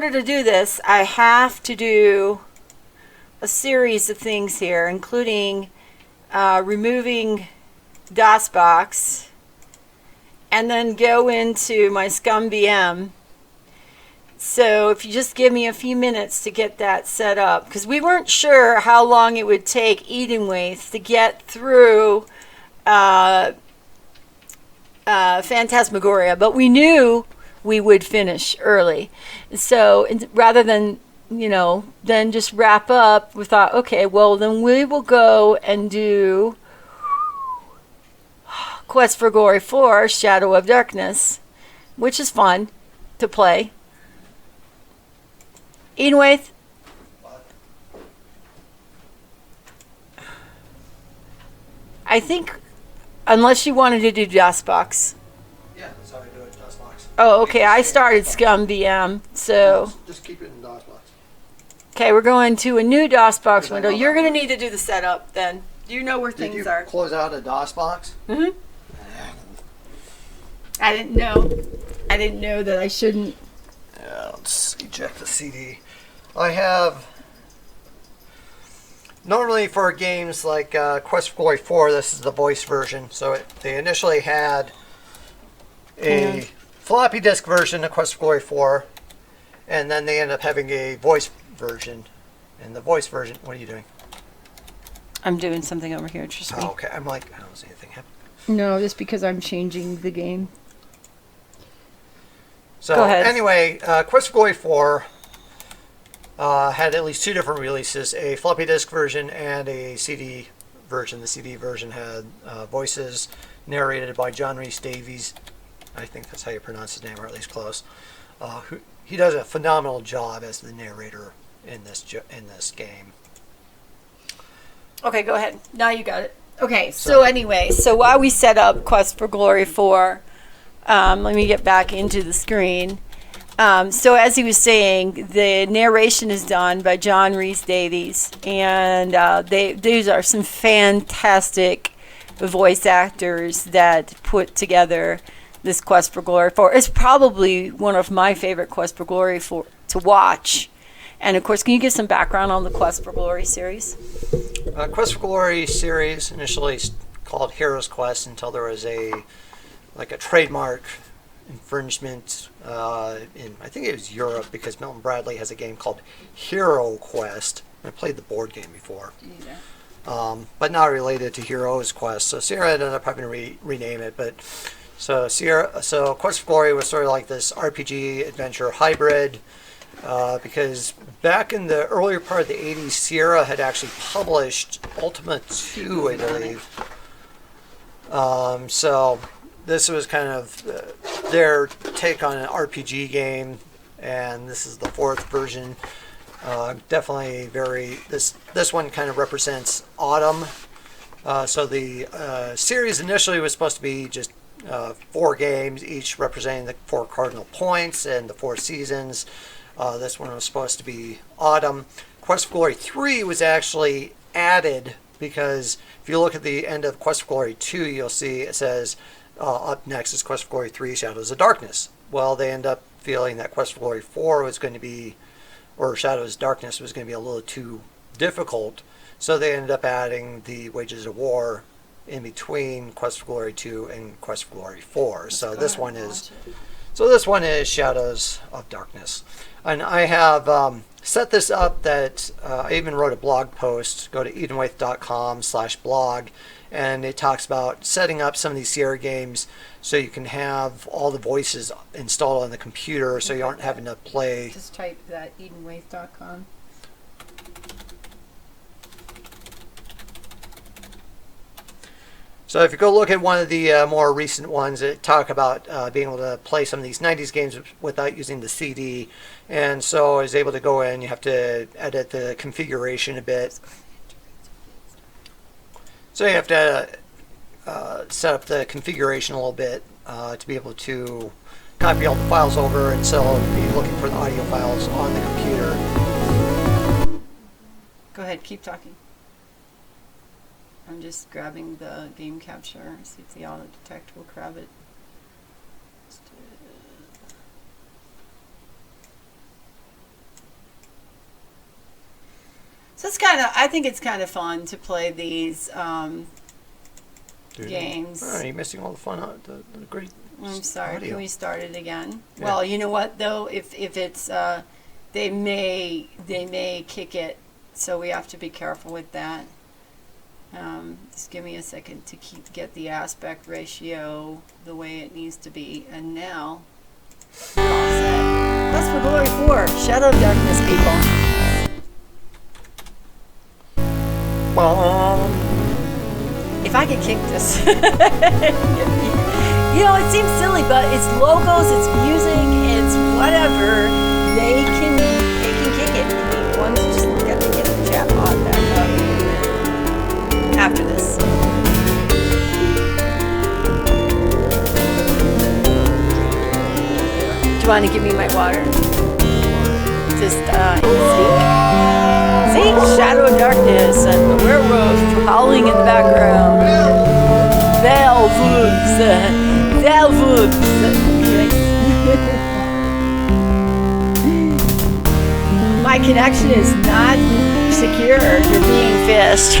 order to do this, I have to do a series of things here, including removing DOSBox, and then go into my ScumVM. So if you just give me a few minutes to get that set up, because we weren't sure how long it would take Edenwaith to get through Phantasmagoria, but we knew we would finish early. So rather than, then just wrap up, we thought, okay, well, then we will go and do Quest for Glory 4, Shadow of Darkness, which is fun to play. Edenwaith? I think, unless you wanted to do DOSBox. Yeah, that's how I do it, DOSBox. Oh, okay. I started ScumVM, so. Just keep it in DOSBox. Okay, we're going to a new DOSBox Because I window. know You're that going to need to do the setup then. You know where Did things you are. close out a DOSBox? Mm-hmm. I didn't know that I shouldn't. Yeah, let's eject the CD. I have... Normally for games like Quest for Glory 4, this is the voice version. So they initially had a floppy disk version of Quest for Glory 4, and then they ended up having a voice version. And the voice version, what are you doing? I'm doing something over here. Trust me. Oh, okay, I'm like, I don't see anything happen. No, just because I'm changing the game. So Go ahead. anyway, Quest for Glory 4 had at least two different releases, a floppy disk version and a CD version. The CD version had voices narrated by John Rhys Davies. I think that's how you pronounce his name, or at least close. He does a phenomenal job as the narrator in this game. Okay, go ahead. Now you got it. Okay, so anyway, so while we set up Quest for Glory 4, let me get back into the screen. So as he was saying, the narration is done by John Rhys Davies, and these are some fantastic voice actors that put together this Quest for Glory 4. It's probably one of my favorite Quest for Glory to watch. And of course, can you give some background on the Quest for Glory series? Quest for Glory series initially called Heroes Quest until there was a trademark infringement in, I think it was Europe, because Milton Bradley has a game called Hero Quest. I played the board game before, but not related to Heroes Quest. So Sierra ended up having to rename it. But so Quest for Glory was sort of like this RPG adventure hybrid. Because back in the earlier part of the 80s, Sierra had actually published Ultima 2, I believe. So this was kind of their take on an RPG game, and this is the fourth version. Definitely this one kind of represents autumn. So the series initially was supposed to be just 4 games, each representing the 4 cardinal points and the 4 seasons. This one was supposed to be autumn. Quest for Glory 3 was actually added because if you look at the end of Quest for Glory 2, you'll see it says up next is Quest for Glory 3 Shadows of Darkness. Well, they end up feeling that Quest for Glory 4 was going to be, or Shadows of Darkness was going to be a little too difficult, so they ended up adding the Wages of War in between Quest for Glory 2 and Quest for Glory 4. So this one is Shadows of Darkness. And I have set this up that I even wrote a blog post. Go to edenwaith.com/blog, and it talks about setting up some of these Sierra games so you can have all the voices installed on the computer, so you aren't having to play. Just type that, edenwaith.com. So if you go look at one of the more recent ones, it talk about being able to play some of these 90s games without using the CD. And so I was able to go in, you have to edit the configuration a bit. So you have to set up the configuration a little bit to be able to copy all the files over, and so be looking for the audio files on the computer. Go ahead, keep talking. I'm just grabbing the game capture, see if the auto detect will grab it. So it's kind of, I think it's kind of fun to play these games. Oh, you're missing all the fun out. The great. I'm sorry. Audio. Can we start it again? Yeah. Well, you know what though, if it's they may kick it, so we have to be careful with that. Just give me a second to get the aspect ratio the way it needs to be, and now we're all set. Quest for Glory 4, Shadow of Darkness, people. Well, If I could kick this. You know, it seems silly, but it's logos, it's music, it's whatever. They can kick it. We want to just get the chat pod back up after this. Do you want to give me my water? Just see, Shadow of Darkness and the werewolf howling in the background. Velvoops. My connection is not secure. You're being fished.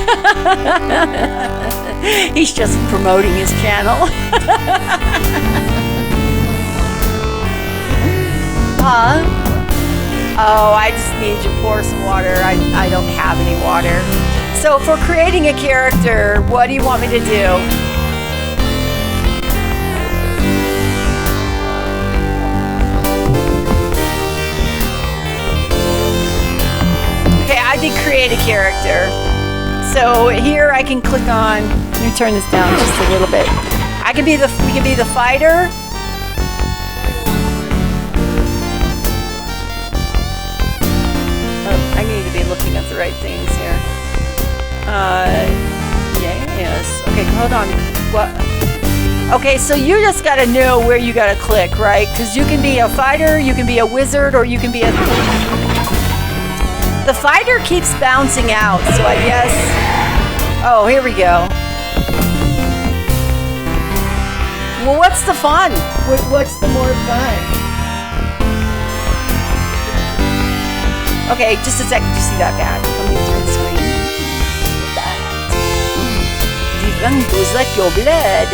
He's just promoting his channel. Huh? Oh, I just need to pour some water. I don't have any water. So for creating a character, what do you want me to do? I did create a character. So here I can click on, let me turn this down just a little bit. We can be the fighter. Oh, I need to be looking at the right things here. Yes. Okay, hold on. What? Okay, so you just gotta know where you gotta click, right? Because you can be a fighter, you can be a wizard, or you can be a... The fighter keeps bouncing out, so I guess... Oh, here we go. Well, what's the fun? What's the more fun? Okay, just a second. Did you see that bat coming through the screen? Even goes like your blood.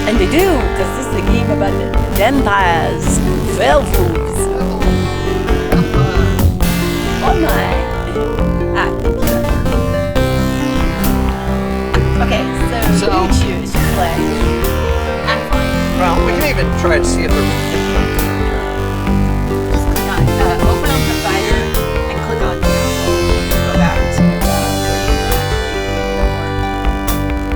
And they do, because this is a game about vampires, werewolves. Oh my. Okay, so you choose your play. I'm fine. well, we can even try to see if there's. Just click on, open up the fighter and click on go back to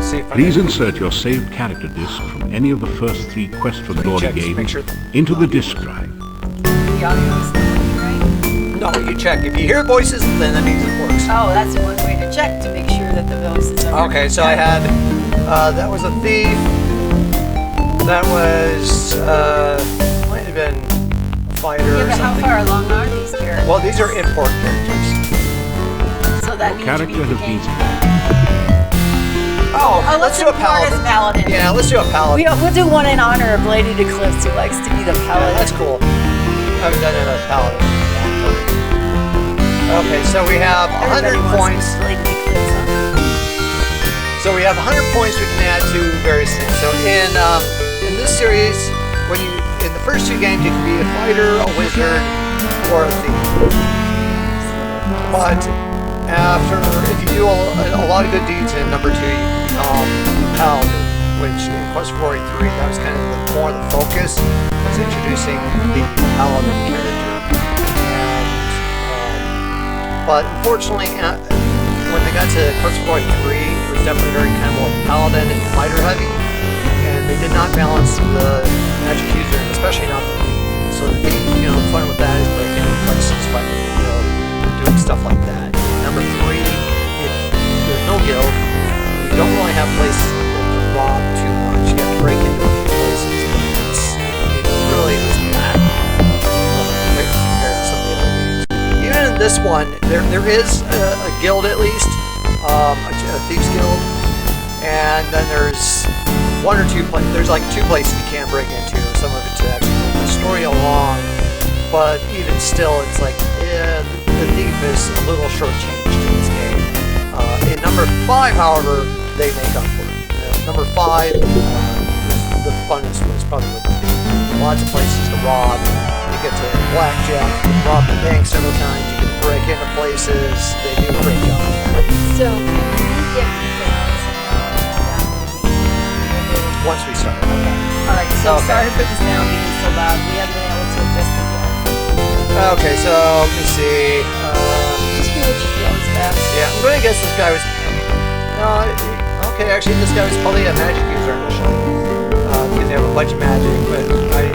See if I Please can- insert your saved character disc from any of the first 3 Quest for Glory check, just make games sure- into the disc drive. the audio is working, right? No, you check. If you hear voices, then that means it works. Oh, that's one way to check to make sure that the voices are Okay, so I had, that was a thief. That was, might have been a fighter Yeah, or but how something. far along are these characters? Well, these are import characters. So that means Character you beat the has been game. Oh, let's let's do a import as paladin. paladin. Yeah, let's do a paladin. We'll do one in honor of Lady Eclipse, who likes to be the Yeah, paladin. that's cool. I haven't done another paladin. Okay, so we have 100 Everybody wants points. Lady Eclipse, huh? So we have 100 points we can add to various things. So in this series, when you in the first 2 games, you can be a fighter, a wizard, or a thief. But after, if you do a lot of good deeds in number 2, you can become a paladin, which in Quest for Glory 3, that was kind of more the focus, was introducing the paladin character. But unfortunately, when they got to Quest for Glory 3, it was definitely very kind of more paladin and fighter heavy, and they did not balance the magic user, especially not the thief. So the thief, the fun with that is breaking into places, doing stuff like that. Number 3, there's no guild. You don't really have places to rob too much. You have to break into a few places. It really isn't that compared to some of the other games. Even in this one, there is a guild at least, a thieves guild, and then there's 1 or 2 places. There's like 2 places you can break into. Some of it to actually move the story along, but even still, it's like, the thief is a little shortchanged in this game. In number 5, however, they make up for it. Number 5, the funnest was probably with the thief. Lots of places to rob. You get to blackjack, you can rob the bank several times, you can break into places. They do a great job. So, you get details Once we start. All right, so Okay. sorry for the sound being so loud. We haven't been able to adjust it yet. Okay, so let me see. Just do what you feel is best. Yeah, I'm going to guess this guy was. Okay, actually, this guy was probably a magic user initially. Because they have a bunch of magic, but I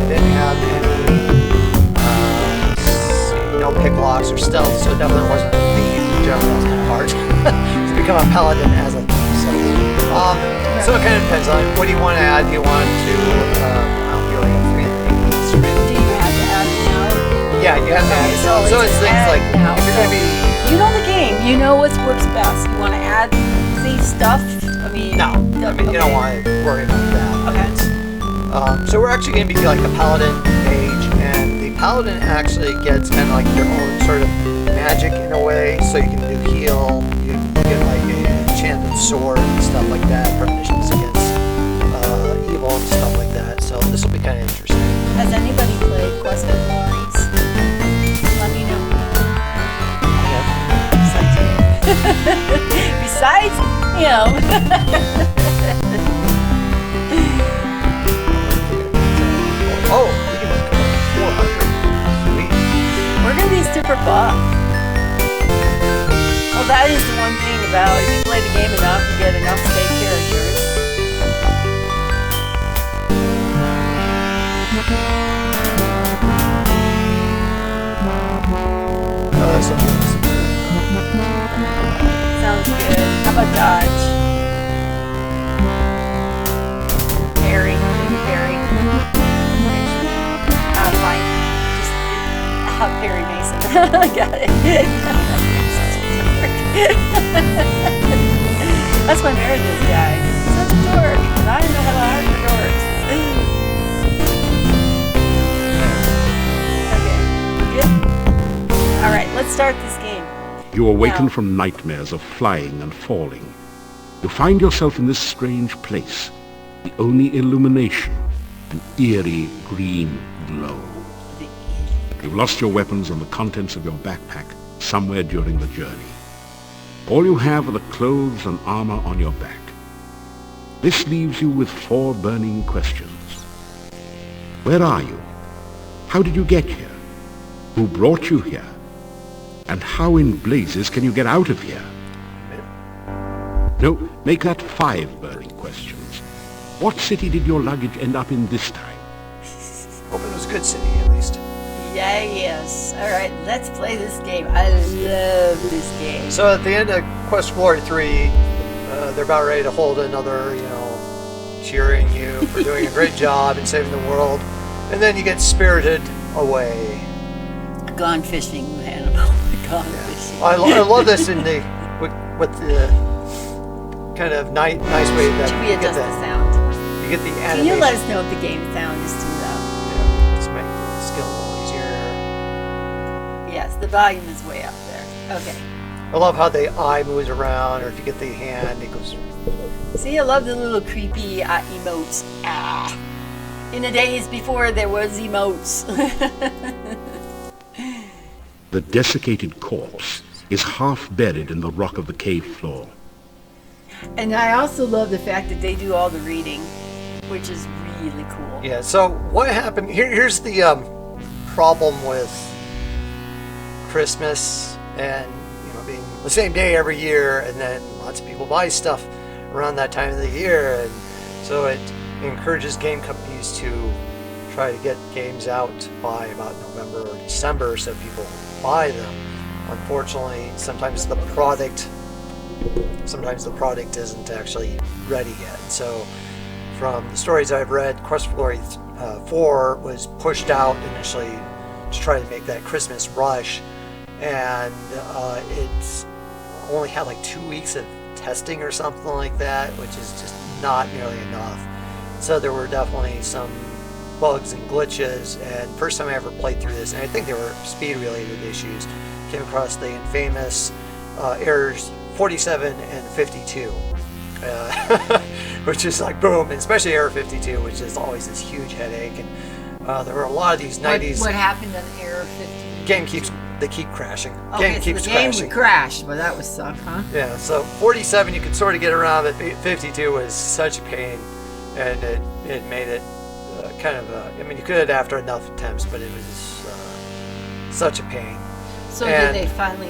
didn't have any, no pick locks or stealth, so it definitely wasn't a thief. Generally, that's kind of hard to become a paladin as a thief. So it kind of depends on what do you want to add. Do you want to, I don't feel like I'm Do you have to add it now? Yeah, you have to add. So it's things add like, now. if you're going to be. You know the game. You know what works best. You want to add thief stuff? I mean, No, I mean, you don't want to worry about that. Okay. So we're actually going to be like a paladin mage, and the paladin actually gets kind of like their own sort of magic in a way. So you can do heal, you get like an enchanted sword and stuff like that, premonitions against evil and stuff like that. So this will be kind of interesting. Has anybody played Quest for Glories? Let me know. Besides him. Oh, we can go 400. Sweet. We're gonna be super buff. Well, that is the one thing about if you play the game enough, you get enough save characters. Sounds good. How about dodge? Parry. Parry. Fine. Just Perry Mason. Got it. That's why I married this guy. Such a dork. And I don't know how to hire for dorks. Okay. Good. All right, let's start this game. You awaken Now. from nightmares of flying and falling. You find yourself in this strange place. The only illumination, an eerie green glow. You've lost your weapons and the contents of your backpack somewhere during the journey. All you have are the clothes and armor on your back. This leaves you with 4 burning questions. Where are you? How did you get here? Who brought you here? And how in blazes can you get out of here? No, make that 5 burning questions. What city did your luggage end up in this time? Hope it was a good city, at least. Yeah, yes. All right, let's play this game. I love this game. So at the end of Quest for Glory 3, they're about ready to hold another, cheering you for doing a great job and saving the world. And then you get spirited away. Gone fishing, Hannibal. Gone fishing. I love this in the with the kind of nice way that Should we you get adjust the the, sound? you get the Can animation. you let us know if the game sound is too loud? Yeah, just make the skill a little easier. Yes, the volume is way up there. Okay. I love how the eye moves around, or if you get the hand, it goes. See, I love the little creepy emotes. In the days before there was emotes. The desiccated corpse is half buried in the rock of the cave floor. And I also love the fact that they do all the reading, which is really cool. Yeah. So what happened? Here's the problem with Christmas and being the same day every year, and then lots of people buy stuff around that time of the year, and so it encourages game companies to try to get games out by about November or December so people buy them. Unfortunately, sometimes the product isn't actually ready yet. So from the stories I've read, Quest for Glory 4 was pushed out initially to try to make that Christmas rush, and it's only had like 2 weeks of testing or something like that, which is just not nearly enough. So there were definitely some bugs and glitches. And first time I ever played through this, and I think they were speed-related issues, came across the infamous errors 47 and 52. Which is like boom, and especially error 52, which is always this huge headache. And there were a lot of these 90s. What happened on error 50? They keep crashing. Okay, Game so keeps the game crashing. would crash, but that would suck, huh? Yeah, so 47 you could sort of get around, but 52 was such a pain, and it made it kind of I mean, you could after enough attempts, but it was such a pain. So And- did they finally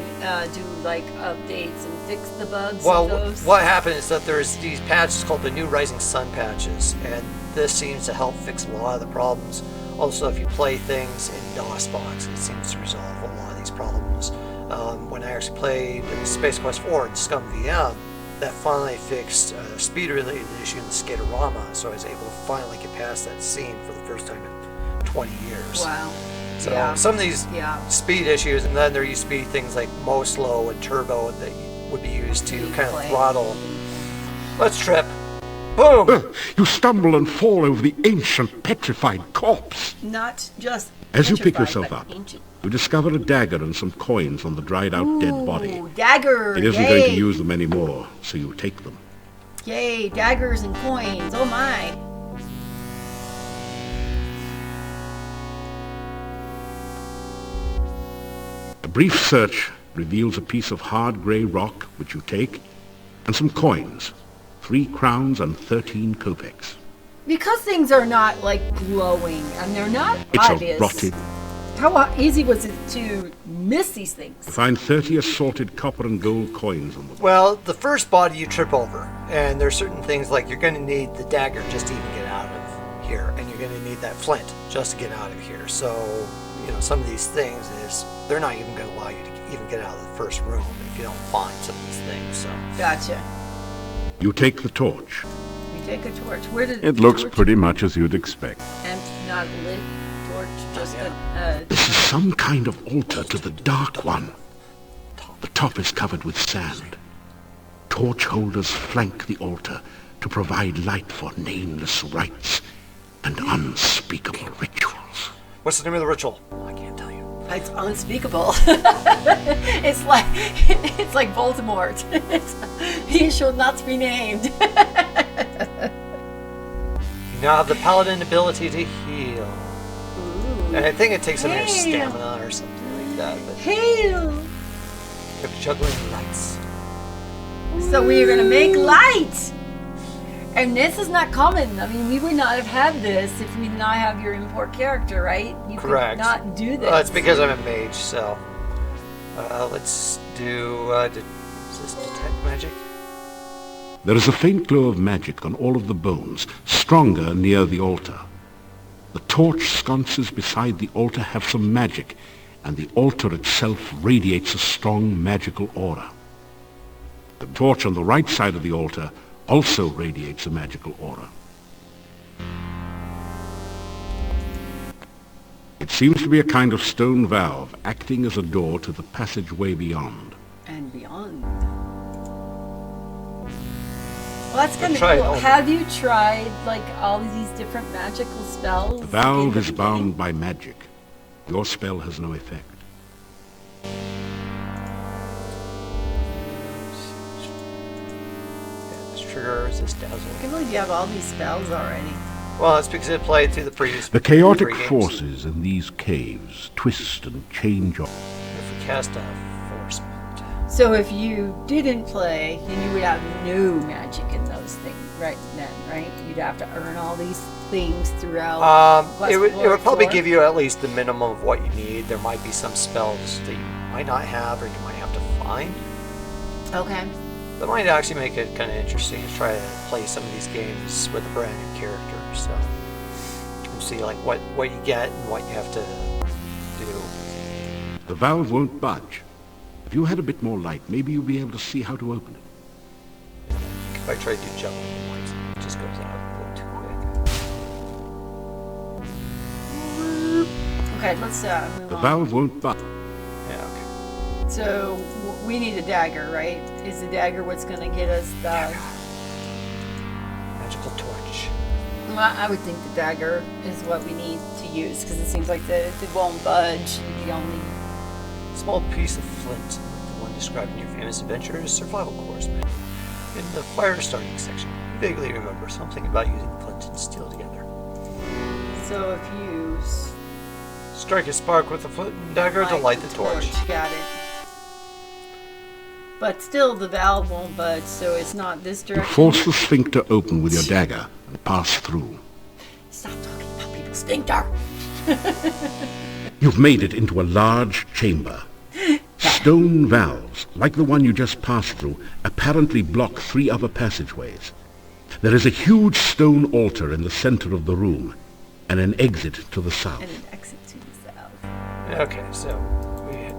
do like updates and fix the bugs Well, of those? what happened is that there's these patches called the New Rising Sun patches, and this seems to help fix a lot of the problems. Also, if you play things in DOSBox, it seems to resolve a lot of these problems. When I actually played Space Quest 4 and Scum VM, that finally fixed a speed-related issue in the Skaterama, so I was able to finally get past that scene for the first time in 20 years. Wow. So Yeah. some of these Yeah. speed issues, and then there used to be things like Mo-Slow and Turbo that would be used to kind of Play. throttle. Let's trip. Boom! You stumble and fall over the ancient petrified corpse. Not just As you pick petrified, yourself but up, ancient. you discover a dagger and some coins on the dried-out dead body. Ooh, dagger! It isn't yay. going to use them anymore, so you take them. Yay, daggers and coins. Oh my. A brief search reveals a piece of hard grey rock, which you take, and some coins, 3 crowns and 13 kopecks. Because things are not like glowing and they're not It's obvious. a rotted. How easy was it to miss these things? You find 30 assorted copper and gold coins on the Well, the first body you trip over, and there's certain things like you're going to need the dagger just to even get out of here, and you're going to need that flint just to get out of here. So, you know, some of these things is they're not even going to allow you to even get out of the first room if you don't find some of these things. So, Gotcha. You take the torch. We take a torch. Where did It looks torch pretty much as you'd expect. and not a lit torch, just This is some kind of altar to the Dark One. The top is covered with sand. Torch holders flank the altar to provide light for nameless rites and unspeakable rituals. what's the name of the ritual? I can't tell you. It's unspeakable. it's like Voldemort. He shall not be named. You now have the paladin ability to heal. Ooh. And I think it takes some of your Hail. stamina or something like that. But Hail. you're juggling lights. So we are gonna make light. And this is not common. I mean, we would not have had this if we did not have your import character, right? You Correct. could not do this. Well, it's because I'm a mage, so let's do. Is this detect magic? There is a faint glow of magic on all of the bones, stronger near the altar. The torch sconces beside the altar have some magic, and the altar itself radiates a strong magical aura. The torch on the right side of the altar also radiates a magical aura. It seems to be a kind of stone valve acting as a door to the passageway beyond. And beyond. Well, that's kind of try it cool. all. Have you tried like all of these different magical spells? The valve in the is beginning? bound by magic. Your spell has no effect. Yeah, this trigger is this dazzle. I can't believe you have all these spells already. Well, it's because it played through the previous. The chaotic three games. forces in these caves twist and change. If we cast a force point. So if you didn't play, then you would have no magic in those things right then, right? You'd have to earn all these things throughout. Quest It would Glory probably 4. give you at least the minimum of what you need. There might be some spells that you might not have or you might have to find. Okay. That might actually make it kind of interesting to try to play some of these games with a brand new character. So and see like what you get and what you have to do. The valve won't budge. If you had a bit more light, maybe you'll be able to see how to open it. If I try to do juggling points, it just goes out a little too quick. Okay, let's move The on. valve won't budge. Yeah, okay. So we need a dagger, right? Is the dagger what's going to get us the... Magical torch. I would think the dagger is what we need to use because it seems like it won't budge. The only Small piece of flint, like the one described in your famous adventurer's survival course manual. In the fire starting section, you vaguely remember something about using flint and steel together. so if you Strike a spark with a flint and dagger to light the torch. Got it. But still, the valve won't budge, so it's not this You direction. force the sphincter open with your dagger and pass through. Stop talking about people's sphincter. You've made it into a large chamber. Stone valves, like the one you just passed through, apparently block 3 other passageways. There is a huge stone altar in the center of the room, and an exit to the south. And an exit to the south. Okay, so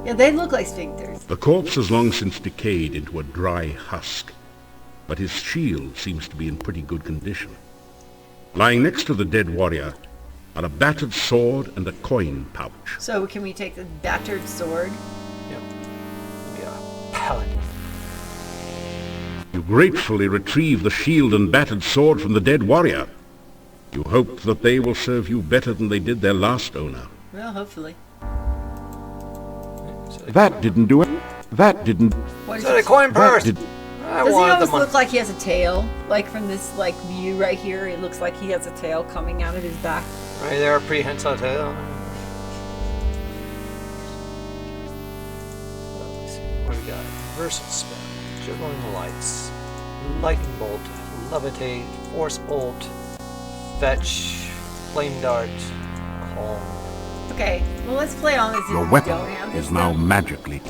Yeah, they look like sphincters. The corpse has long since decayed into a dry husk, but his shield seems to be in pretty good condition. Lying next to the dead warrior are a battered sword and a coin pouch. So can we take the battered sword? yep. Yeah, paladin. You gratefully retrieve the shield and battered sword from the dead warrior. You hope that they will serve you better than they did their last owner. Well, hopefully. That didn't do it. That didn't. What Is is that a it? coin purse? That did. I Does he wanted always the money. look like he has a tail? Like from this view right here, it looks like he has a tail coming out of his back. Right there, prehensile tail. Let's see, what do we got? Reversal spell, juggling lights, lightning bolt, levitate, force bolt, fetch, flame dart, calm. Okay, well let's play on this. if Your we weapon don't have this is now stuff. magically.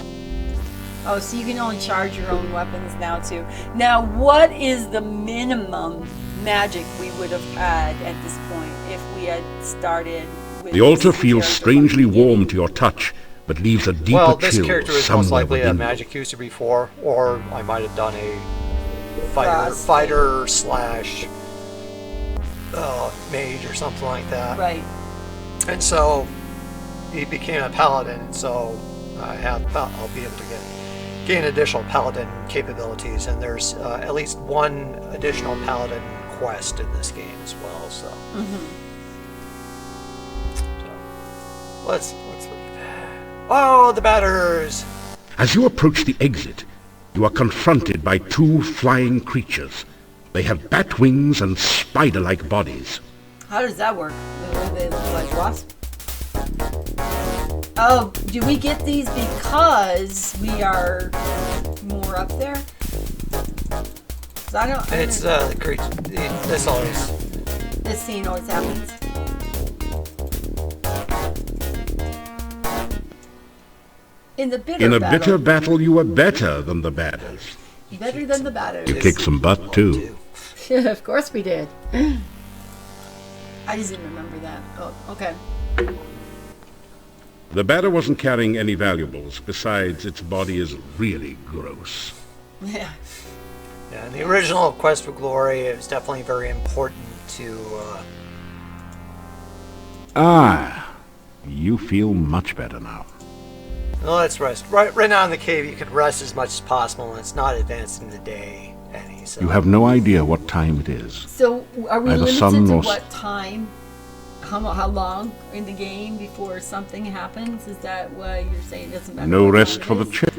Oh, so you can only charge your own weapons now too. Now, what is the minimum magic we would have had at this point if we had started with The altar this feels character strangely from the beginning? warm to your touch, but leaves a deeper Well, this chill character is somewhere most likely a within you. magic user before, or I might have done a Frost. fighter slash mage or something like that. Right. And so he became a paladin, and so I'll be able to gain additional paladin capabilities, and there's at least one additional paladin quest in this game as well. So, so let's leave. Oh, the batters! As you approach the exit, you are confronted by 2 flying creatures. They have bat wings and spider-like bodies. How does that work? They look like wasps? Oh, do we get these because we are more up there? 'Cause I don't. It's the creature. This always. This scene always happens. In the bitter In a battle, bitter battle, you are better than the batters. better than the batters. You kick some butt, too. Of course we did. I just didn't remember that. Oh, okay. The batter wasn't carrying any valuables. Besides, its body is really gross. Yeah. Yeah, in the original Quest for Glory, it was definitely very important to. You feel much better now. Well, let's rest. Right now in the cave, you can rest as much as possible, and it's not advancing the day any. So. You have no idea what time it is. So are we Neither limited sun to nor what time? How long in the game before something happens? Is that why you're saying it doesn't matter? No what rest time for it the is? chip.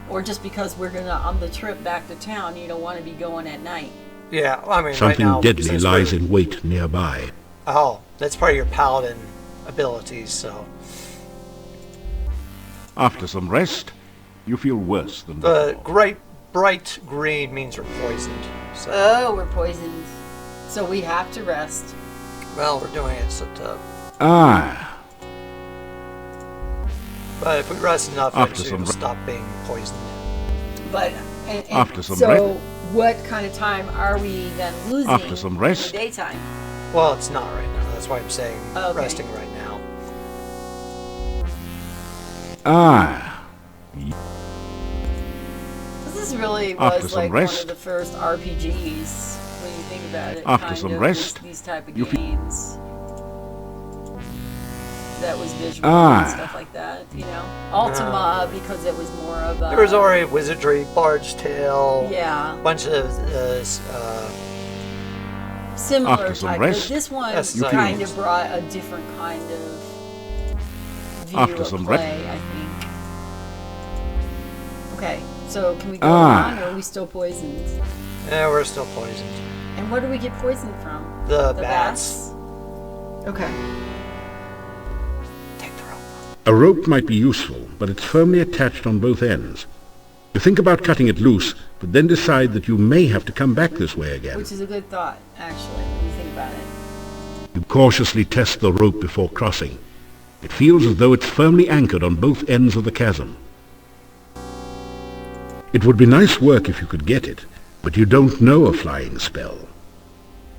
Or just because we're on the trip back to town, you don't want to be going at night. Yeah, I mean, Something right now, deadly since lies we're- in wait nearby. Oh, that's part of your paladin abilities. So After some rest, you feel worse than the before. bright green means we're poisoned. So Oh, we're poisoned. So we have to rest. well, we're doing it. So but if we rest enough, After eventually some we'll stop being poisoned. But After some so rest. what kind of time are we then losing? After some rest. In the daytime. Well, it's not right now. That's why I'm saying Okay. resting right now. This is really After was some like one rest. of the first RPGs when you think about it. After kind some of, rest, these type of you feel- games. That was visual and stuff like that, you know. Ultima because it was more of a. There was already wizardry, Bard's Tale, Yeah. a bunch of similar After some type. rest, But this one Yes, you kind can- of brought a different kind of view After of some play, I think. Okay, so can we go Ah. on, or are we still poisoned? Yeah, we're still poisoned. And where do we get poisoned from? The bats? Okay. Take the rope. A rope might be useful, but it's firmly attached on both ends. You think about cutting it loose, but then decide that you may have to come back this way again. Which is a good thought, actually, when you think about it. You cautiously test the rope before crossing. It feels as though it's firmly anchored on both ends of the chasm. It would be nice work if you could get it, but you don't know a flying spell.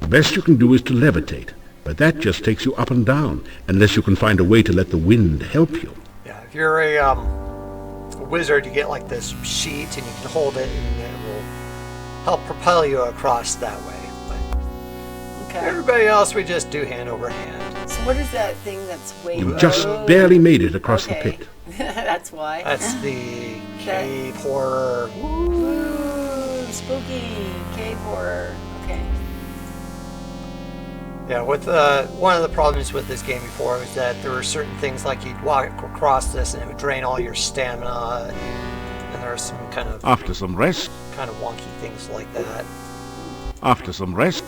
The best you can do is to levitate, but that just takes you up and down, unless you can find a way to let the wind help you. Yeah, if you're a wizard, you get like this sheet and you can hold it and it will help propel you across that way. But Okay. everybody else, we just do hand over hand. So what is that thing that's waving? You just barely made it across the Okay. pit. That's why. That's the cave horror. Ooh, spooky cave horror. Okay. Yeah, with one of the problems with this game before was that there were certain things like you'd walk across this and it would drain all your stamina, and there are some kind of After some rest, wonky things like that. after some rest,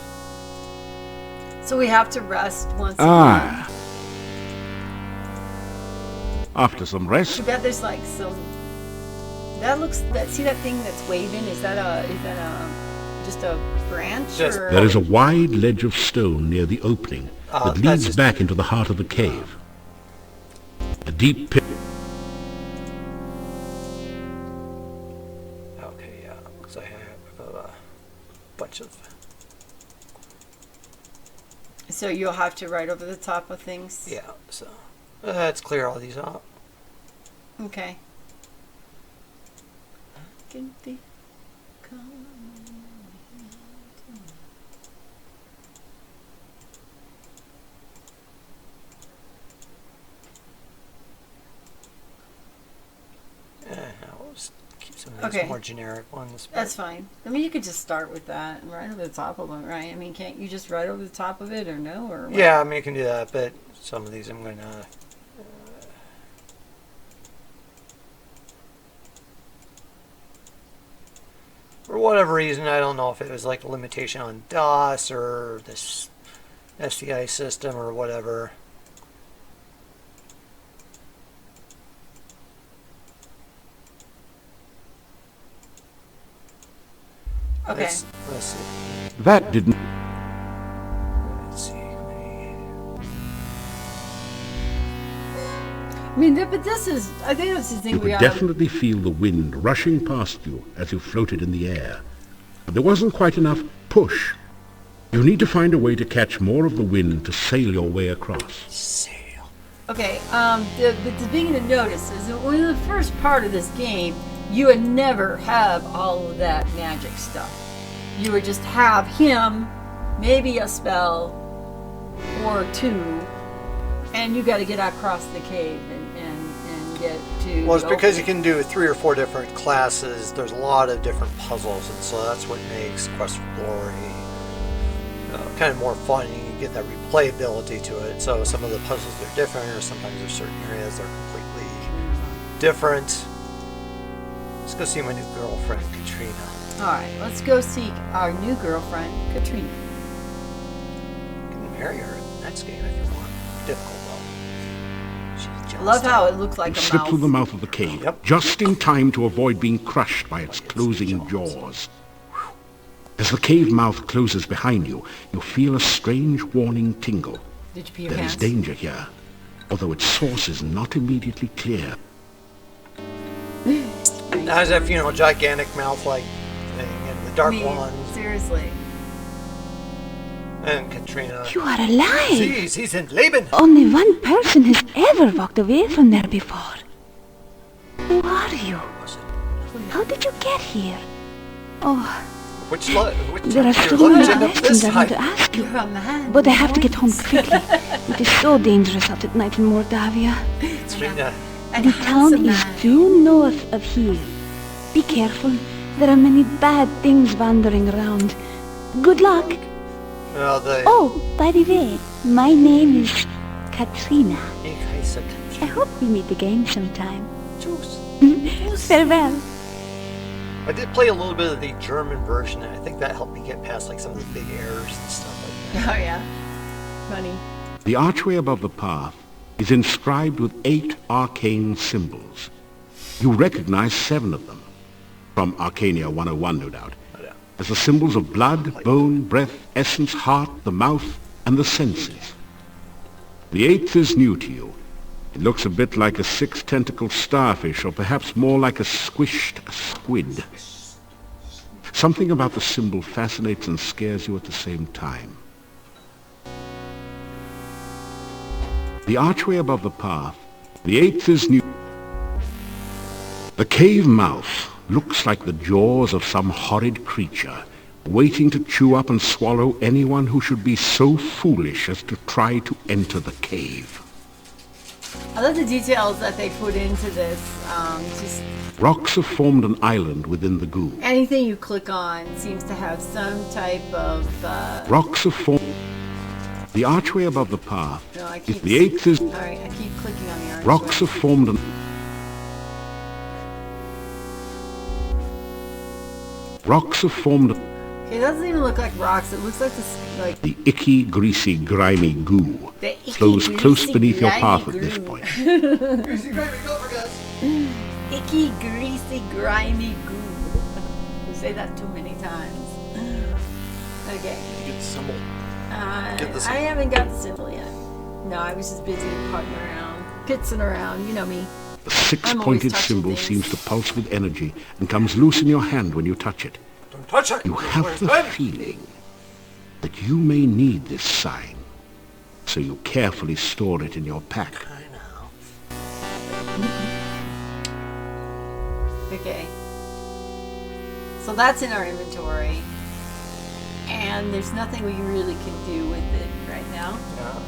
So we have to rest once Ah. again. after some rest, Too bad there's like some. That looks. See that thing that's waving? Is that just a branch? Just- or? there is a wide ledge of stone near the opening that that's leads just- back into the heart of the cave. A deep pit. Okay, yeah, because I have a bunch of. So you'll have to ride over the top of things. Yeah, so let's clear all these out. Okay. I'll just keep some of these Okay. more generic ones. That's fine. I mean, you could just start with that and ride over the top of it, right? I mean, can't you just ride over the top of it, or no? Or what? Yeah, I mean, you can do that, but some of these I'm going to... for whatever reason, I don't know if it was like a limitation on DOS or this SDI system or whatever. Okay. Let's see. That didn't. Let's see. I mean, but this is. I think that's the thing You we could are. definitely feel the wind rushing past you as you floated in the air. But there wasn't quite enough push. You need to find a way to catch more of the wind to sail your way across. Sail. Okay, the thing to notice is that when in the first part of this game, you would never have all of that magic stuff. You would just have him, maybe a spell or two, and you got to get across the cave and get to. Well, it's the because you opening. can do 3 or 4 different classes. There's a lot of different puzzles, and so that's what makes Quest for Glory kind of more fun. You can get that replayability to it. So some of the puzzles are different, or sometimes there's certain areas that are completely different. Let's go see my new girlfriend, Katrina. All right, let's go seek our new girlfriend, Katrina. You can marry her in the next game if you want. Difficult though. She's jealous. Love how it looks like You a slip mouth. through the mouth of the cave, Yep. just in time to avoid being crushed by its closing jaws. As the cave mouth closes behind you, you feel a strange warning tingle. Did you pee your There is pants? danger here, although its source is not immediately clear. How's that, gigantic mouth-like thing, and the dark I mean, ones, seriously. and Katrina. You are alive! Sie sind Leben! Only one person has ever walked away from there before. Who are you? How did you get here? Oh, Which there are so your many legend of questions this I want height? to ask you. You're a man. But I have to get home quickly. It is so dangerous out at night in Mordavia. Katrina. And The handsome town is man. due north of here. Be careful. There are many bad things wandering around. Good luck. Well, the Oh, by the way, my name is Katrina. I hope we meet again sometime. Farewell. I did play a little bit of the German version, and I think that helped me get past like some of the big errors and stuff like that. Oh yeah, funny. The archway above the path is inscribed with 8 arcane symbols. You recognize 7 of them, from Arcania 101 no doubt, as the symbols of blood, bone, breath, essence, heart, the mouth, and the senses. The 8th is new to you. It looks a bit like a 6-tentacled starfish, or perhaps more like a squished squid. Something about the symbol fascinates and scares you at the same time. The archway above the path, the 8th is new. The cave mouth looks like the jaws of some horrid creature, waiting to chew up and swallow anyone who should be so foolish as to try to enter the cave. I love the details that they put into this. Just Rocks have formed an island within the goo. anything you click on seems to have some type of. Rocks have formed. The archway above the path, No, I if keep. the 8th is... All right, I keep clicking on the archway. Rocks have formed an... Rocks have formed It doesn't even look like rocks. It looks like this, like the icky, greasy, grimy goo. the icky, Flows close greasy, beneath your grimy path at this goo. point. Icky, greasy, grimy goo. You say that too many times. Okay. Get the symbol. Get the I symbol. haven't got the symbol yet. No, I was just busy putting around, pitzing around. You know me. The I'm always 6-pointed touching symbol things. seems to pulse with energy and comes loose in your hand when you touch it. Don't touch it. You have the feeling that you may need this sign, so you carefully store it in your pack. I know. Okay. So that's in our inventory. And there's nothing we really can do with it right now.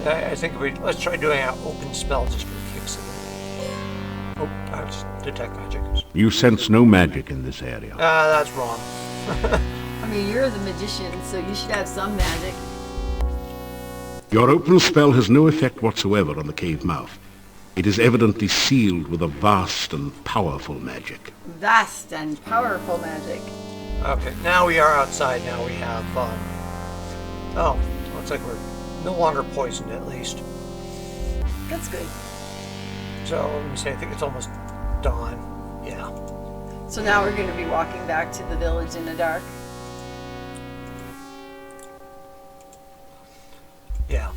Yeah, I think let's try doing an open spell just for the kicks of it. Oh, I was detect magic. You sense no magic in this area. That's wrong. I mean, you're the magician, so you should have some magic. Your open spell has no effect whatsoever on the cave mouth. It is evidently sealed with a vast and powerful magic. Vast and powerful magic. Okay, now we are outside. Now we have, oh, looks like we're no longer poisoned at least. That's good. So, let me say, I think it's almost dawn. Yeah. So now we're going to be walking back to the village in the dark. Yeah.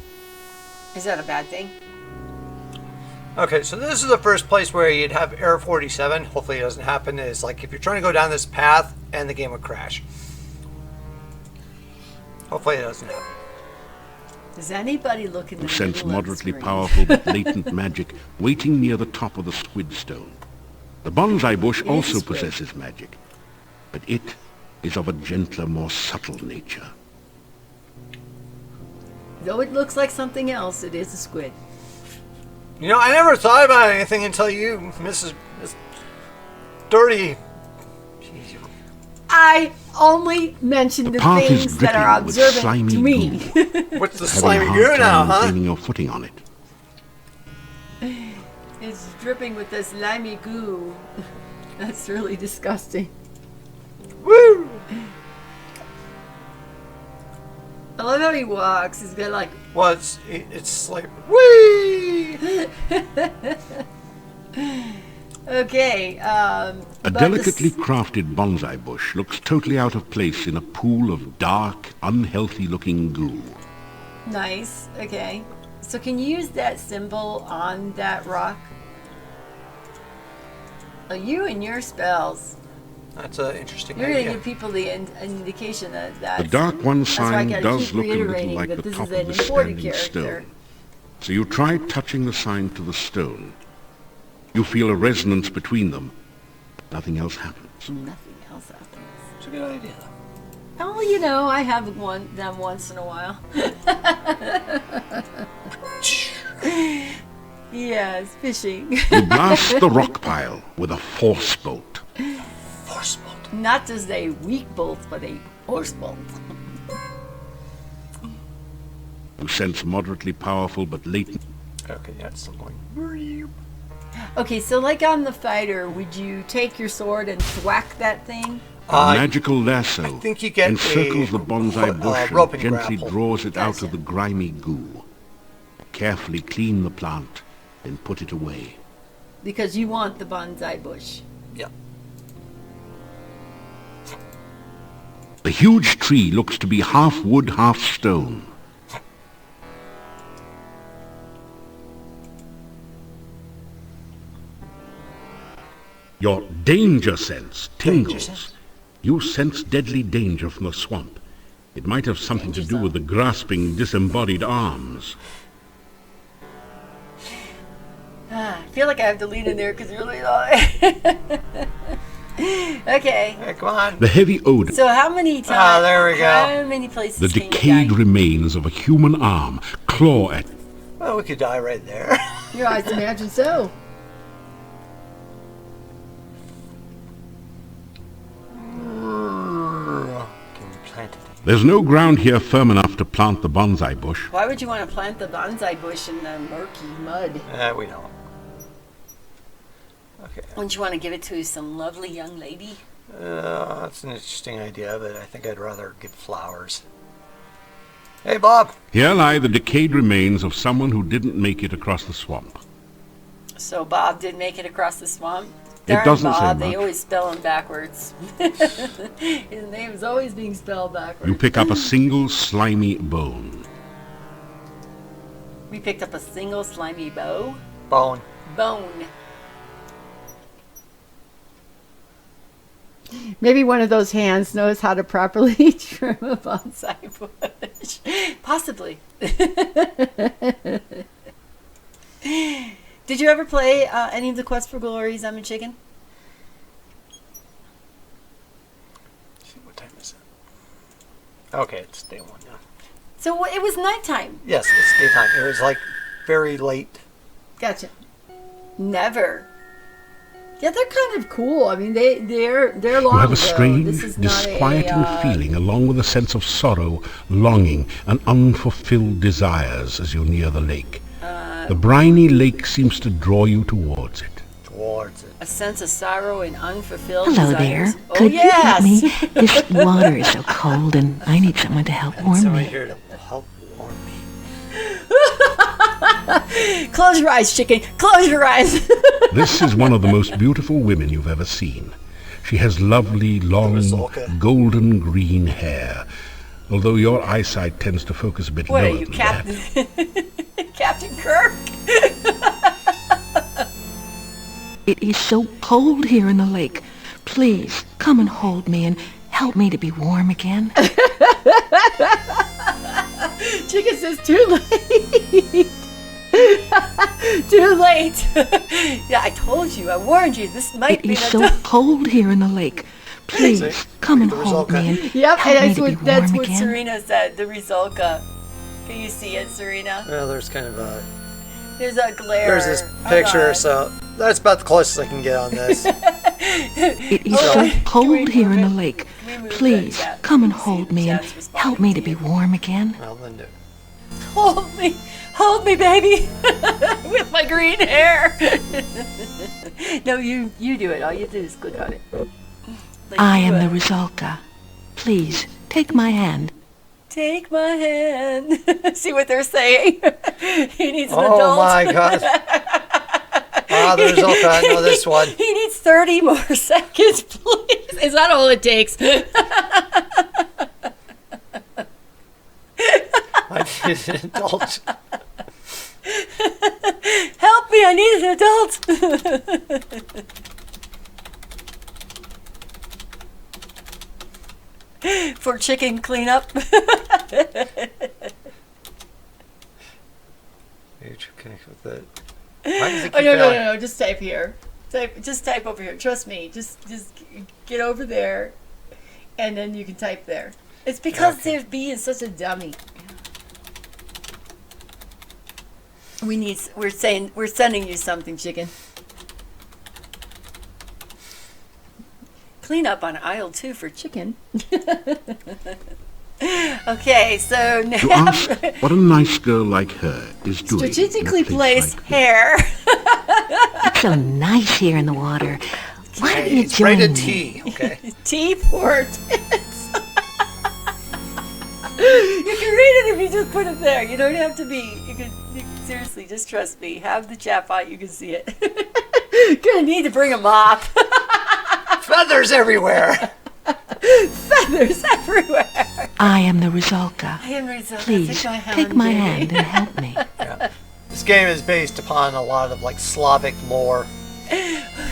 Is that a bad thing? Okay, so this is the first place where you'd have Error 47. Hopefully it doesn't happen. Is like if you're trying to go down this path and the game would crash. Hopefully it doesn't happen. Does anybody look in the You sense middle of the moderately screen? powerful but latent magic waiting near the top of the squid stone. The bonsai bush It is a also squid. possesses magic, but it is of a gentler, more subtle nature. Though it looks like something else, it is a squid. You know, I never thought about anything until you, Mrs. Dirty. Jeez, I only mention the path is things that are dripping with observant slimy to me. goo. what's the Having slimy a hard goo now, time huh? gaining your footing on it. It's dripping with this slimy goo. That's really disgusting. Woo! I love how he walks. He's got like, Well, it's like, whee! okay. A but delicately crafted bonsai bush looks totally out of place in a pool of dark, unhealthy-looking goo. Nice. Okay. So can you use that symbol on that rock? Oh, you and your spells. That's an interesting You're going to idea. give people the indication that that's... The Dark One that's why I sign gotta does keep look a little reiterating like that the this top is of an the imported standing character. stone. So you try touching the sign to the stone. You feel a resonance between them. Nothing else happens. Nothing else happens. It's a good idea. Oh, you know, I have them once in a while. Yes, fishing. You blast the rock pile with a force bolt. Force bolt. Not just a weak bolt, but a force bolt. You sense moderately powerful but latent Okay, yeah, it's still going. Okay, so like on the fighter, would you take your sword and thwack that thing? A magical lasso I think you get encircles a the bonsai bush rope and and gently grapple. draws it out Gotcha. of the grimy goo. Carefully clean the plant, then put it away. Because you want the bonsai bush. Yeah. The huge tree looks to be half wood, half stone. Your danger sense tingles. Danger sense? You sense deadly danger from the swamp. It might have something to do with the grasping, disembodied arms. I feel like I have to lean in there because you're really low. Okay. Hey, come on. The heavy odor, So how many times? Ah, there we go. How many places the can decayed you die? remains of a human arm claw at Well, we could die right there. Yeah, I imagine so. Can we plant it? There's no ground here firm enough to plant the bonsai bush. Why would you want to plant the bonsai bush in the murky mud? We don't. Okay. Wouldn't you want to give it to some lovely young lady? That's an interesting idea, but I think I'd rather get flowers. Hey, Bob. Here lie the decayed remains of someone who didn't make it across the swamp. So Bob did make it across the swamp. It Darn doesn't say Bob, they much. always spell him backwards. His name is always being spelled backwards. You pick up a single slimy bone. We picked up a single slimy bone. Bone. Maybe one of those hands knows how to properly trim a bonsai bush. Possibly. Did you ever play any of the Quest for Glory Lemon Chicken? See, what time is it? Okay, it's day one now. So it was nighttime. Yes, it's daytime. It was like very late. Gotcha. Never. Yeah, they're kind of cool. I mean, they're long You have a ago. strange, This is not disquieting feeling along with a sense of sorrow, longing, and unfulfilled desires as you near the lake. The briny lake seems to draw you towards it. Towards it. a sense of sorrow and unfulfilled Hello there. desires. Oh, Could yes. you help me? This water is so cold and I need someone to help warm Someone me. here to help warm me. Close your eyes, chicken. Close your eyes. This is one of the most beautiful women you've ever seen. She has lovely, long, Rizalka. golden green hair, although your eyesight tends to focus a bit What are lower you, than that. Captain? Captain Kirk? It is so cold here in the lake. Please, come and hold me and help me to be warm again. Chicken says too late. Too late. Yeah, I told you. I warned you. This might It be is the so cold here in the lake. Please, See? come and The hold me and Yep, help and me to be that's warm what again. Serena said. The Rizalka. Can you see it, Serena? Well, there's kind of a... There's a glare. There's this Hold picture, on. so that's about the closest I can get on this. It is Oh, so can we cold here in the move it? lake. Can we move Please, that? come and See hold if me and Chad's responding help me to to be you. warm again. Well, then do it. Hold me, baby, with my green hair. No, you do it. All you do is click on it. Like I you am the would. Rizalka. Please, take my hand. Take my hand. See what they're saying? He needs an Oh adult. my god. Ah, the result. I know this one. He needs 30 more seconds, please. Is that all it takes? I need an adult. Help me, I need an adult. For chicken cleanup. Need to connect with it. Why does it keep Oh, no, failing? no, just type here. Just type over here. Trust me. Just get over there, and then you can type there. It's because Okay. there's being such a dummy. We're sending you something, chicken. Clean up on aisle 2 for chicken. Okay, so To now ask what a nice girl like her is doing. in a strategically place placed like this. hair. It's so nice here in the water. Why don't you It's rated join me? T, okay? T for tits. You can read it if you just put it there. You don't have to be. You can seriously just trust me. Have the chat bot. You can see it. Gonna need to bring a mop. Feathers everywhere! Feathers everywhere. I am the Rizalka. I am Rizalka. Please, take my baby. hand and help me. This game is based upon a lot of like Slavic lore.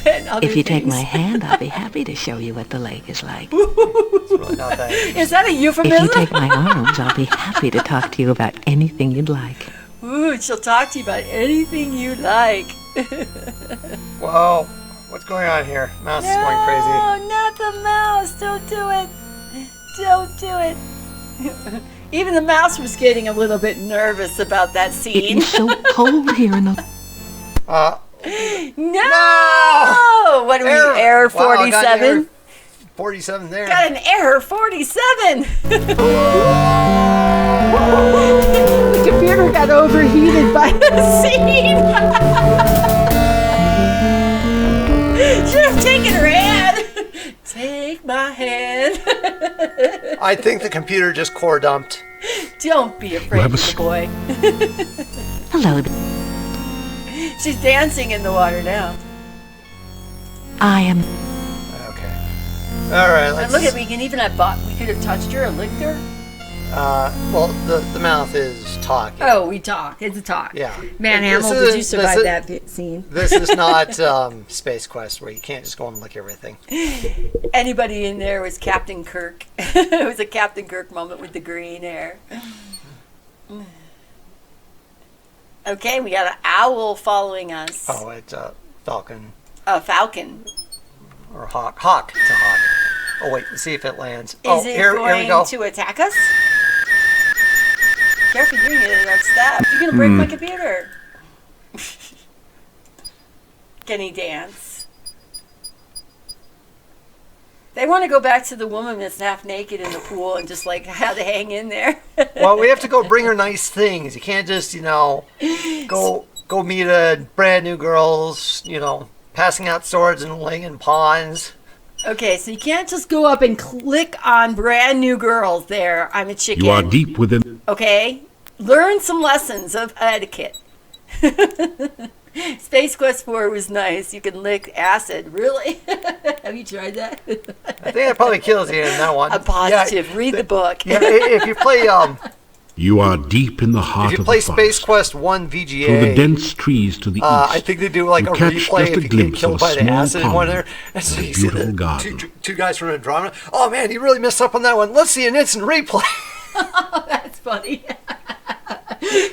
And other If you take things. my hand, I'll be happy to show you what the lake is like. It's really not that. Is that a If euphemism? you take my arms, I'll be happy to talk to you about anything you'd like. Ooh, she'll talk to you about anything you like. Whoa, what's going on here? Mouse is going crazy. No, not the mouse. Don't do it. Don't do it. Even the mouse was getting a little bit nervous about that It scene. is so cold here in the... No! What do we, error Wow, I got an 47? error 47 there. Got an error 47. The computer got overheated by the scene. Should have taken her hand. Take my hand. I think the computer just core dumped. Don't be afraid, have a little boy. Hello, She's dancing in the water now. I am... Okay. Alright, And let's... look at, we can even have we could have touched her or licked her. Well, the mouth is talking. Oh, we talk. It's a talk. Yeah. Man, This Hamill, did is- you survive this that scene? This is not Space Quest where you can't just go and lick everything. Anybody in there was Captain Kirk. It was a Captain Kirk moment with the green hair. Okay, we got an owl following us. Oh, it's Falcon A falcon. or Hawk. Hawk. It's a hawk. Oh wait, let's see if it lands. Is it here going we go. to attack us? Careful, you're gonna get that step. You're gonna break my computer. Can he dance? They want to go back to the woman that's half naked in the pool and just like how to hang in there. Well, we have to go bring her nice things. You can't just, go meet a brand new girls, passing out swords and laying in ponds. Okay, so you can't just go up and click on brand new girls there. I'm a chicken. You are deep within. Okay? Learn some lessons of etiquette. Space Quest 4 was nice. You can lick acid. Really? Have you tried that? I think that probably kills you in that one. I'm positive. Yeah, Read the book. yeah, if you play You are deep in the heart if you of play the Space forest. Quest 1 Through the VGA, dense trees to the east. I think they do like you a catch replay just a if you get glimpse killed of a by the small acid in one pond there. And so and a you see the beautiful garden. two guys from Andromeda. Oh man, you really messed up on that one. Let's see an instant replay. Oh, that's funny.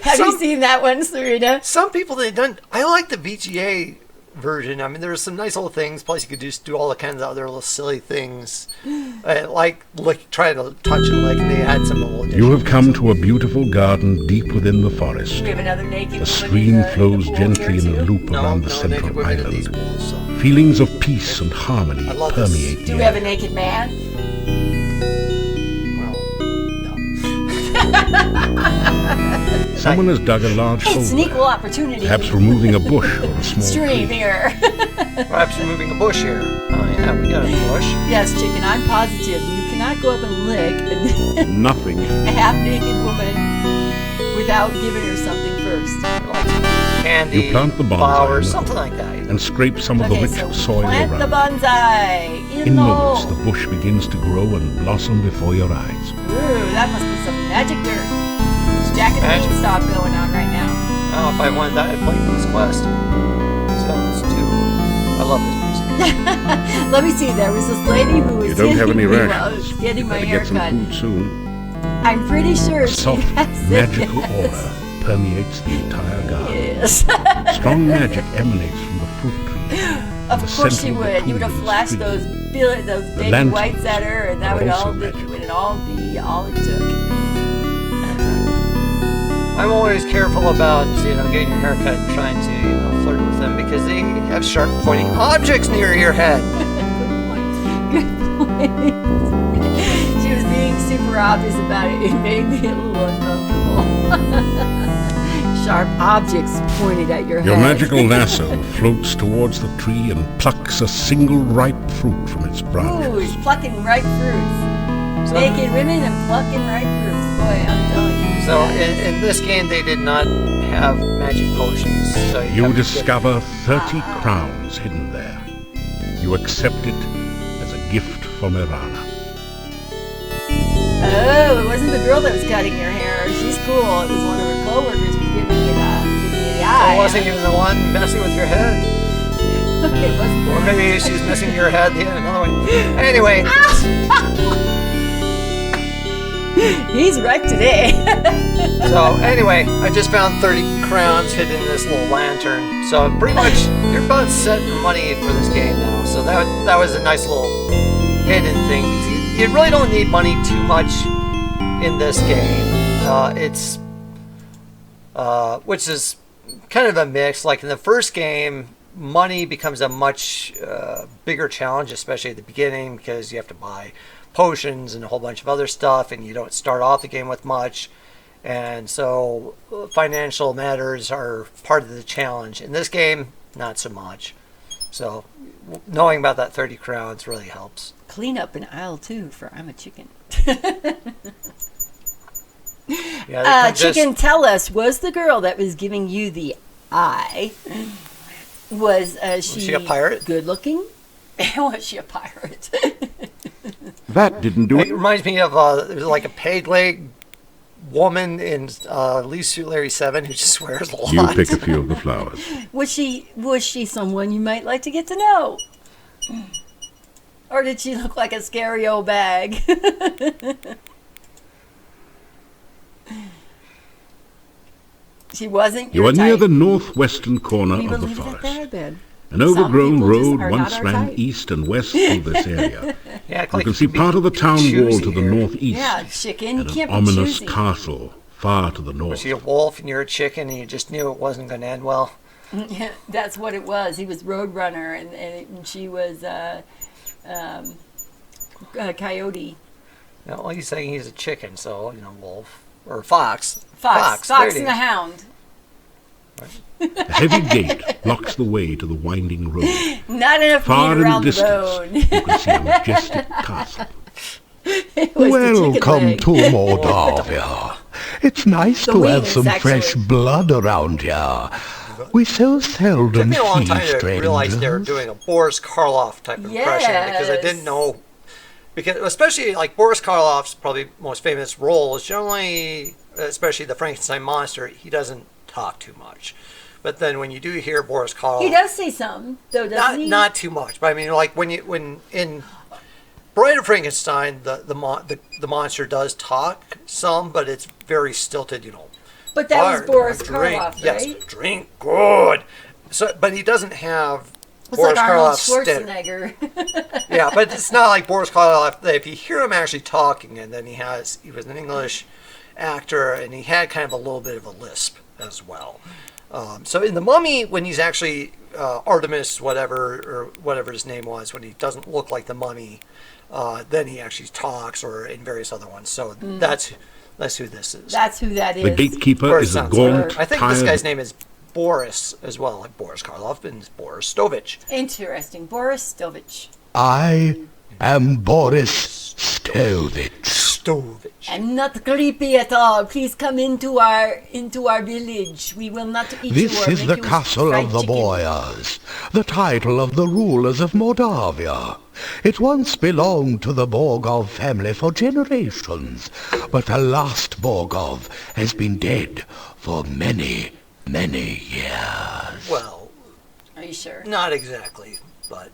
Have you seen that one, Serena? Some people they done. I like the VGA version. I mean, there were some nice little things. Plus, you could just do all the kinds of other little silly things, like try to touch and lick. And they had some little. You have additions. come to a beautiful garden deep within the forest. We have another naked woman A stream in the flows pool gently here, in a too. loop around the naked central women in these island. pools. So. Feelings of peace and harmony I love this. permeate Do the we have a air. naked man? Someone has dug a large hole It's an equal there, opportunity. perhaps removing a bush or a small Stream tree. here. Perhaps removing a bush here. Oh yeah, we got a bush. Yes, chicken, I'm positive you cannot go up and lick Nothing. a half-naked woman without giving her something first. Candy, You plant the bonsai flowers, in the something hole like that. and scrape some of the Okay, rich so soil plant the around. bonsai in In the moments, hole. the bush begins to grow and blossom before your eyes. Ooh, that must be some magic dirt. It's Jack and Magic. Beanstalk going on right now. Oh, if I wanted that, I'd play this quest. So let's do. I love this music. Let me see. There was this lady who was You don't have any hitting me while I rations. was getting my Better hair get some cut. food soon. I'm pretty sure A she soft, has magical it. aura permeates the entire garden. Yes. Strong magic emanates from the fruit tree. Of the course center you of the would. You would pool have is flashed free. those baby lanterns whites at her, and that are would also all be, magical. would all be all it took. I'm always careful about getting your haircut and trying to flirt with them because they have sharp pointing objects near your head. Good point. She was being super obvious about it. It made me a little uncomfortable. Sharp objects pointed at your head. Your magical lasso floats towards the tree and plucks a single ripe fruit from its branches. Ooh, he's plucking ripe fruits. Naked women and plucking ripe fruits. Boy, I'm telling you. So in this game, they did not have magic potions. So You have to discover 30 crowns hidden there. You accept it as a gift from Irana. Oh, it wasn't the girl that was cutting your hair. She's cool. It was one of her coworkers who's giving you the eye. It wasn't even the one messing with your head. It wasn't. Or maybe she's missing your head. Yeah, another one. Anyway. He's wrecked today. So anyway, I just found 30 crowns hidden in this little lantern. So pretty much you're about set for money for this game now. So that was a nice little hidden thing. You really don't need money too much in this game. It's which is kind of a mix. Like in the first game, money becomes a much bigger challenge, especially at the beginning, because you have to buy potions and a whole bunch of other stuff, and you don't start off the game with much, and so financial matters are part of the challenge. In this game, not so much. So knowing about that 30 crowns really helps. Clean up in aisle 2 for I'm a Chicken. Yeah, Chicken, tell us, was the girl that was giving you the eye, was she a pirate? Good looking? Was she a pirate? That didn't do It it. reminds me of like a peg leg woman in Least Suit Larry 7 who just swears a lot. You pick a few of the flowers. Was she someone you might like to get to know? Or did she look like a scary old bag? She wasn't. You your are near type. the northwestern corner We of will the leave it at forest. that then. An overgrown people just road are once not our ran type. east and west through this area. Yeah, You can see part of the town wall to the northeast, Yeah, Chicken, you and can't an be ominous choosy. castle far to the Was north. she a wolf and you're a chicken and you just knew it wasn't going to end well? That's what it was. He was Roadrunner, and she was Coyote. No, well, he's saying he's a chicken, so, wolf. Or fox. Fox there it and is. the Hound. A heavy gate blocks the way to the winding road. Not enough Far meat in the around the distance, bone. you can see a majestic castle. It was the chicken Welcome leg. to Moldavia. It's nice The to have wings, some actually. fresh blood around here. We so It took seldom me a long see time to realize they were strangers. doing a Boris Karloff type of impression because I didn't know. Because especially like Boris Karloff's probably most famous role is generally, especially the Frankenstein monster, he doesn't talk too much. But then when you do hear Boris Karloff, He does say some, though, doesn't he? not too much. But I mean, like when in Bride of Frankenstein, the monster does talk some, but it's very stilted. But that was Hard, Boris drink, Karloff, yes, right? drink good. So, but he doesn't have It's Boris like Arnold Karloff's steady. Schwarzenegger. Yeah, but it's not like Boris Karloff. If you hear him actually talking, and then he was an English actor, and he had kind of a little bit of a lisp as well. So in The Mummy, when he's actually Artemis, whatever his name was, when he doesn't look like the mummy, then he actually talks, or in various other ones. So that's who this is. That's who that is. The gatekeeper Or it is a sounds gaunt, like. I think this tired guy's name is Boris as well, like Boris Karloff, and it's Boris Stovich. Interesting. Boris Stovich. I am Boris Stovich. Stovich. I'm not creepy at all. Please come into our village. We will not eat you This or is make the you castle fried of the chicken. Boyars, the title of the rulers of Moldavia. It once belonged to the Borgov family for generations, but the last Borgov has been dead for many, many years. Well, Are you sure? not exactly, but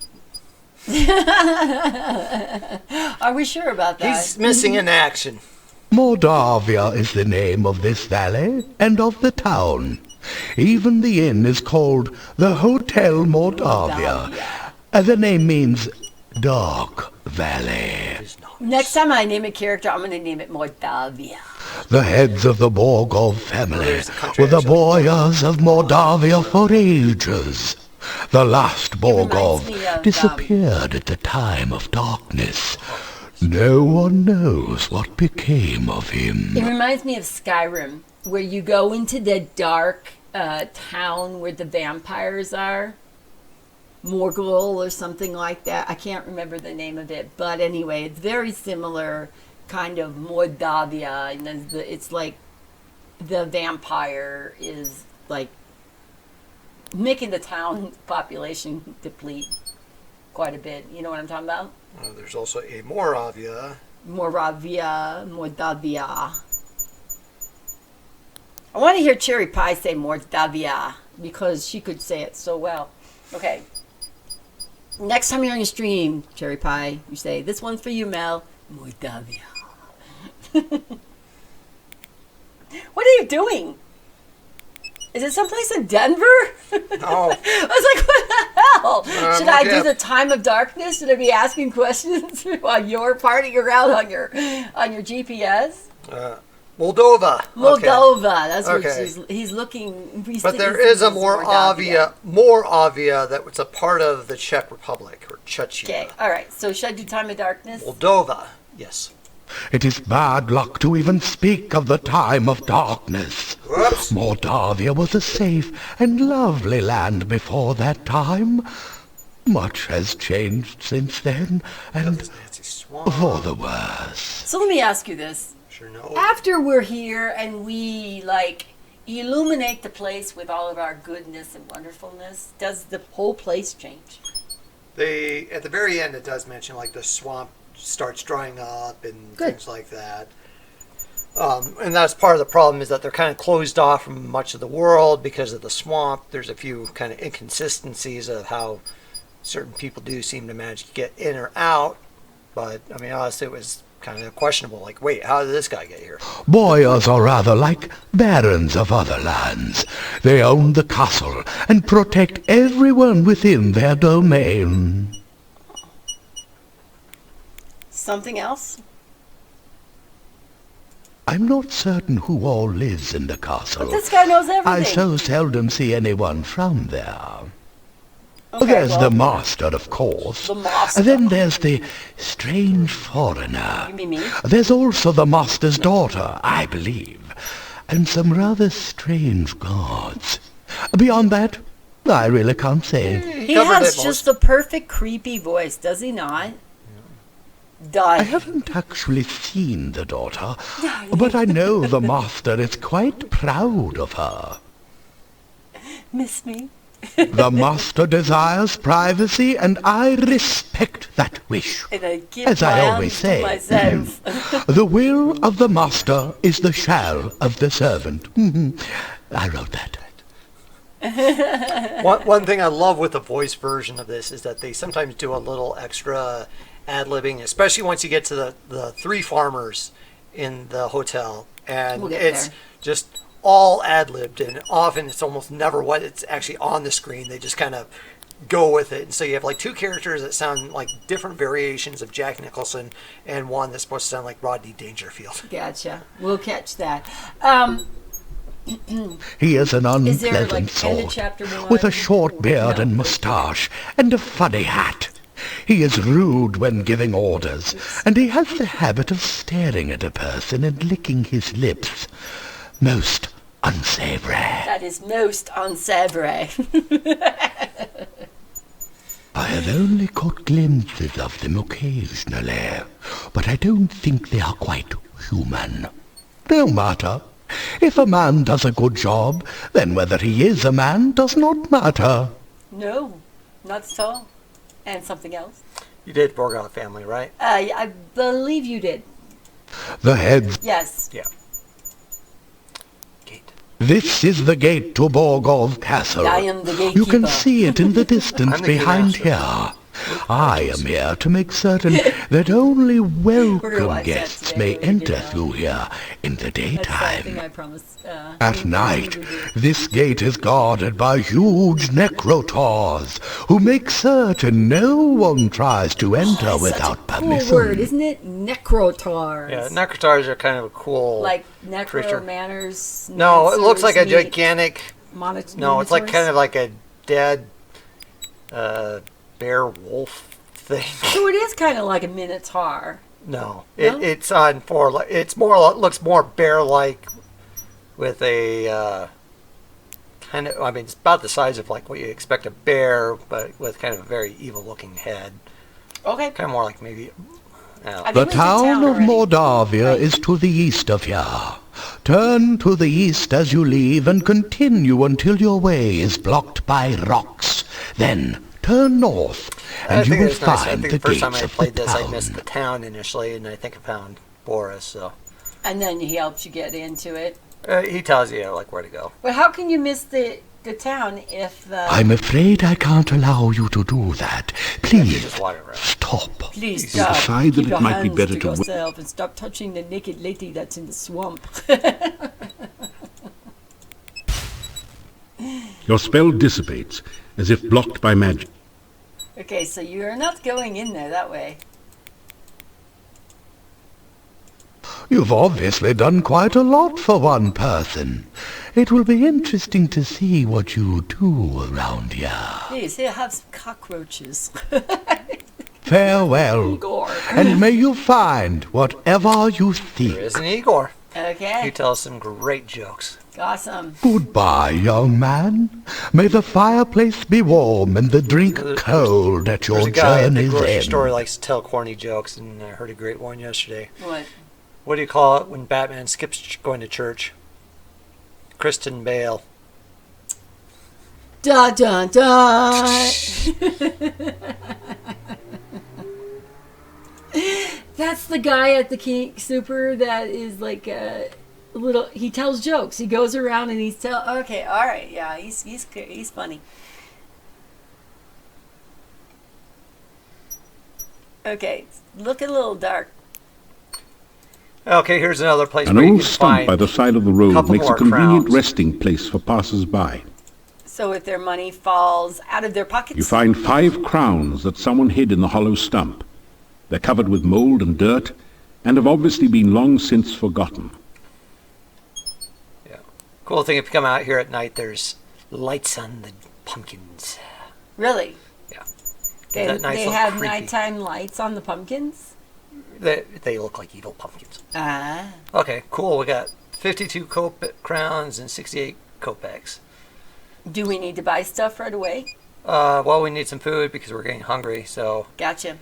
Are we sure about that? he's missing in action. Moldavia is the name of this valley and of the town. Even the inn is called the Hotel Moldavia. The name means Dark Valley. Next time I name a character, I'm going to name it Moldavia. The heads of the Borgov family There's the country were the actually. boyars of Moldavia for ages. The last reminds Borgov me of, disappeared at the time of darkness. No one knows what became of him. It reminds me of Skyrim, where you go into the dark town where the vampires are. Morgul or something like that. I can't remember the name of it, but anyway, it's very similar kind of Mordavia, and it's like the vampire is like making the town population deplete quite a bit. You know what I'm talking about? There's also a Moravia. Mordavia. I want to hear Cherry Pie say Mordavia because she could say it so well. Okay. Next time you're on your stream, Cherry Pie, you say, this one's for you, Mel. Mordavia. What are you doing? Is it someplace in Denver? Oh. I was like, what the hell? Should I do the time of darkness? Should I be asking questions on your part of your route on your GPS? Moldova. Moldova. Okay. That's Okay. what he's looking. But there is a Moravia that was a part of the Czech Republic, or Czechia. Okay, all right. So should I do time of darkness? Moldova, yes. It is bad luck to even speak of the time of darkness. Whoops. Moldavia was a safe and lovely land before that time. Much has changed since then, and Nancy Swan. for the worse. So let me ask you this. Sure no. After we're here and we like illuminate the place with all of our goodness and wonderfulness, does the whole place change? At the very end, it does mention like the swamp starts drying up and Good. things like that. And that's part of the problem, is that they're kind of closed off from much of the world because of the swamp. There's a few kind of inconsistencies of how certain people do seem to manage to get in or out. But, I mean, honestly, it was kind of questionable. Like, wait, how did this guy get here? Boyars are rather like barons of other lands. They own the castle and protect everyone within their domain. Something else? I'm not certain who all lives in the castle. But this guy knows everything. I so seldom see anyone from there. Okay, There's well, the master, of course. The master. And then there's the strange foreigner. You mean me? There's also the master's daughter, I believe. And some rather strange guards. Beyond that, I really can't say. He covered has it just the perfect creepy voice, does he not? I Does. haven't actually seen the daughter, but I know the master is quite proud of her. Miss me? The master desires privacy, and I respect that wish. And I give As I my always arms to say, myself. the will of the master is the shall of the servant. I wrote that. One thing I love with the voice version of this is that they sometimes do a little extra ad-libbing, especially once you get to the three farmers in the hotel. And We'll get it's there. just all ad-libbed, and often it's almost never what it's actually on the screen. They just kind of go with it. And so you have like two characters that sound like different variations of Jack Nicholson, and one that's supposed to sound like Rodney Dangerfield. Gotcha. We'll catch that. He is an Is there, unpleasant like, end of sort, chapter one? with a short beard No. and moustache, and a funny hat. He is rude when giving orders, and he has the habit of staring at a person and licking his lips. Most unsavory. That is most unsavory. I have only caught glimpses of them occasionally, but I don't think they are quite human. No matter. If a man does a good job, then whether he is a man does not matter. No, not at all. And something else. You did Borgov family, right? I believe you did. The heads. Yes. Yeah. Gate. This is the gate to Borgov Castle. I am the You can gatekeeper. see it in the distance I'm the behind gatekeeper. here. I am here to make certain that only We're gonna welcome watch that guests today may when we do enter that. through here in the That's something daytime. I promised. At night, this gate is guarded by huge necrotors, who make certain no one tries to enter That's without such a cool permission. word, isn't it? Necrotars. Yeah, Necrotars are kind of a cool. Like creature. necromanners. No, it looks like a mancers, gigantic. Monitor. No, it's like kind of like a dead bear wolf thing. So it is kind of like a minotaur. No, No? it's on four. It's more looks more bear-like, with a kind of. I mean, it's about the size of like what you expect a bear, but with kind of a very evil-looking head. Okay. Kind of more like maybe. I The think we did town of already. Mordavia Right. is to the east of here. Turn to the east as you leave and continue until your way is blocked by rocks. Then turn north I and you think will it's nice. I find think the the first gates time I of the played this, I town. missed the town initially, and I think I found Boris. So And then he helps you get into it. he tells you like where to go. But how can you miss the town if the... I'm afraid I can't allow you to do that. You Please, just walk around. stop. Please You stop. decide that Keep it your might be hands better to to wait. yourself and stop touching the naked lady that's in the swamp. Your spell dissipates, as if blocked by magic. Okay, so you're not going in there that way. You've obviously done quite a lot for one person. It will be interesting to see what you do around here. Please, here, have some cockroaches. Farewell, Igor. and may you find whatever you There seek. is an Igor. He Okay, tells some great jokes. awesome. Goodbye, young man. May the fireplace be warm and the drink cold at your There's a guy at the journey's grocery end. store who likes to tell corny jokes, and I heard a great one yesterday. What? What do you call it when Batman skips going to church? Kristen Bale. Dun dun dun! That's the guy at the King Super that is like a little. He tells jokes. He goes around and he's tell. Okay, all right, yeah, he's funny. Okay, look a little dark. Okay, here's another place An where you old can stump find. by the side of the road couple makes a more convenient crowns. resting place for passers-by. So if their money falls out of their pockets, You find 5 crowns that someone hid in the hollow stump. They're covered with mold and dirt, and have obviously been long since forgotten. Yeah. Cool thing if you come out here at night, there's lights on the pumpkins. really, Yeah. they, That nice they little have creepy- nighttime lights on the pumpkins. They look like evil pumpkins. Ah, Okay, cool. We got 52 crowns and 68 kopecks. do we need to buy stuff right away? Well, we need some food because we're getting hungry. So Gotcha.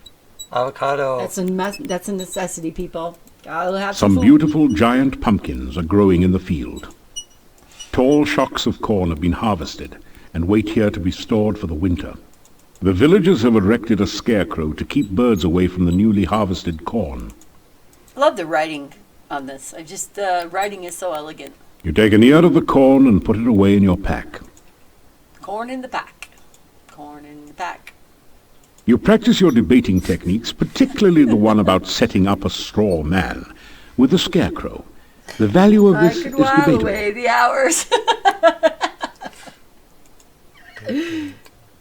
avocado. That's a necessity, people. Gotta have Some food. beautiful giant pumpkins are growing in the field. Tall shocks of corn have been harvested and wait here to be stored for the winter. The villagers have erected a scarecrow to keep birds away from the newly harvested corn. I love the writing on this. I just writing is so elegant. You take an ear of the corn and put it away in your pack. Corn in the pack. Corn in the pack. You practice your debating techniques, particularly the one about setting up a straw man, with the scarecrow. The value of I this could is while debatable. away the hours.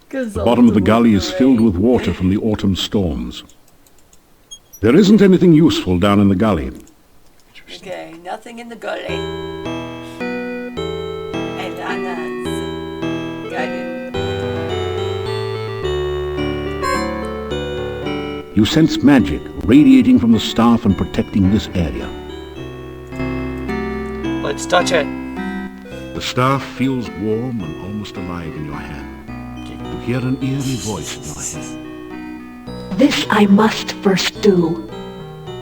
The bottom of the gully is filled with water from the autumn storms. There isn't anything useful down in the gully. Okay, nothing in the gully. And ananas. Guided. You sense magic radiating from the staff and protecting this area. Let's touch it. The staff feels warm and almost alive in your hand. You hear an eerie voice in your head. This I must first do.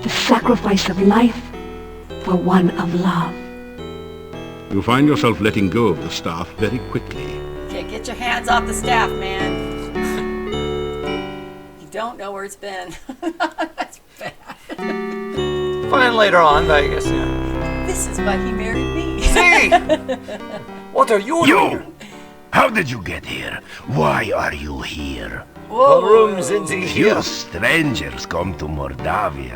The sacrifice of life for one of love. You find yourself letting go of the staff very quickly. Okay, get your hands off the staff, man. You don't know where it's been. That's bad. Fine later on, but I guess, yeah. This is why he married me. Hey! What are you doing? You! How did you get here? Why are you here? What rooms in the Few here? strangers come to Mordavia.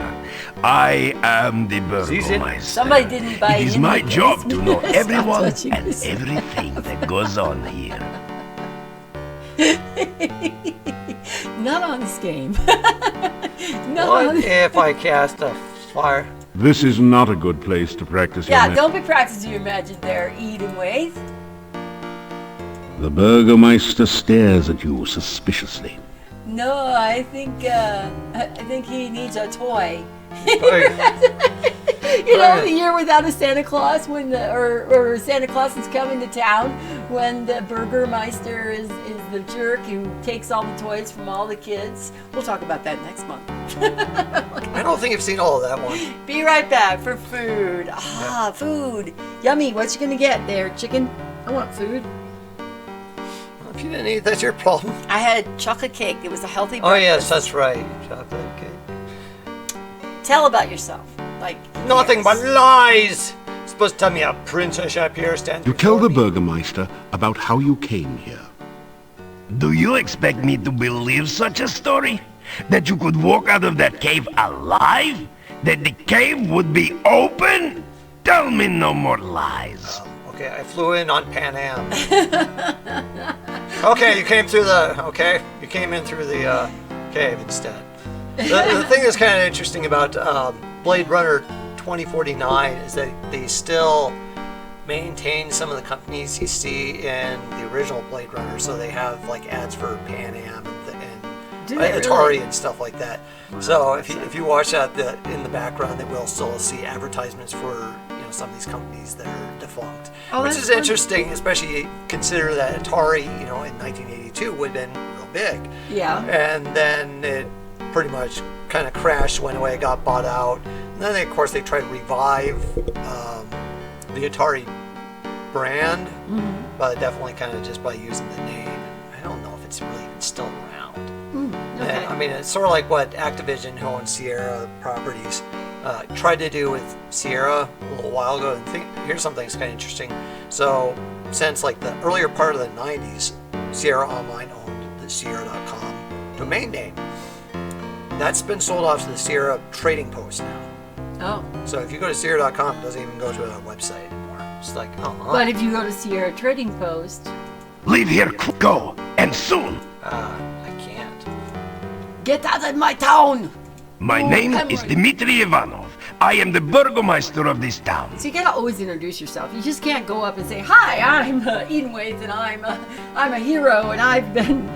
I am the Season? burgomaster. Somebody didn't buy It is in my the job to know basement. everyone That's what you and said. everything that goes on here. Not on this game. Not What on if I cast a fire? This is not a good place to practice your Yeah, magic. don't be practicing your magic there, Eden Waith. The Burgomeister stares at you suspiciously. No, I think he needs a toy. You know, the year without a Santa Claus, when or Santa Claus is coming to town, when the Burgermeister is the jerk who takes all the toys from all the kids. We'll talk about that next month. I don't think I've seen all of that one. Be right back for food. Food. Yummy. What you gonna get there, chicken? I want food. If you didn't eat, that's your problem. I had chocolate cake. It was a healthy Oh, breakfast. yes, that's right. Chocolate cake. Tell about yourself. Like Nothing yes. but lies! You're supposed to tell me a princess up here stands You tell before the me. Burgermeister about how you came here. Do you expect me to believe such a story? That you could walk out of that cave alive? That the cave would be open? Tell me no more lies. Okay, I flew in on Pan Am. Okay, you came through the... Okay, you came in through the cave instead. The thing that's kind of interesting about Blade Runner 2049 is that they still maintain some of the companies you see in the original Blade Runner. So they have like ads for Pan Am Do and they Atari really? and stuff like that. So if you watch that in the background, they will still see advertisements for some of these companies that are defunct, which that's is fun. interesting, especially consider that Atari, in 1982 would have been real big. Yeah. And then it pretty much kind of crashed, went away, got bought out. And then, of course, they tried to revive the Atari brand, but definitely kind of just by using the name. I don't know if it's really even still around. Okay. And, I mean, it's sort of like what Activision, who owns Sierra Properties, tried to do with Sierra a little while ago. And here's something that's kind of interesting. So, since like the earlier part of the 90s, Sierra Online owned the Sierra.com domain name. That's been sold off to the Sierra Trading Post now. Oh. So if you go to Sierra.com, it doesn't even go to a website anymore. It's like, But if you go to Sierra Trading Post, Leave here, go, and soon. I can't. get out of my town. My Oh, name come is on. Dmitry Ivanov. I am the Burgomaster of this town. So you gotta always introduce yourself. You just can't go up and say, "Hi, I'm Eden Waith, and I'm a hero, and I've been,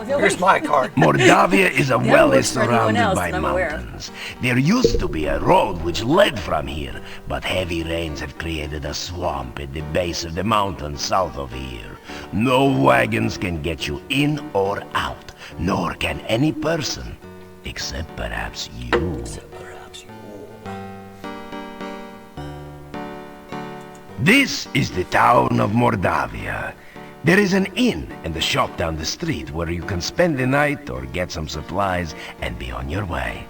Here's my card. Mordavia is a That valley works for everyone surrounded else by that I'm aware of. mountains. There used to be a road which led from here, but heavy rains have created a swamp at the base of the mountain south of here. No wagons can get you in or out, nor can any person, except perhaps you. Perhaps you. This is the town of Mordavia. There is an inn and a shop down the street where you can spend the night or get some supplies and be on your way.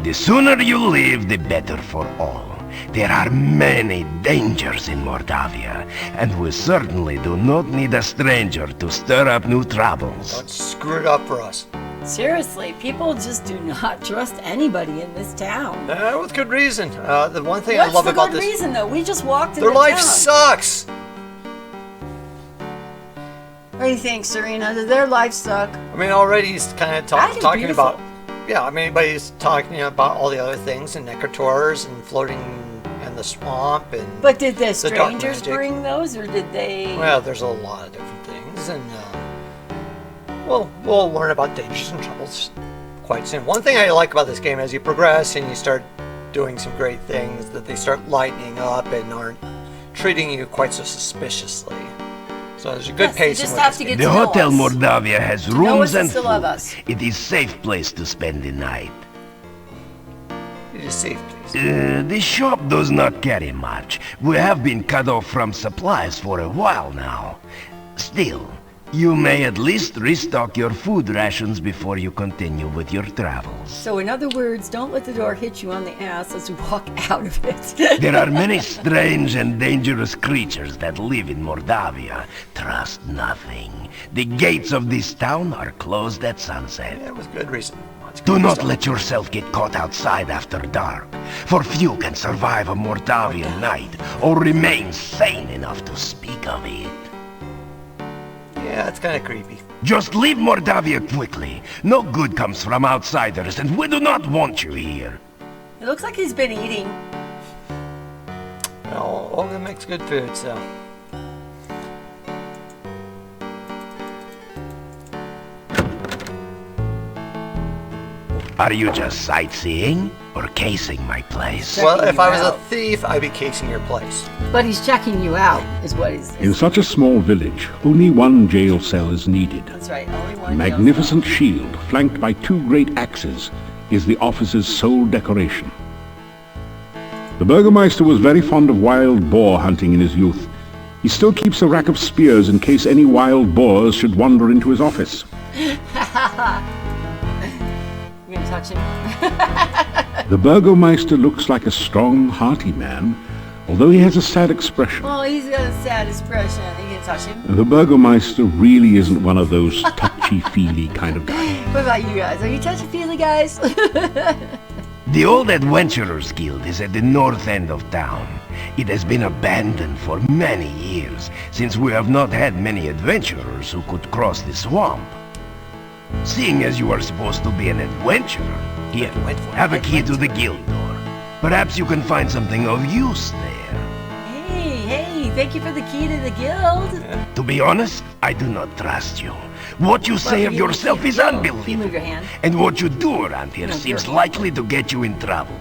The sooner you leave, the better for all. There are many dangers in Mordavia, and we certainly do not need a stranger to stir up new troubles. Don't screw it up for us. Seriously, people just do not trust anybody in this town. With good reason. The one thing What's I love the about good this, reason, though? We just walked into their life town. sucks. What do you think, Serena? Does their life suck? I mean, already he's kind of I think it's talking beautiful. about. Yeah, I mean, but he's talking about all the other things and necrotors and floating in the swamp and. But did the dark strangers magic. bring those, or did they? Well, there's a lot of different things, and we'll learn about dangers and troubles quite soon. One thing I like about this game, as you progress and you start doing some great things, that they start lightening up and aren't treating you quite so suspiciously. So there's a good Yes, pace. you just in what have this to game get The to know Hotel us. Mordavia has know rooms us and and still love food. us. It is safe place to spend the night. It is safe, please. The shop does not carry much. We have been cut off from supplies for a while now. Still, you may at least restock your food rations before you continue with your travels. So, in other words, don't let the door hit you on the ass as you walk out of it. There are many strange and dangerous creatures that live in Mordavia. Trust nothing. The gates of this town are closed at sunset. Yeah, with good reason. Lots of Do good not stuff. let yourself get caught outside after dark, for few can survive a Mordavian night or remain sane enough to speak of it. Yeah, it's kind of creepy. Just leave Mordavia quickly. No good comes from outsiders, and we do not want you here. It looks like he's been eating. Well, Olga makes good food, so. Are you just sightseeing or casing my place? Well, if I was a out. thief, I'd be casing your place. But he's checking you out, is what he's. In such a small village, only one jail cell is needed. That's right. Only A one. magnificent shield, flanked by 2 great axes, is the officer's sole decoration. The Burgomeister was very fond of wild boar hunting in his youth. He still keeps a rack of spears in case any wild boars should wander into his office. You're gonna touch him. The Burgomeister looks like a strong, hearty man, although he has a sad expression. Oh, he's got a sad expression. You gonna touch him? The Burgomeister really isn't one of those touchy-feely kind of guys. What about you guys? Are you touchy-feely guys? The old Adventurers Guild is at the north end of town. It has been abandoned for many years, since we have not had many adventurers who could cross the swamp. Seeing as you are supposed to be an adventurer, here, have a key to the guild door. Perhaps you can find something of use there. Hey, thank you for the key to the guild. To be honest, I do not trust you. What you say of yourself is Can you unbelievable. move your hand? And what you do around here No, seems your- likely to get you in trouble.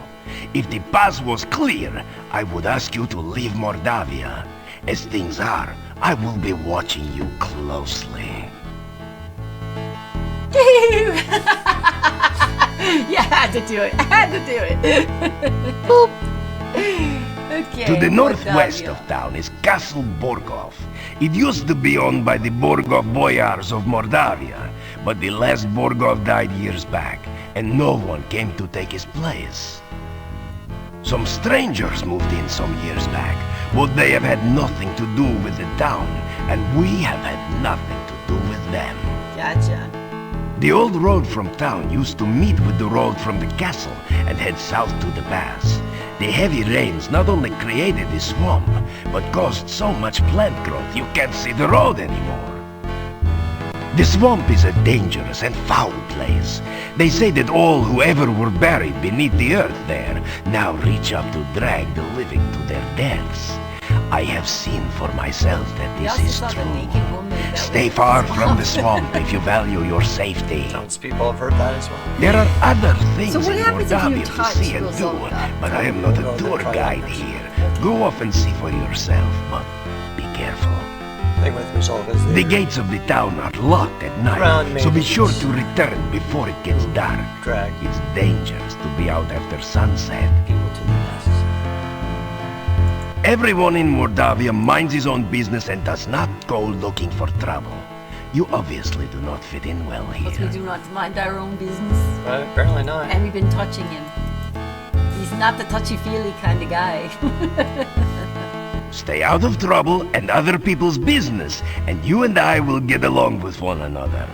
If the pass was clear, I would ask you to leave Mordavia. As things are, I will be watching you closely. You had to do it. Okay. To the northwest Mordavia. of town is Castle Borgov. It used to be owned by the Borgov Boyars of Mordavia, but the last Borgov died years back, and no one came to take his place. Some strangers moved in some years back, but they have had nothing to do with the town, and we have had nothing to do with them. Gotcha. The old road from town used to meet with the road from the castle and head south to the pass. The heavy rains not only created the swamp, but caused so much plant growth you can't see the road anymore. The swamp is a dangerous and foul place. They say that all who ever were buried beneath the earth there now reach up to drag the living to their deaths. I have seen for myself that We this also is saw the naked true. woman that Stay was- far from the swamp if you value your safety. Townspeople have heard that as well. There are other things So what in happens if you Mordavia to touch see and do, Rosalba? but I am not a Well, tour then try guide that first. here. Go off and see for yourself, but be careful. Thing with Resolve is The gates of the town are locked at night, Around so be maybe sure to return before it gets dark. drag It's dangerous to be out after sunset. people to the nests. Everyone in Mordavia minds his own business and does not go looking for trouble. You obviously do not fit in well But we here. do not mind our own business. Apparently not. And we've been touching him. He's not the touchy-feely kind of guy. Stay out of trouble and other people's business, and you and I will get along with one another.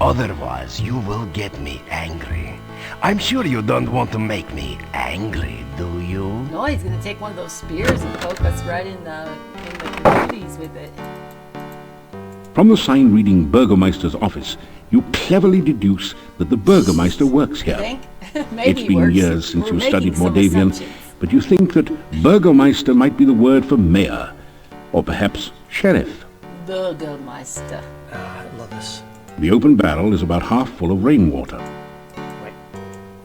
Otherwise, you will get me angry. I'm sure you don't want to make me angry, do you? No, he's gonna take one of those spears and poke us right in the booties with it. From the sign reading Burgomeister's office, you cleverly deduce that the Burgomeister works You here. think? Maybe It's he been works. years since We're you studied making some Mordavian, assumptions. but you think that Burgomeister might be the word for mayor, or perhaps sheriff. Burgermeister. I love this. The open barrel is about half full of rainwater. Wait.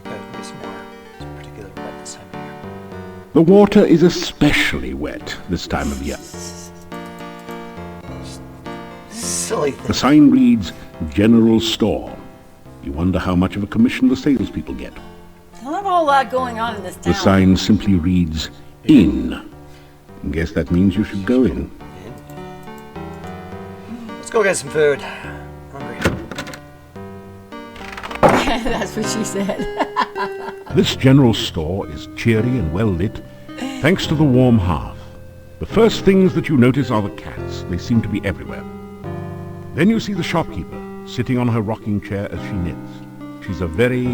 Gotta be some more. It's particularly wet this time of year. The water is especially wet this time of year. Silly The thing. sign reads General Store. You wonder how much of a commission the salespeople get. Not a whole lot going on in this town. The sign simply reads Inn. Guess that means you should go in. Let's go get some food. Hungry. That's what she said. This general store is cheery and well lit, thanks to the warm hearth. The first things that you notice are the cats. They seem to be everywhere. Then you see the shopkeeper sitting on her rocking chair as she knits. She's a very,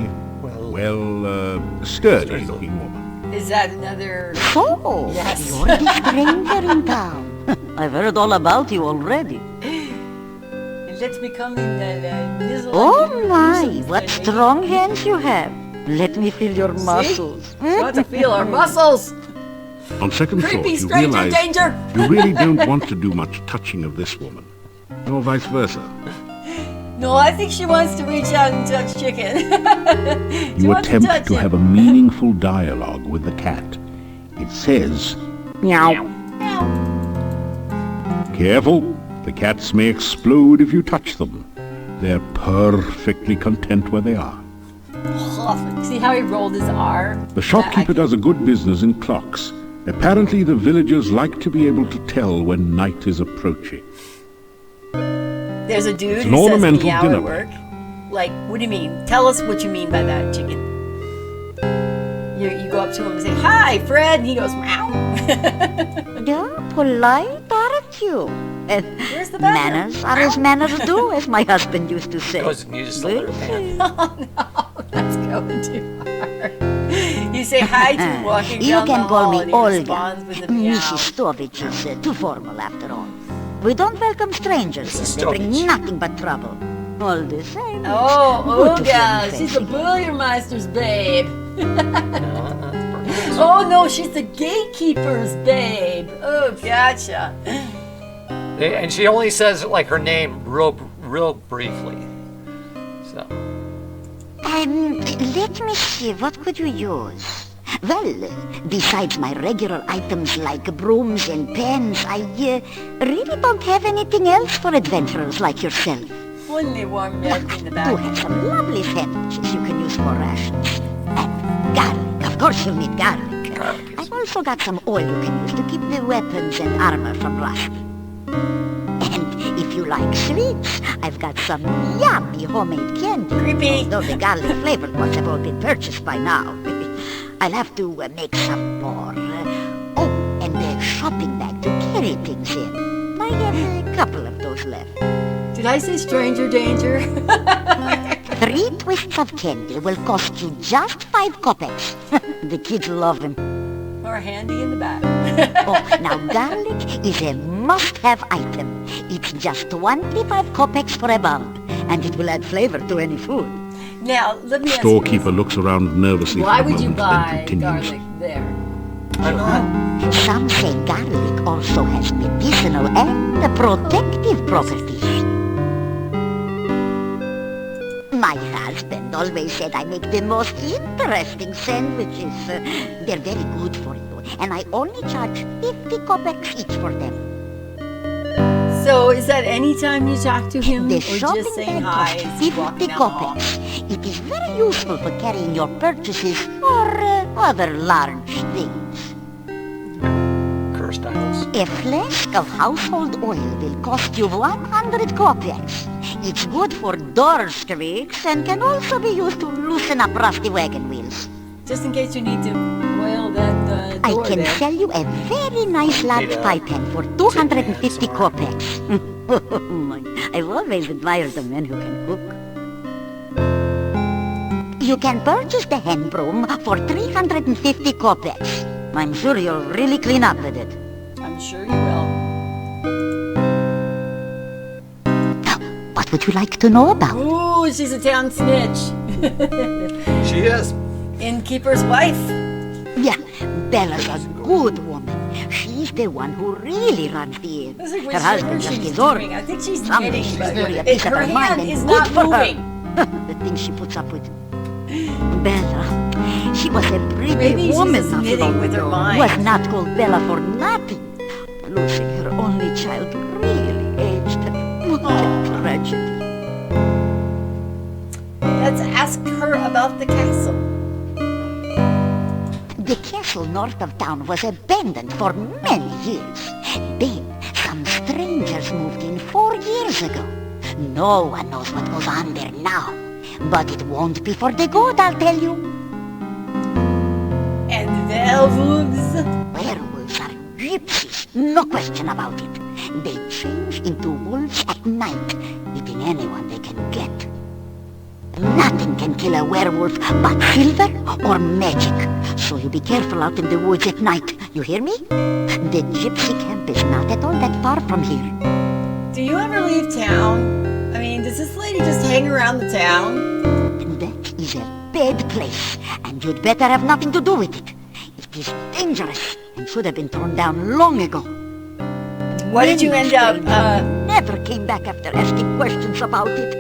sturdy-looking woman. Is that another? So, Yes. you're the stranger in town. I've heard all about you already. It lets me come in nizzle. Oh and my, noozles what and maybe- strong hands you have. Let me feel your muscles. We want to feel our muscles. On second thought, Creepy you stranger realize danger. you really don't want to do much touching of this woman, nor vice versa. No, I think she wants to reach out and touch Chicken. She You wants attempt touch to him. have a meaningful dialogue with the cat. It says, "Meow." Careful, the cats may explode if you touch them. They're perfectly content where they are. See how he rolled his R? The shopkeeper does a good business in clocks. Apparently the villagers like to be able to tell when night is approaching. There's a dude It's an who says ornamental meow dinner at work. Like, what do you mean? Tell us what you mean by that, Chicken. You go up to him and say, "Hi, Fred," and he goes, "Meow." Yeah, polite, aren't you? Where's the bathroom? Manners are as manners do, as my husband used to say. Goes and uses the litter pan. That's going too far. You say hi to him walking You down can the call hall me and he Olga. responds with a meow. Mrs. Stovich is too formal after all. We don't welcome strangers. Mrs. They bring Stovich. nothing but trouble. All the same. Oh, good to see Olga, you she's the face Burgermeister's babe. No, that's perfect. Oh no, she's the gatekeeper's babe. Oh, gotcha. And she only says like her name real briefly. So Let me see, what could you use? Well, besides my regular items like brooms and pens, I really don't have anything else for adventurers like yourself. Only warm milk in the Do back. have some lovely sandwiches you can use for rations. And garlic, of course you'll need garlic. I've also got some oil you can use to keep the weapons and armor from rusting. And if you like sweets, I've got some yummy homemade candy. Creepy. Though the garlic flavored ones have all been purchased by now. I'll have to make some more. Oh, and a shopping bag to carry things in. I have a couple of those left. Did I say stranger danger? 3 twists of candy will cost you just 5 kopecks. The kids love them. Or handy in the back. Oh, now garlic is a must-have item. It's just 25 kopecks for a bulb, and it will add flavor to any food. Now, let me ask you Storekeeper looks around nervously this. Why for a would you moment, buy then continues. garlic there? I don't know. Some say garlic also has medicinal and protective properties. My husband always said I make the most interesting sandwiches. They're very good for you, and I only charge 50 kopecks each for them. So, is that any time you talk to him? The or shopping just saying bag hi costs as you 50 walk down the hall? kopecks. It is very useful for carrying your purchases or other large things. Cursed idols. A flask of household oil will cost you 100 kopecks. It's good for door squeaks and can also be used to loosen up rusty wagon wheels. Just in case you need to oil that I door can there. sell you a very nice large Need a pie pan for 250 somewhere. kopecks. Oh my, I've always admired the men who can cook. You can purchase the hand broom for 350 kopecks. I'm sure you'll really clean up with it. I'm sure you will. Now, what would you like to know about? Ooh, she's a town snitch. She is. Innkeeper's wife. Yeah, Bella's a good woman. She's the one who really runs the inn. Looks like Her husband just she's gives doing. orders. I think she's Some knitting, she's but really a piece of her her mind hand and is good not for moving. her. The things she puts up with. Bella, she was a pretty Maybe she's woman just not knitting long with her ago. mind. Was not called Bella for nothing. Losing her only child really aged her. What a tragedy. Let's ask her about the castle. The castle north of town was abandoned for many years. Then some strangers moved in 4 years ago. No one knows what goes on there now. But it won't be for the good, I'll tell you. And werewolves. Werewolves are gypsies, no question about it. They change into wolves at night, eating anyone they can get. Nothing can kill a werewolf but silver or magic. So you be careful out in the woods at night. You hear me? The gypsy camp is not at all that far from here. Do you ever leave town? I mean, does this lady just hang around the town? That is a bad place, and you'd better have nothing to do with it. It is dangerous and should have been torn down long ago. Why did you end up, never came back after asking questions about it.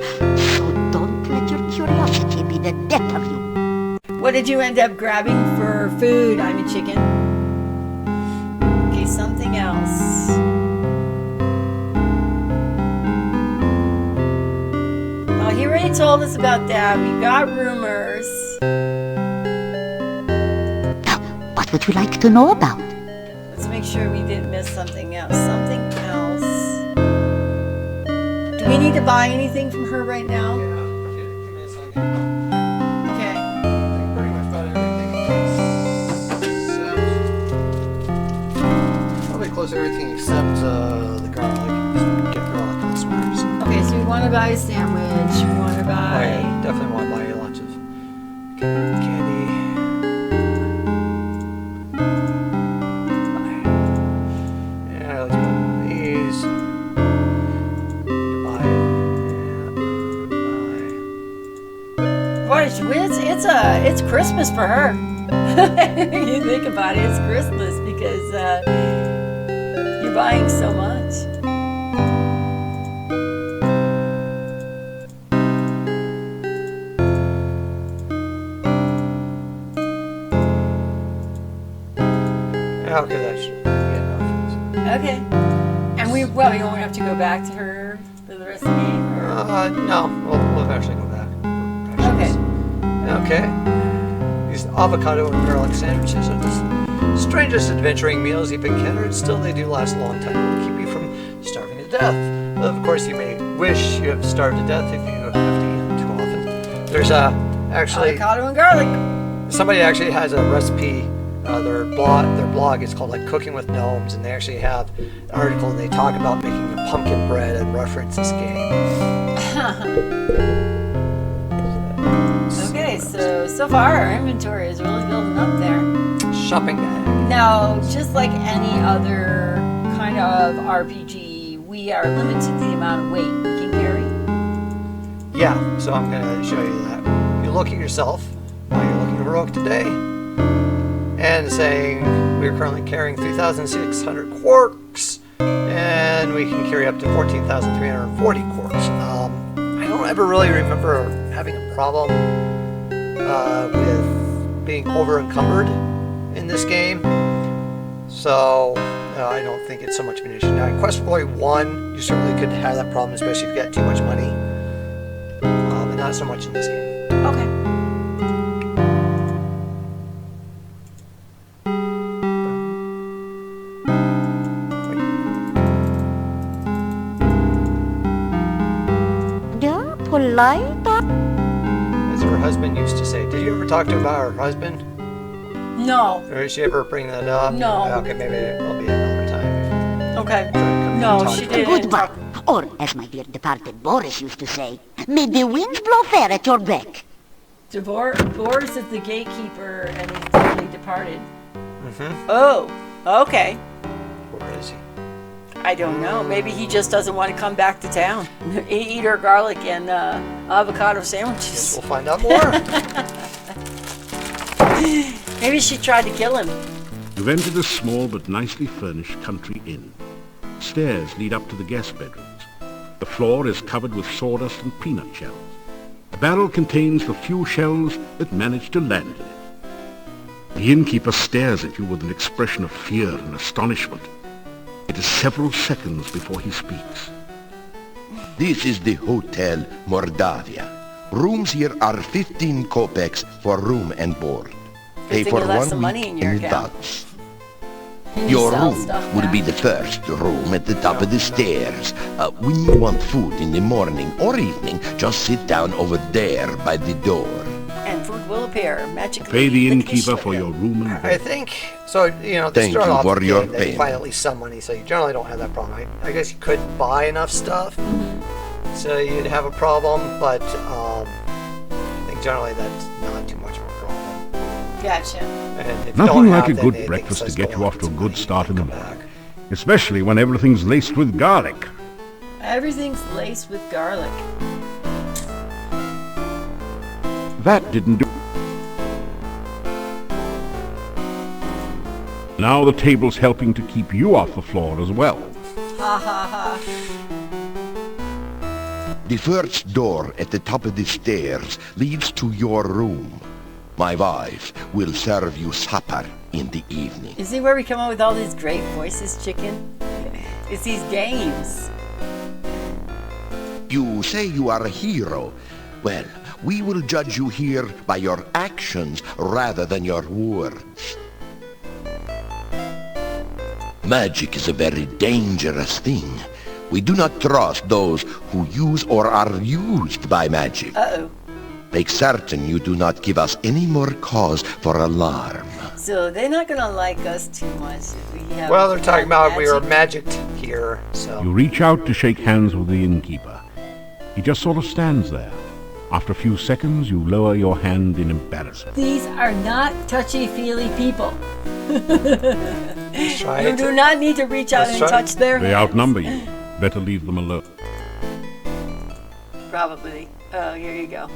So don't let your curiosity be the death of you. What did you end up grabbing for food? I'm a chicken. Okay, something else. Well, he already told us about that. We got rumors. Now, what would you like to know about? Let's make sure we didn't miss something else. Something else. Do we need to buy anything from her right now? Okay. Pretty much about everything except probably close everything except the garlic. Because we can get garlic elsewhere. So. Okay, so we want to buy a sandwich. We want to Oh, buy. yeah, definitely want to buy lots of candy. Yeah, let's buy these. Boy, it's Christmas for her. You think about it, it's Christmas because you're buying so much. Yeah, okay, that should be enough. Okay. And we don't have to go back to her for the rest of the game? Or? No, we'll actually go back. Okay. Okay. These avocado and garlic sandwiches are the strangest adventuring meals you've encountered. Still, they do last a long time and keep you from starving to death. Of course, you may wish you have starved to death if you have to eat them too often. There's actually Avocado and garlic. somebody actually has a recipe. Their blog is called like Cooking with Gnomes, and they actually have an article and they talk about making a pumpkin bread and reference this game. Okay, so far our inventory is really building up there. Shopping bag. Now, just like any other kind of RPG, we are limited to the amount of weight we can carry. Yeah, so I'm going to show you that. You look at yourself while you're looking heroic today and saying we're currently carrying 3,600 quarks and we can carry up to 14,340 quarks. I don't ever really remember having a problem with being over encumbered in this game, so I don't think it's so much of an issue. Now in Quest for Glory 1, you certainly could have that problem, especially if you got too much money. And not so much in this game. Okay. Yeah, polite. As her husband used to say. Did you ever talk to her about her husband? No. Or did she ever bring that up? No. Okay, maybe it'll be another time. Okay. Come No, talk she to her. didn't. Goodbye. Or, as my dear departed Boris used to say, may the winds blow fair at your back. Boris is the gatekeeper and he's totally departed. Oh, okay. Where is he? I don't know. Maybe he just doesn't want to come back to town. Eat her garlic and avocado Guess sandwiches. we'll find out more. Maybe she tried to kill him. You've entered a small but nicely furnished country inn. Stairs lead up to the guest bedrooms. The floor is covered with sawdust and peanut shells. The barrel contains the few shells that manage to land in it. The innkeeper stares at you with an expression of fear and astonishment. It is several seconds before he speaks. This is the Hotel Mordavia. Rooms here are 15 kopecks for room and board. Pay thing for you left 1 some week money in your account. advance. You Your sell room stuff will now. be the first room at the top of the stairs. When you want food in the morning or evening, just sit down over there by the door. And food will appear magically. Pay the Lickety innkeeper split. for your room and I board. think, so, you know, to Thank start you off for the your game, that you payment. find at least some money, so you generally don't have that problem. I guess you could buy enough stuff, so you'd have a problem, but I think generally that's not too much of a problem. Gotcha. And if you Nothing don't like have, a then good they breakfast to just get go you out off and to a get good some start in money the and come morning. back. Especially when everything's laced with garlic. Everything's laced with garlic. That didn't do. Now the table's helping to keep you off the floor as well. Ha ha ha. The first door at the top of the stairs leads to your room. My wife will serve you supper in the evening. Is it where we come up with all these great voices, Chicken? It's these games. You say you are a hero. Well, we will judge you here by your actions rather than your words. Magic is a very dangerous thing. We do not trust those who use or are used by magic. Uh-oh. Make certain you do not give us any more cause for alarm. So they're not going to like us too much if we have... Well, they're talking about we are magic. magicked here, so. You reach out to shake hands with the innkeeper. He just sort of stands there. After a few seconds, you lower your hand in embarrassment. These are not touchy-feely people. Let's try You it. do not need to reach out Let's and try it. touch their They hands. outnumber you. Better leave them alone. Probably. Oh, here you go.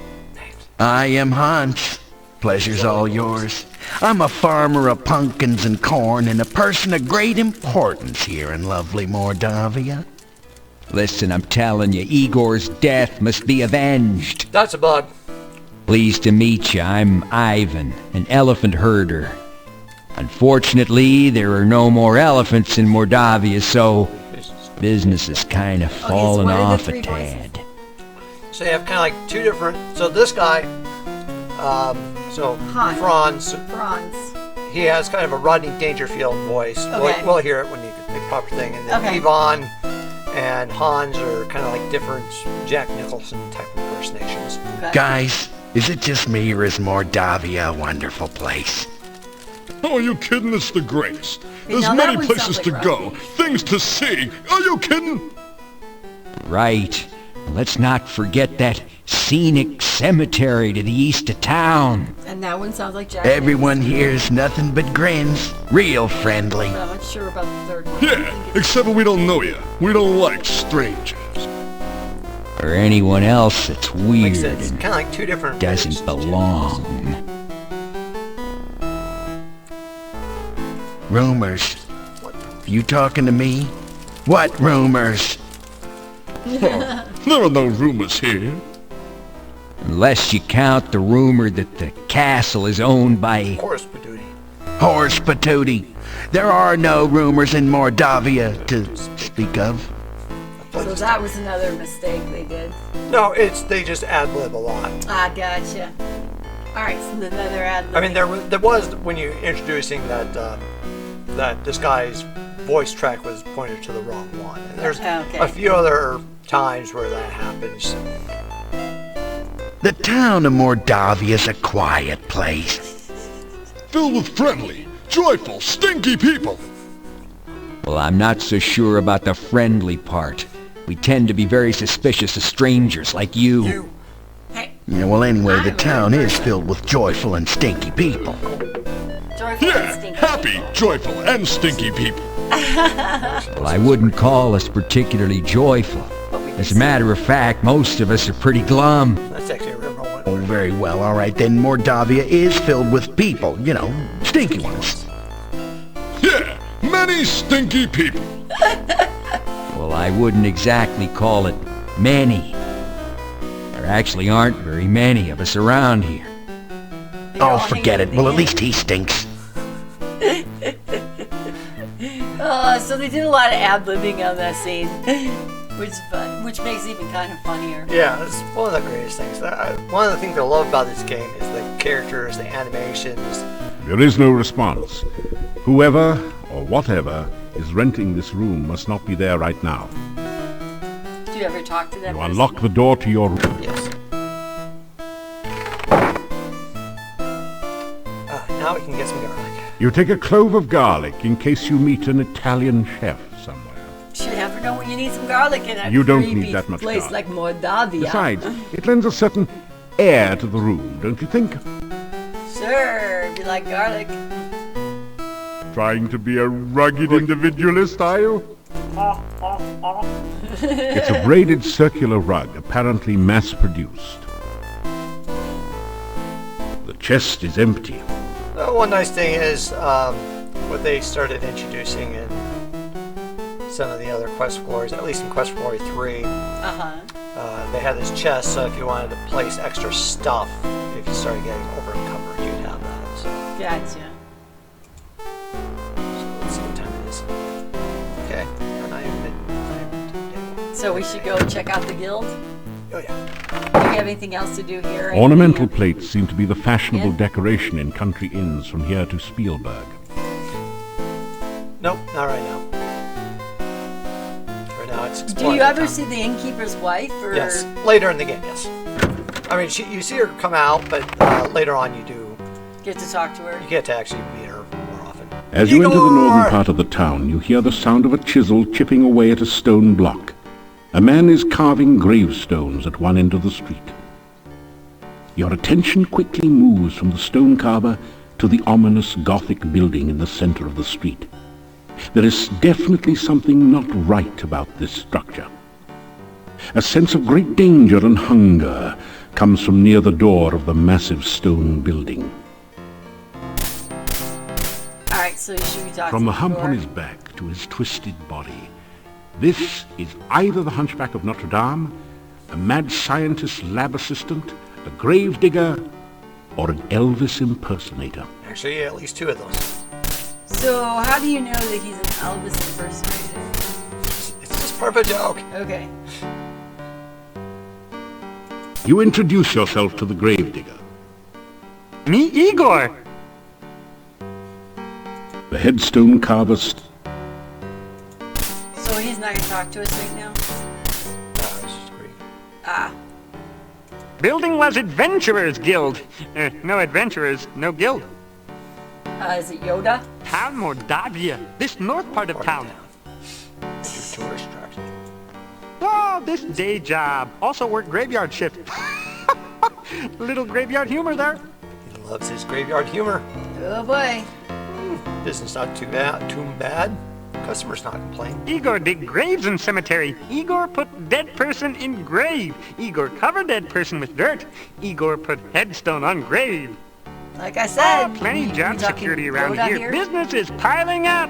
I am Hans. Pleasure's all yours. I'm a farmer of pumpkins and corn and a person of great importance here in lovely Mordavia. Listen, I'm telling you, Igor's death must be avenged. That's a bug. Pleased to meet you. I'm Ivan, an elephant herder. Unfortunately, there are no more elephants in Mordavia, so business has kind of fallen one of the off a three voices. tad. So you have kind of like two different. So this guy, so Hans. Franz, Bronze. he has kind of a Rodney Dangerfield voice. Okay. We'll hear it when you get the proper thing. And then Okay. Yvonne and Hans are kind of like different Jack Nicholson type impersonations. Okay. Guys, is it just me or is Mordavia a wonderful place? Oh, are you kidding? It's the greatest. There's now that many one places sounds to like go, Rocky. things to see. Are you kidding? Right. Let's not forget that scenic cemetery to the east of town. And that one sounds like Jack. Everyone here's nothing but grins. Real friendly. But I'm not sure about the third one. Yeah, except we don't know you. We don't like strangers. Or anyone else that's Like I weird said, it's and kind of like two different. doesn't versions. belong. Rumors. You talking to me? What rumors? There are no rumors here. Unless you count the rumor that the castle is owned by... Horse Patootie. Horse patootie. There are no rumors in Mordavia to speak of. So that was another mistake they did. No, they just ad lib a lot. Ah, gotcha. All right, so another ad. I mean, there was when you introducing that that this guy's voice track was pointed to the wrong one. And there's Okay. a few other times where that happens. The town of Mordavia is a quiet place. Filled with friendly, joyful, stinky people. Well, I'm not so sure about the friendly part. We tend to be very suspicious of strangers like you. Hey, Yeah, well, anyway, the town is filled with joyful and stinky people. joyful and Yeah, stinky. happy, joyful, and stinky people. Well, I wouldn't call us particularly joyful. As a matter of fact, most of us are pretty glum. That's actually a real one. Oh, very well, all right, then Mordavia is filled with people, you know, stinky ones. Yeah, many stinky people. Well, I wouldn't exactly call it many. There actually aren't very many of us around here. They're all Oh, forget it. hanging Well, in at the least he stinks. So they did a lot of ad-libbing on that scene, which is fun, which makes it even kind of funnier. Yeah, it's one of the greatest things. One of the things I love about this game is the characters, the animations. There is no response. Whoever or whatever is renting this room must not be there right now. Do you ever talk to them? You unlock the door to your room. Yes. Now we can get some garlic. You take a clove of garlic in case you meet an Italian chef somewhere. You never know when you need some garlic in a You don't creepy need that much place garlic. like Mordavia. Besides, it lends a certain air to the room, don't you think? Sure, if you like garlic. Trying to be a rugged individualist, are you? It's a braided circular rug, apparently mass-produced. The chest is empty. One nice thing is what they started introducing in some of the other Quest for Glories, at least in Quest for Glory 3. they had this chest, so if you wanted to place extra stuff, if you started getting over encumbered, you'd have that. So, Gotcha. let's see what time it is. Okay, and I'm So we should go check out the guild. oh yeah. Do you have anything else to do here? Ornamental plates seem to be the fashionable decoration in country inns from here to Spielberg. Nope, not right now. Right now it's Do exploring. you ever time. see the innkeeper's wife? Or? Yes, later in the game, yes. I mean, you see her come out, but later on you do. Get to talk to her? You get to actually meet her more often. As you enter the Igor! northern part of the town, you hear the sound of a chisel chipping away at a stone block. A man is carving gravestones at one end of the street. Your attention quickly moves from the stone carver to the ominous Gothic building in the center of the street. There is definitely something not right about this structure. A sense of great danger and hunger comes from near the door of the massive stone building. Alright, so should we talk From to the hump Igor? on his back to his twisted body, this is either the Hunchback of Notre Dame, a mad scientist lab assistant, a grave digger, or an Elvis impersonator. Actually, at least two of those. So how do you know that he's an Elvis impersonator? It's just part of a joke. Okay. You introduce yourself to the grave digger. Me, Igor. The headstone carver So he's not going to talk to us right now? It's just great. Ah. Building was Adventurers Guild. No adventurers, no guild. Is it Yoda? Town Mordavia. This north part of town. Do tourist traps. Oh, this day job. Also work graveyard shift. Little graveyard humor there. He loves his graveyard humor. Oh boy. Business not too bad. Customers not complaining. Igor dig graves in cemetery. Igor put dead person in grave. Igor cover dead person with dirt. Igor put headstone on grave. Like I said, Plenty we job talking security around Yoda here. Business is piling up.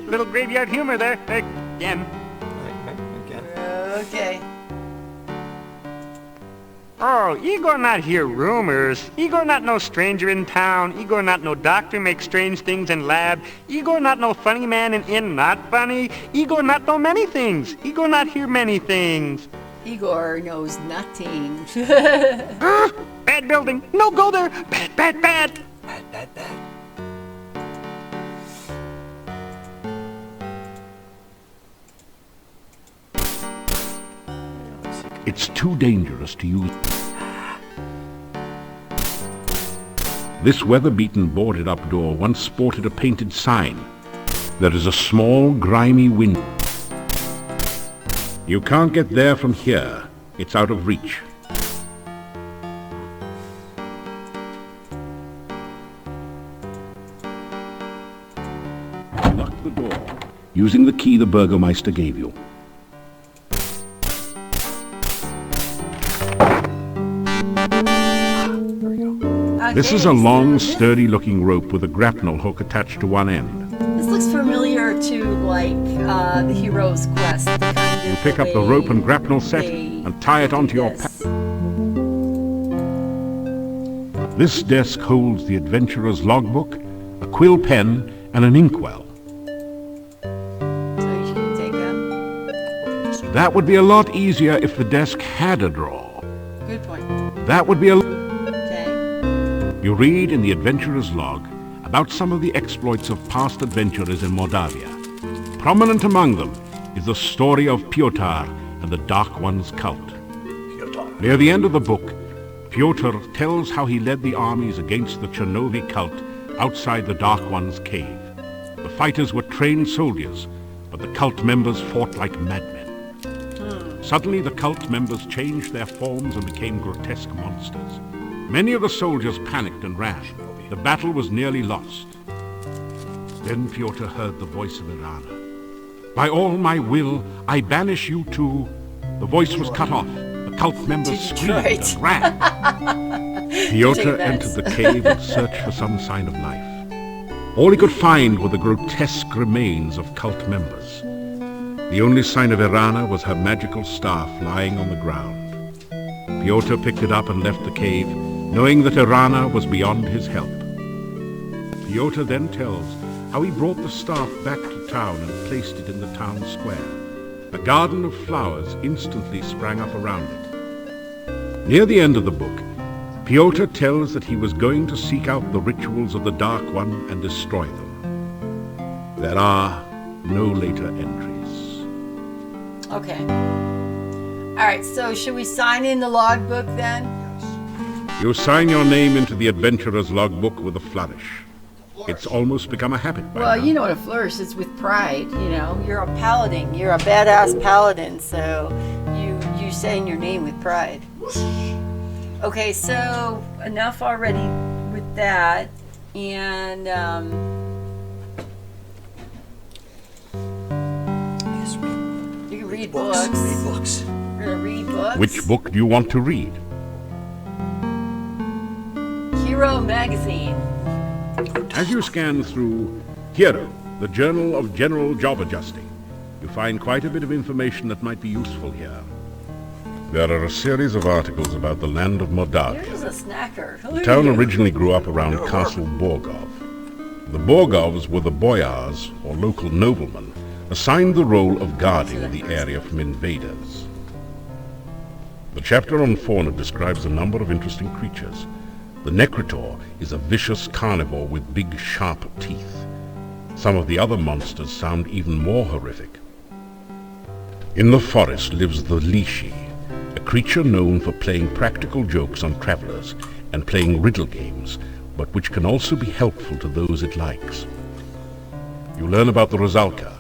Little graveyard humor there. Again. Again. Okay. Oh, Igor not hear rumors. Igor not no stranger in town. Igor not no doctor make strange things in lab. Igor not no funny man in not funny. Igor not know many things. Igor not hear many things. Igor knows nothing. Bad building. No go there. Bad, bad, bad. Bad. It's too dangerous to use. This weather-beaten, boarded-up door once sported a painted sign. There is a small, grimy window. You can't get there from here. It's out of reach. Lock the door, using the key the Burgermeister gave you. This is a long, sturdy-looking rope with a grapnel hook attached to one end. This looks familiar to, like, the Hero's Quest. You pick up the rope and grapnel set and tie it onto your pack. This desk holds the adventurer's logbook, a quill pen, and an inkwell. So you can take them. That would be a lot easier if the desk had a drawer. Good point. That would be a... Okay. You read in the adventurer's log about some of the exploits of past adventurers in Mordavia. Prominent among them is the story of Pyotr and the Dark One's cult. Near the end of the book, Pyotr tells how he led the armies against the Chernovi cult outside the Dark One's cave. The fighters were trained soldiers, but the cult members fought like madmen. Suddenly the cult members changed their forms and became grotesque monsters. Many of the soldiers panicked and ran. The battle was nearly lost. Then Pyotr heard the voice of Irana. By all my will, I banish you to... The voice was cut off. The cult members screamed and ran. Pyotr entered the cave and searched for some sign of life. All he could find were the grotesque remains of cult members. The only sign of Irana was her magical staff lying on the ground. Pyotr picked it up and left the cave, knowing that Irana was beyond his help. Pyotr then tells how he brought the staff back to town and placed it in the town square. A garden of flowers instantly sprang up around it. Near the end of the book, Pyotr tells that he was going to seek out the rituals of the Dark One and destroy them. There are no later entries. Okay. All right, so should we sign in the logbook then? You sign your name into the adventurer's logbook with a flourish. It's almost become a habit by Well, now. you know what a flourish is with pride, you know. You're a paladin. You're a badass paladin, so you saying your name with pride. Okay, so enough already with that. And you can read books. Read books. We're gonna read books. Which book do you want to read? Hero magazine. As you scan through Hero, the Journal of General Job Adjusting, you find quite a bit of information that might be useful here. There are a series of articles about the land of Moldavia. Here's a snacker. The town originally grew up around Castle Borgov. The Borgovs were the boyars, or local noblemen, assigned the role of guarding the area from invaders. The chapter on fauna describes a number of interesting creatures. The Necritor is a vicious carnivore with big, sharp teeth. Some of the other monsters sound even more horrific. In the forest lives the Lishi, a creature known for playing practical jokes on travelers and playing riddle games, but which can also be helpful to those it likes. You learn about the Rosalka,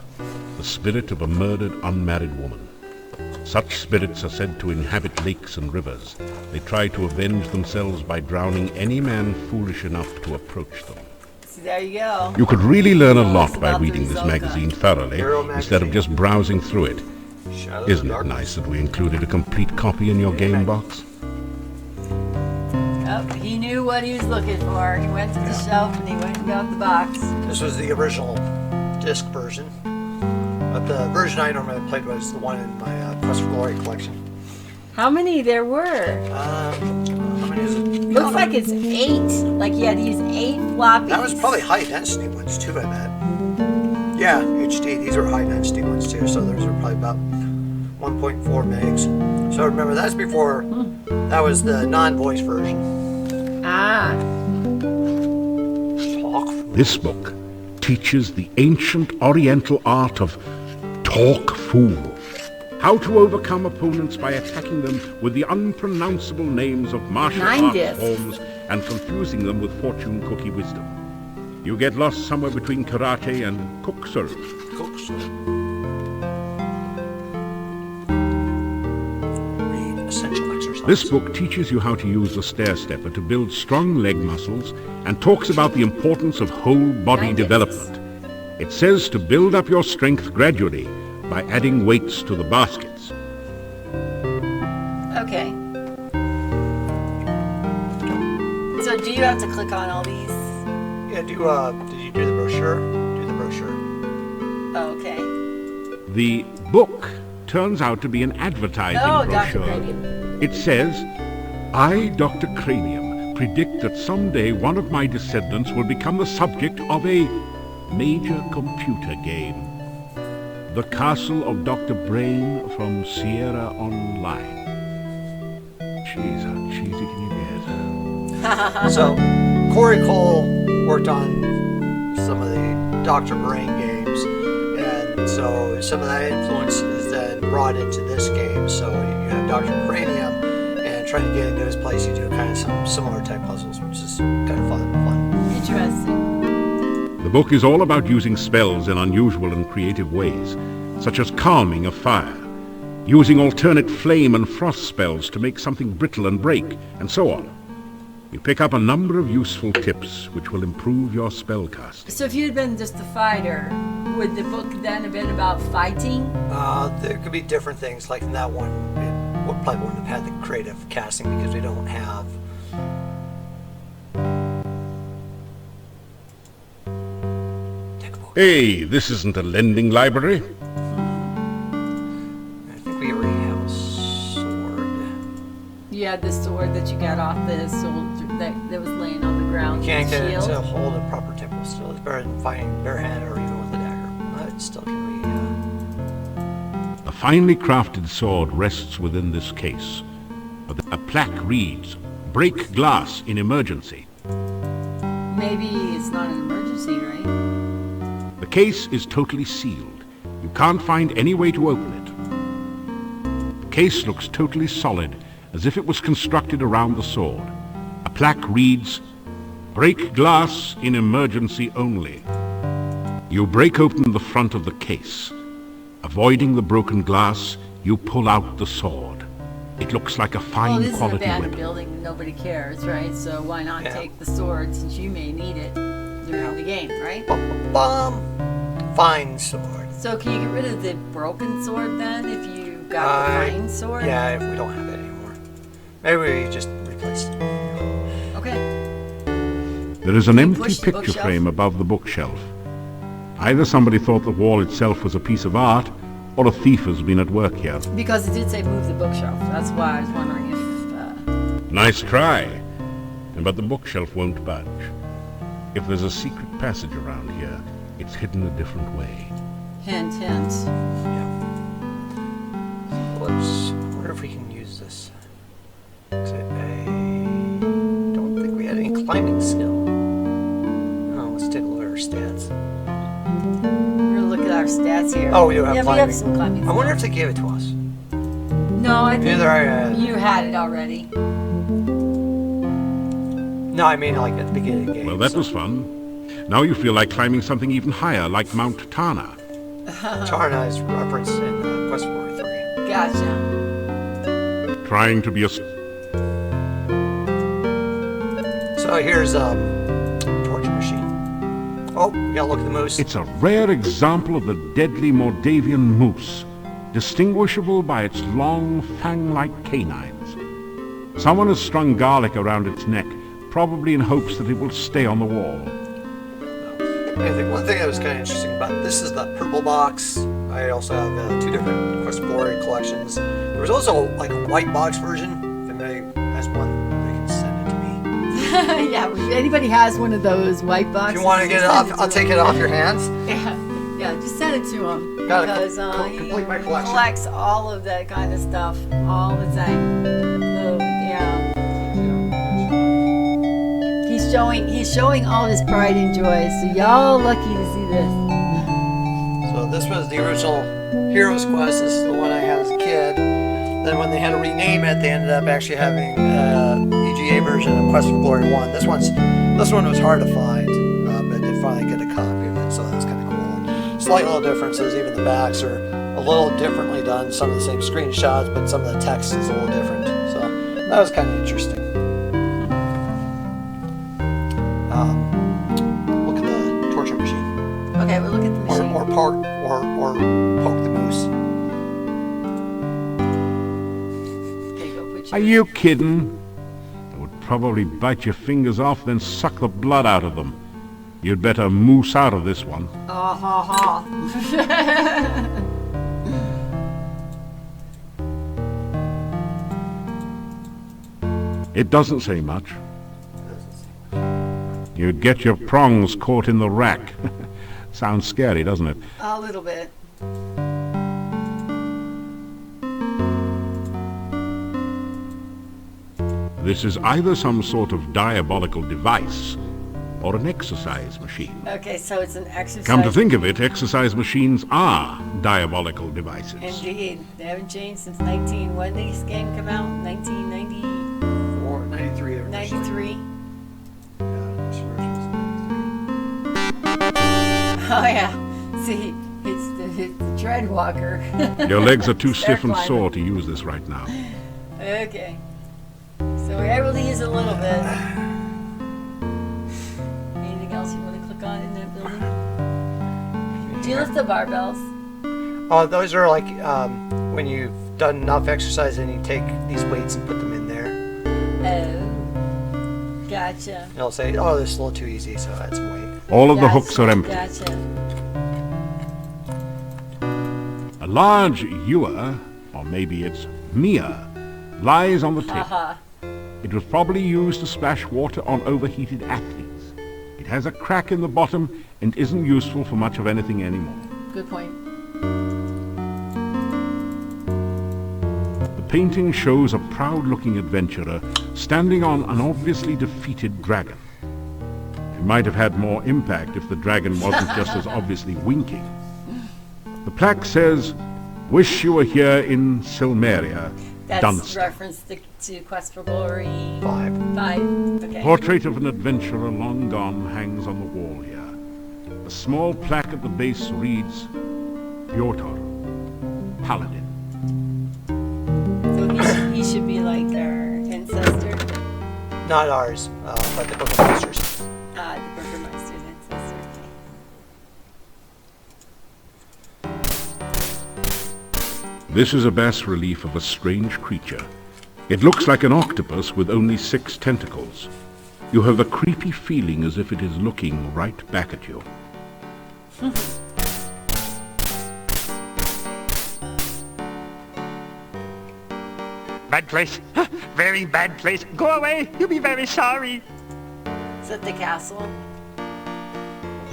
the spirit of a murdered unmarried woman. Such spirits are said to inhabit lakes and rivers. They try to avenge themselves by drowning any man foolish enough to approach them. So there you go. You could really learn a lot by About the reading this Rosalka. magazine thoroughly, instead of just browsing through it. Isn't it nice that we included a complete copy in your game box? Oh, he knew what he was looking for. He went to the shelf and he went and got the box. This was the original disc version. But the version I normally played was the one in my Quest for Glory collection. How many there were? How many is it? Looks like it's 8. Like he had these 8 floppies. That was probably high density ones too, I bet. Yeah, HD. These are high density ones too, so those are probably about 1.4 megs. So remember, that's before, that was the non-voice version. Ah. This book teaches the ancient Oriental art of talk fool. How to overcome opponents by attacking them with the unpronounceable names of martial arts forms and confusing them with fortune cookie wisdom. You get lost somewhere between karate and kuksu. Read essential exercises. This book teaches you how to use the stair stepper to build strong leg muscles and talks about the importance of whole body development. It says to build up your strength gradually by adding weights to the baskets. Okay. So do you have to click on all these? Yeah, did you do the brochure? Do the brochure. Oh, okay. The book turns out to be an advertising Oh, Dr. brochure. Cranium. It says, I, Dr. Cranium, predict that someday one of my descendants will become the subject of a major computer game. The Castle of Dr. Brain from Sierra Online. Jeez, how cheesy can you get? So, Corey Cole worked on some of the Dr. Brain games, and so some of that influence is then brought into this game. So you have Dr. Cranium, and trying to get into his place, you do kind of some similar type puzzles, which is kind of fun. Interesting. The book is all about using spells in unusual and creative ways, such as calming a fire, using alternate flame and frost spells to make something brittle and break, and so on. You pick up a number of useful tips which will improve your spellcasting. So if you had been just a fighter, would the book then have been about fighting? There could be different things, like in that one, it probably wouldn't have had the creative casting because we don't have Hey, this isn't a lending library. had the sword that you got off the soldier that was laying on the ground. You can't get it shield. to hold a proper temple still. It's better than fighting barehanded or even with a dagger. But it still can be. A finely crafted sword rests within this case. A plaque reads, "Break glass in emergency." Maybe it's not an emergency, right? The case is totally sealed. You can't find any way to open it. The case looks totally solid, as if it was constructed around the sword. A plaque reads, "Break glass in emergency only." You break open the front of the case. Avoiding the broken glass, you pull out the sword. It looks like a Well, fine this is an quality abandoned weapon. building. Nobody cares, right? So why not Yeah. take the sword since you may need it during the game, right? Bum. Fine sword. So can you get rid of the broken sword then if you got the fine sword? Yeah, if we don't have it anymore. Maybe we just replace it. Okay. There is an empty push the picture bookshelf? frame above the bookshelf. Either somebody thought the wall itself was a piece of art, or a thief has been at work here. Because it did say move the bookshelf. That's why I was wondering if... Nice try. But the bookshelf won't budge. If there's a secret passage around here, it's hidden a different way. hint, hint. Yeah. Let's wonder if we can use this. 'Cause I don't think we had any climbing skill. Oh, let's take a look at our stats. We're gonna look at our stats here. Oh, we do have yeah, climbing. we have some climbing. I wonder if they gave it to us. No, I think Either I, you had it already. no, I mean like at the beginning of the game. Well, that so. was fun. Now you feel like climbing something even higher, like Mount Tana. Tarna is referenced in Quest 43. Gotcha. Trying to be a... So here's torture machine. Oh, you gotta look at the moose. It's a rare example of the deadly Mordavian moose, distinguishable by its long, fang-like canines. Someone has strung garlic around its neck, probably in hopes that it will stay on the wall. I think one thing that was kind of interesting about this is the purple box. I also have 2 different Quest of Glory collections. There was also like a white box version. If anybody has one, they can send it to me. Yeah, if anybody has one of those white boxes. If you want to get it just off, send I'll take it off your hands. Yeah, just send it to him. Gotta Because complete my he collection. collects all of that kind of stuff all the time. So, yeah. He's showing all his pride and joy. So y'all lucky to see this. So this was the original Heroes Quest. This is the one I had as a kid. Then when they had to rename it, they ended up actually having EGA version of Quest for Glory 1. This one was hard to find, but they finally get a copy of it, so that's kind of cool. Slight little differences. Even the backs are a little differently done. Some of the same screenshots, but some of the text is a little different. So that was kind of interesting. Look at the torture machine. Okay, we'll look at the machine. Or poke the moose. Okay, go put Are you kidding? It would probably bite your fingers off, then suck the blood out of them. You'd better moose out of this one. ha ha. It doesn't say much. You'd get your prongs caught in the rack. Sounds scary, doesn't it? A little bit. This is either some sort of diabolical device or an exercise machine. Okay, so it's an exercise. Come to think of it, exercise machines are diabolical devices. Indeed. They haven't changed since when did this game come out? 1990? 93. 93? Yeah, this version's 93. Oh yeah. See, it's the Treadwalker. Your legs are too Stair stiff and climber. sore to use this right now. Okay. So we're able to use a little bit. Anything else you want to click on in that building? Do you lift the barbells? Oh, those are like when you've done enough exercise and you take these weights and put them in there. Oh. Gotcha. And it'll say, oh, this is a little too easy, so add some weight. All of the Gotcha, hooks are empty. Gotcha. A large ewer, or maybe it's Mia, lies on the tip. Haha. It was probably used to splash water on overheated athletes. It has a crack in the bottom and isn't useful for much of anything anymore. Good point. The painting shows a proud-looking adventurer standing on an obviously defeated dragon. It might have had more impact if the dragon wasn't just as obviously winking. The plaque says, "Wish you were here in Silmeria, That's Dunster." reference to Quest for Glory 5. 5. Okay. Portrait of an adventurer long gone hangs on the wall here. A small plaque at the base reads, Bjortor, Paladin. So he should be like our ancestor. Not ours, but the Book of Monsters. The Burgermeister's ancestor. This is a bas-relief of a strange creature. It looks like an octopus with only 6 tentacles. You have a creepy feeling as if it is looking right back at you. Bad place. Very bad place. Go away. You'll be very sorry. Is that the castle?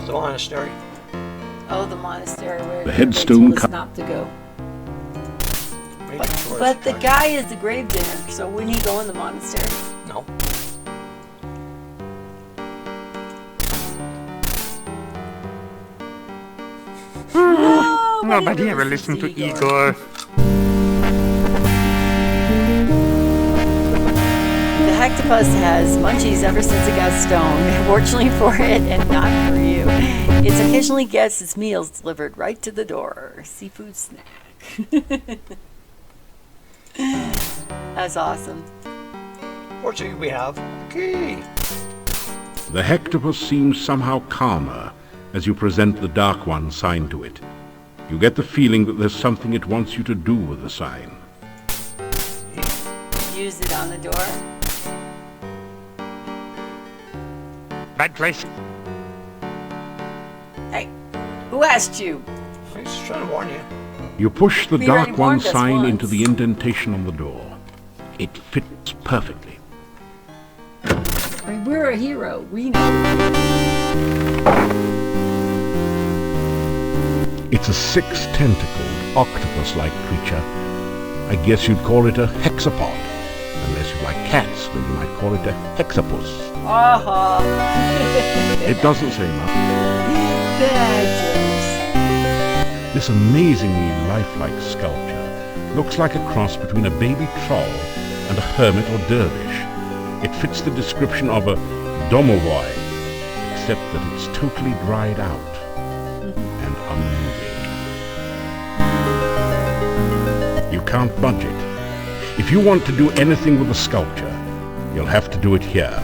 The monastery. Oh, the monastery where The everybody headstone told us co- not to go. Maybe towards But the Dragon. guy is the gravedigger, so wouldn't he go in the monastery? No. Nobody ever listened to Igor. The Hectopus has munchies ever since it got stoned. Fortunately for it, and not for you. It occasionally gets its meals delivered right to the door. Seafood snack. That's awesome. Fortunately, we have the key. The Hectopus seems somehow calmer as you present the Dark One sign to it. You get the feeling that there's something it wants you to do with the sign. Use it on the door. Bad place. Hey, who asked you? I'm just trying to warn you. You push the We already Dark One warned us sign into once. the indentation on the door. It fits perfectly. I mean, we're a hero. We know. It's a 6-tentacled, octopus-like creature. I guess you'd call it a hexapod. Unless you like cats, then you might call it a hexapus. Uh-huh. It doesn't say much. Bad This amazingly lifelike sculpture looks like a cross between a baby troll and a hermit or dervish. It fits the description of a domovoi, except that it's totally dried out and unmoving. You can't budge it. If you want to do anything with a sculpture, you'll have to do it here.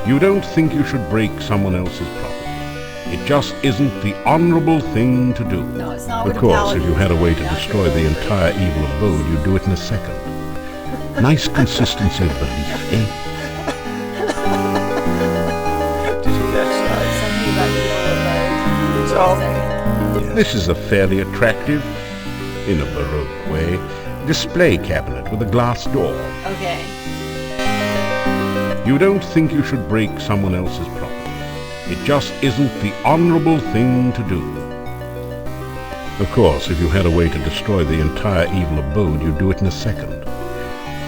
You don't think you should break someone else's property. It just isn't the honorable thing to do. No, it's not Of what a course, paladin if you had a way to does. destroy the entire evil abode, you'd do it in a second. Nice consistency of belief, eh? Did you catch Something about that? So, This is a fairly attractive, in a Baroque way, display cabinet with a glass door. Okay. You don't think you should break someone else's property. It just isn't the honorable thing to do. Of course, if you had a way to destroy the entire evil abode, you'd do it in a second.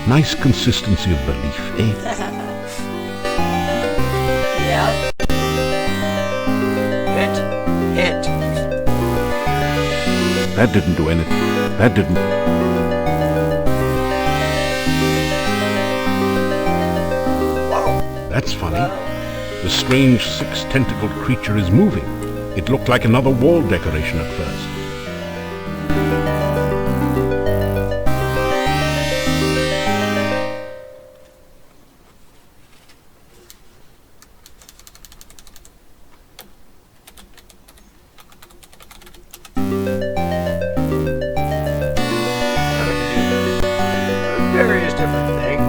Nice consistency of belief, eh? Yeah. Hit. That didn't do anything. That didn't... Wow. That's funny. The strange 6-tentacled creature is moving. It looked like another wall decoration at first. Various different things.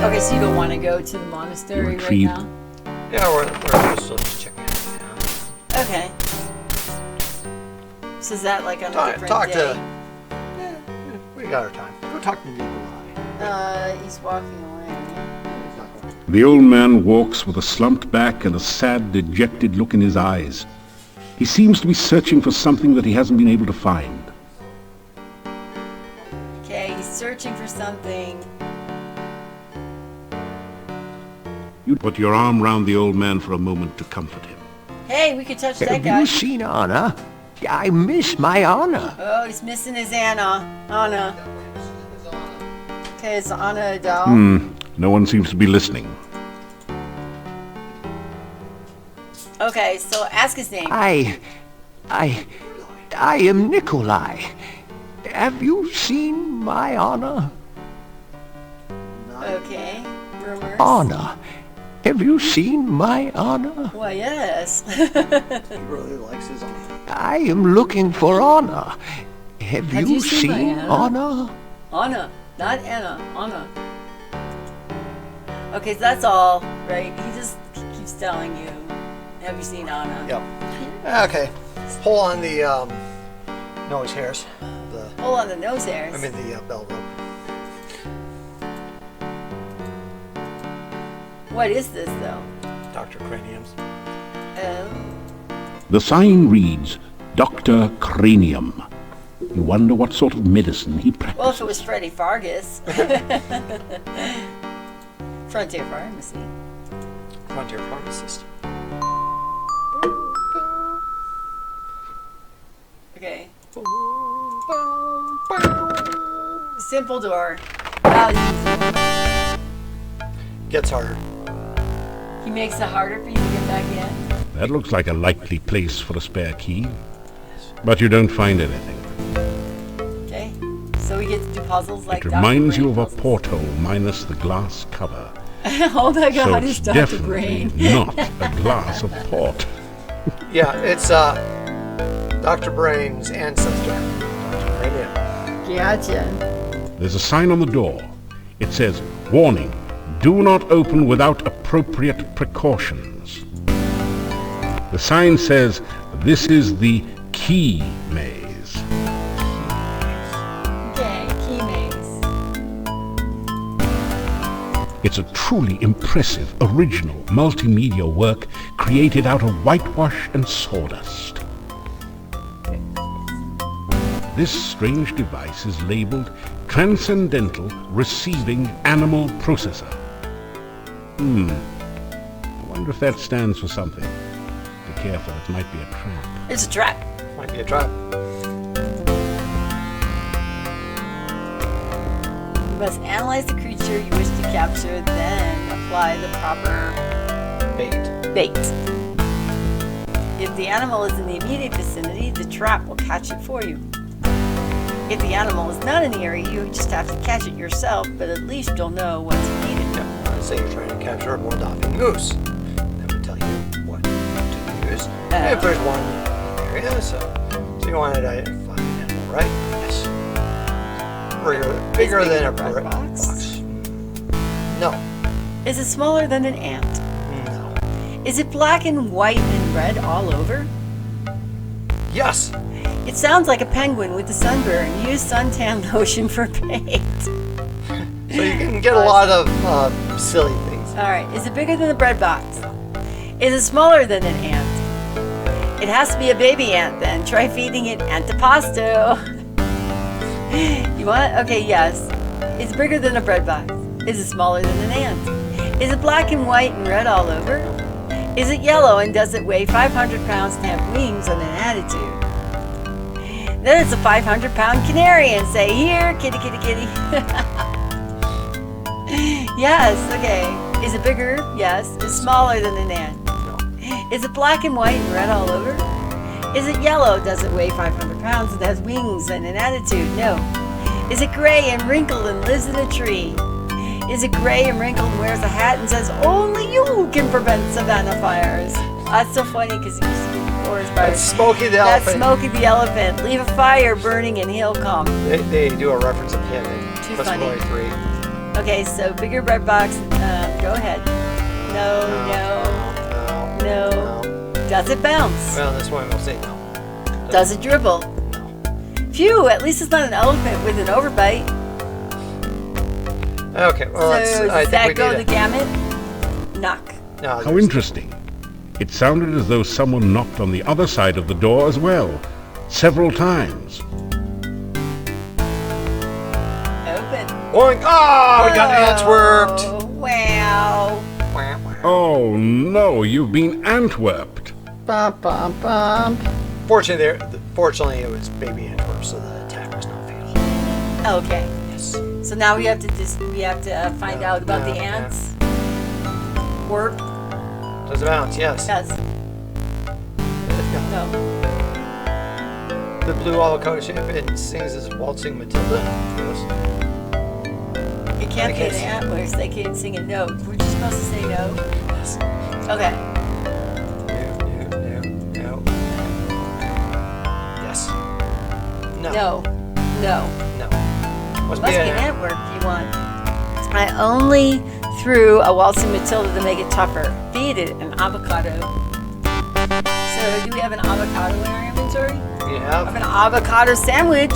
Okay, so you don't want to go to the monastery right Retrieve. now? Yeah, we're still just checking it out. Okay. So is that like on a different Talk day? to. We got our time. Go talk to Nikolai. He's walking away. The old man walks with a slumped back and a sad, dejected look in his eyes. He seems to be searching for something that he hasn't been able to find. Okay, he's searching for something. You put your arm round the old man for a moment to comfort him. Hey, we could touch that Have guy. you seen Anna? I miss my Anna. Oh, he's missing his Anna. Anna. Okay, it's Anna a doll? No one seems to be listening. Okay, so ask his name. I am Nikolai. Have you seen my Anna? Okay, rumors. Anna. Have you seen my Anna? Why, yes. He really likes his own. I am looking for Anna. Have you seen my seen Anna? Anna? Anna, not Anna. Anna. Okay, so that's all, right? He just keeps telling you. Have you seen Anna? Yep. Okay. Pull on the nose hairs. Hold on the nose hairs. I mean the bell rope. What is this, though? Dr. Craniums. The sign reads, Dr. Cranium. You wonder what sort of medicine he practices. Well, if it was Freddy Fargus. Frontier Pharmacy. Frontier Pharmacist. Okay. Simple door. Wow, Gets harder. he makes it harder for you to get back in. That looks like a likely place for a spare key. But you don't find anything. Okay. So we get to do puzzles like It reminds Dr. you of a Brain porthole minus the glass cover. puzzles. Oh my So god, it's it's Dr. definitely Brain. not a glass of port. Yeah, it's Dr. Brain's ancestor. Dr. Cranium. Gotcha. There's a sign on the door. It says, Warning, do not open without appropriate precautions. The sign says, this is the key maze. Okay, key maze. It's a truly impressive, original, multimedia work created out of whitewash and sawdust. This strange device is labeled Transcendental Receiving Animal Processor. I wonder if that stands for something. Be careful, it might be a trap. It's a trap. Might be a trap. You must analyze the creature you wish to capture, then apply the proper Bait. bait. If the animal is in the immediate vicinity, the trap will catch it for you. If the animal is not in the area, you just have to catch it yourself, but at least you'll know what's needed. Let's say you're trying to capture a Moldavian moose. That would tell you what to use. If there's one area, so you want to identify an animal, right? Yes. Bigger than a bread box. No. Is it smaller than an ant? No. Is it black and white and red all over? Yes. It sounds like a penguin with a sunburn. Use suntan lotion for bait. So you can get a lot of silly things. All right. Is it bigger than the bread box? Is it smaller than an ant? It has to be a baby ant then. Try feeding it antipasto. You want? Okay, yes. It's bigger than a bread box. Is it smaller than an ant? Is it black and white and red all over? Is it yellow and does it weigh 500 pounds and have wings and an attitude? Then it's a 500-pound canary and say, here, kitty, kitty, kitty. Yes, okay. Is it bigger? Yes. Is it smaller than an ant? No. Is it black and white and red all over? Is it yellow? Does it weigh 500 pounds and has wings and an attitude? No. Is it gray and wrinkled and lives in a tree? Is it gray and wrinkled and wears a hat and says, only you can prevent savannah fires? That's so funny because he used to get forest fires. That's Smokey the That's elephant. Smokey the elephant. Leave a fire burning and he'll come. They do a reference of him in Too Quest for funny. Glory 3. Okay, so bigger bread box. Go ahead. No. No. Does it bounce? Well, this one will say no. Does it dribble? Phew, at least it's not an elephant with an overbite. Okay, well, So I does think that we go need the it. gamut? Knock. No, How there's- interesting. It sounded as though someone knocked on the other side of the door as well, several times. Open. Boink! Oh, we got Antwerped! Oh, wow. Wah, wah. Oh no, you've been Antwerped. Bum, bum, bum. Fortunately, it was baby Antwerp, so the attack was not fatal. Okay. Yes. So now we have to find out about the yeah. ants. Work. Does it bounce? Yes. Yes. No. The blue avocado champion sings as Waltzing Matilda. Yes. It can't be guess. an antlers. They can't sing a note. We're just supposed to say no. Yes. Okay. No. Yes. No. No. No. No. Must be an antwork you want. I only threw a waltzing Matilda to make it tougher. Feed it an avocado. So do we have an avocado in our inventory? We I have have. an avocado sandwich.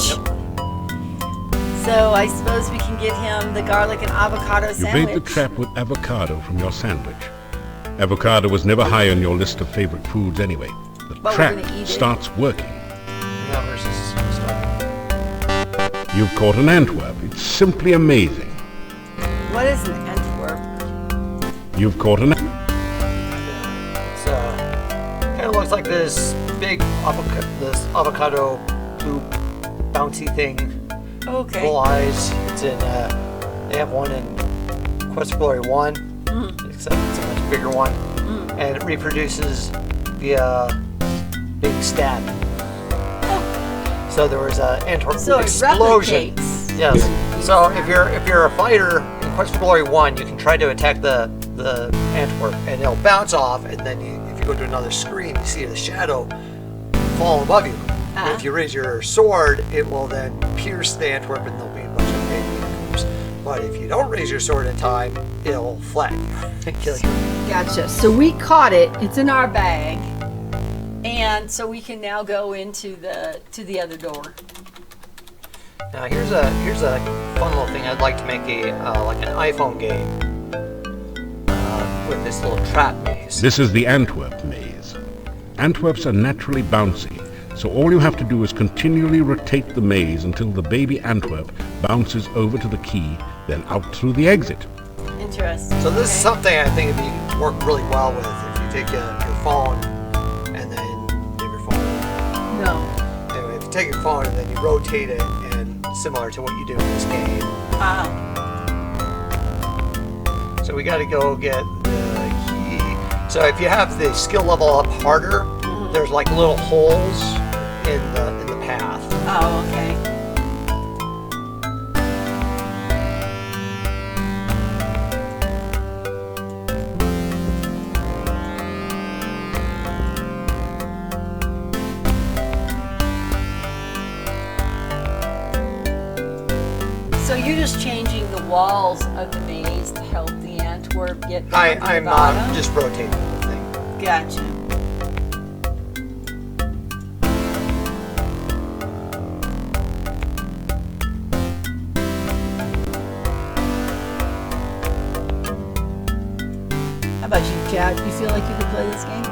So I suppose we can give him the garlic and avocado You sandwich. bait the trap with avocado from your sandwich. Avocado was never high on your list of favorite foods anyway. The But we're trap gonna eat it. starts working. No versus starting. You've caught an Antwerp. It's simply amazing. What is an antwerp? You've caught an... It's kind of looks like this big avocado blue bouncy thing. Okay. Full eyes. It's in. They have one in Quest for Glory 1, except it's a much bigger one, and it reproduces via big stab. So there was an Antwerp So it explosion. replicates. Yes. So if you're a fighter in Quest for Glory 1, you can try to attack the Antwerp, and it'll bounce off, and then if you go to another screen, you see the shadow fall above you. Uh-huh. If you raise your sword, it will then pierce the Antwerp, and there'll be a bunch of baby Antwerps. But if you don't raise your sword in time, it'll flatten you and kill you. Gotcha. So we caught it. It's in our bag, and so we can now go into the other door. Now here's a fun little thing. I'd like to make a like an iPhone game with this little trap maze. This is the Antwerp maze. Antwerps are naturally bouncy, so all you have to do is continually rotate the maze until the baby Antwerp bounces over to the key, then out through the exit. Interesting. So this is something I think would be work really well with if you take your phone and then give your phone. No. Anyway, if you take your phone and then you rotate it, and similar to what you do in this game. So we got to go get the key. So if you have the skill level up harder, there's like little holes in the path. Oh, okay. So you're just changing the walls of the maze to help the Antwerp get down to the I'm bottom? just rotating the thing. Gotcha. How about you, Chad? You feel like you could play this game?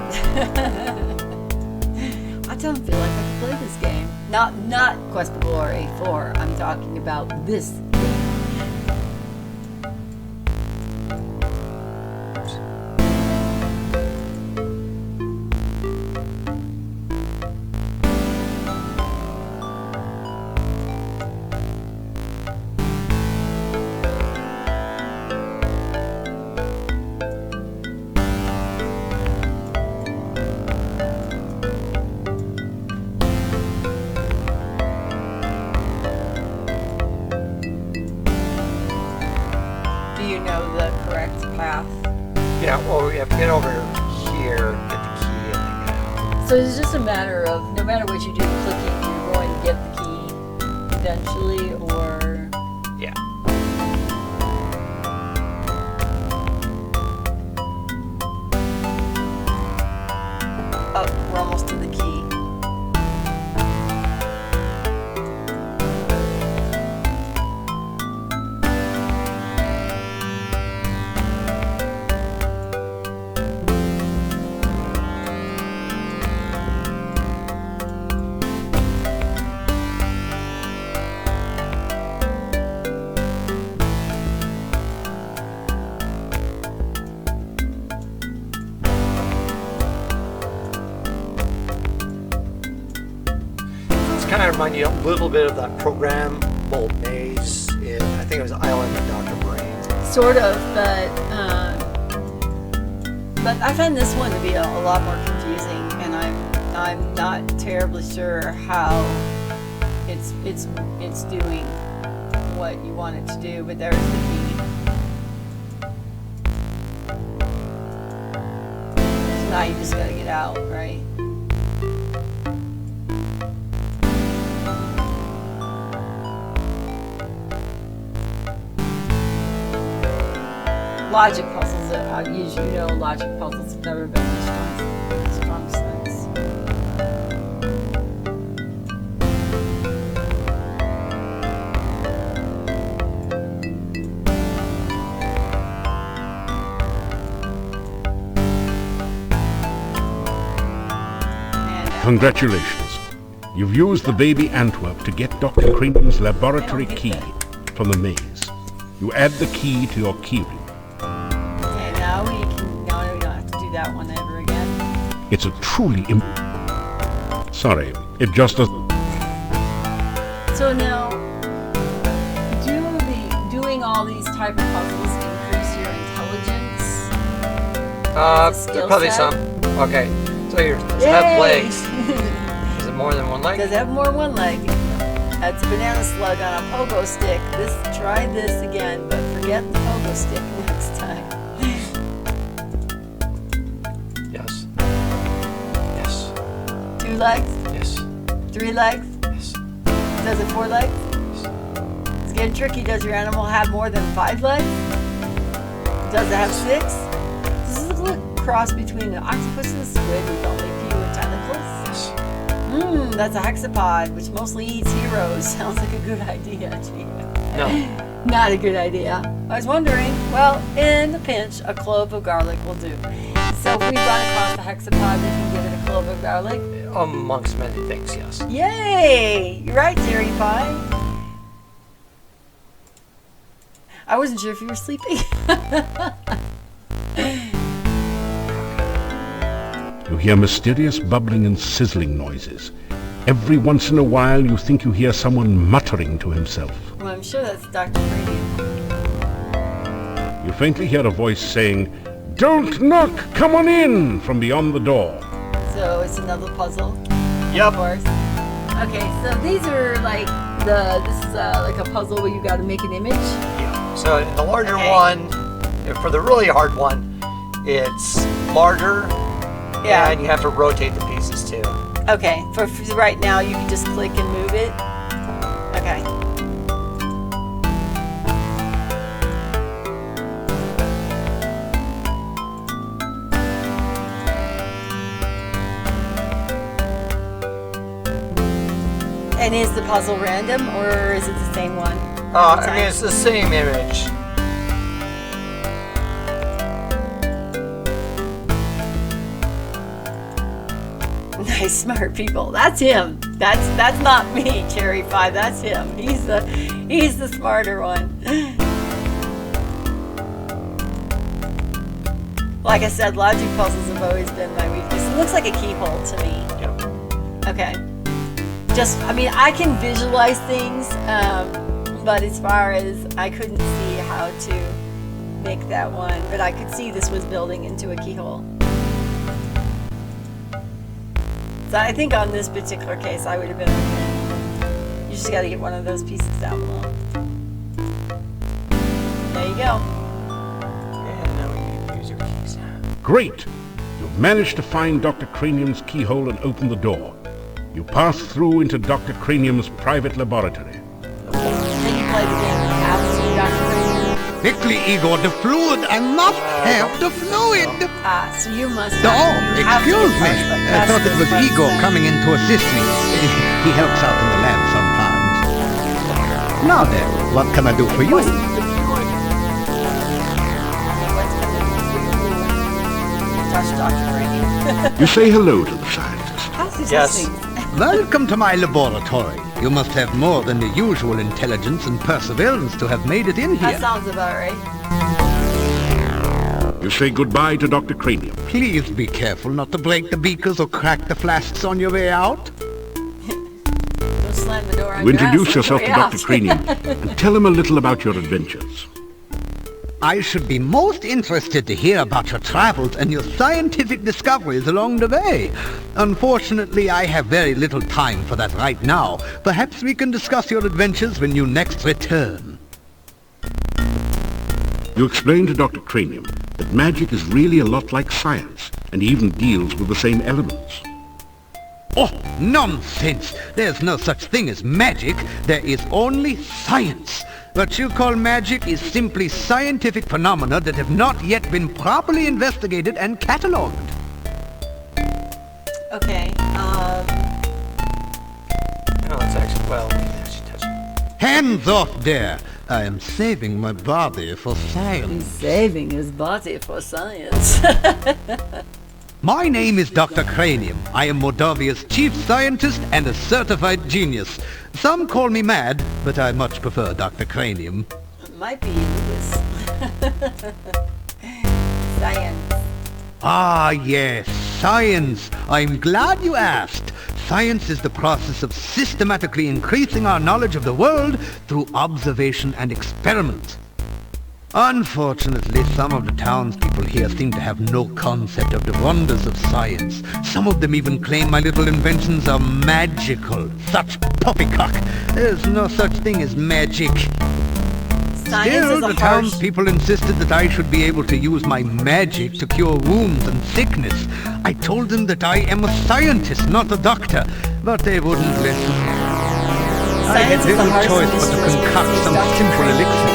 I don't feel like I could play this game. Not Quest for Glory 4. I'm talking about this game. Do you know the correct path? Yeah, well, we have to get over here, get the key, and then get out. So it's just a matter of no matter what you do, clicking, you're going to get the key eventually, or Yeah. oh, we're almost to the key. you a little bit of that programmable maze in, I think it was Island of Dr. Brain. Sort of, but I find this one to be a lot more confusing, and I'm not terribly sure how it's doing what you want it to do. But there's the key. So now you just gotta get out, right? Logic puzzles, usually, logic puzzles have never been my strong sense. Congratulations. You've used the baby Antwerp to get Dr. Cranium's laboratory key from the maze. You add the key to your keyring. Now we don't have to do that one ever again. It's a truly Sorry, it just doesn't... So now, doing all these type of puzzles increase your intelligence? Probably some. Okay, so does it have legs? Is it more than one leg? Does it have more than one leg? That's a banana slug on a pogo stick. Try this again, but forget the pogo stick next time. Yes. 2 legs? Yes. 3 legs? Yes. Does it 4 legs? Yes. It's getting tricky. Does your animal have more than 5 legs? Does it have 6? This is a cross between an octopus and a squid with only a few tentacles. Yes. That's a hexapod, which mostly eats heroes. Sounds like a good idea, gee. No. Not a good idea. I was wondering. Well, in a pinch, a clove of garlic will do. So if we run across the hexapod, we can give it a clove of garlic. Amongst many things, yes. Yay! You're right, Jerry Pie. I wasn't sure if you were sleeping. You hear mysterious bubbling and sizzling noises. Every once in a while you think you hear someone muttering to himself. Well, I'm sure that's Dr. Cranium. You faintly hear a voice saying, "Don't knock, come on in," from beyond the door. So it's another puzzle. Yep. Of course. Okay, so these are like this is like a puzzle where you got to make an image. Yeah. So in the larger Okay. one, for the really hard one, it's larger. Yeah. And you have to rotate the pieces too. Okay, for right now, you can just click and move it. Okay. And is the puzzle random, or is it the same one? I mean, it's the same image. Nice, smart people. That's him. That's not me, Cherry Pie. That's him. He's the smarter one. Like I said, logic puzzles have always been my weakness. It looks like a keyhole to me. Yep. Okay. I can visualize things, but as far as I couldn't see how to make that one, but I could see this was building into a keyhole. So I think on this particular case, I would have been okay. You just got to get one of those pieces down below. There you go. And now we need to use your keys. Great! You've managed to find Dr. Cranium's keyhole and open the door. You pass through into Dr. Cranium's private laboratory. Then you play the game of Caps with Dr. Cranium. Quickly, Igor, the fluid. I must have the fluid. So you must Oh, you have to excuse get me. first, but I that's thought it the was first Igor thing. coming in to assist me. He helps out in the lab sometimes. Now then, what can I do for you? Touch Dr. Cranium. You say hello to the scientist. How's his Yes. listening? Welcome to my laboratory. You must have more than the usual intelligence and perseverance to have made it in That here. sounds about right. You say goodbye to Dr. Cranium. Please be careful not to break the beakers or crack the flasks on your way out. Don't slam slam the door on You your ass introduce on the yourself way to out. Dr. Cranium and tell him a little about your adventures. I should be most interested to hear about your travels and your scientific discoveries along the way. Unfortunately, I have very little time for that right now. Perhaps we can discuss your adventures when you next return. You explain to Dr. Cranium that magic is really a lot like science and even deals with the same elements. Oh, nonsense! There's no such thing as magic. There is only science. What you call magic is simply scientific phenomena that have not yet been properly investigated and catalogued. Okay. No, it's actually, well, we can actually touch it. Hands off there! I am saving my body for science. Saving his body for science. My name is Dr. Cranium. I am Moldavia's chief scientist and a certified genius. Some call me mad, but I much prefer Dr. Cranium. Might be Lewis. Science. Ah, yes, science. I'm glad you asked. Science is the process of systematically increasing our knowledge of the world through observation and experiment. Unfortunately, some of the townspeople here seem to have no concept of the wonders of science. Some of them even claim my little inventions are magical. Such poppycock. There's no such thing as magic. Science Still, is a the harsh... townspeople insisted that I should be able to use my magic to cure wounds and sickness. I told them that I am a scientist, not a doctor, but they wouldn't listen. I had Science is a little harsh choice but to industry, concoct some Dr. simple Crane elixir. said.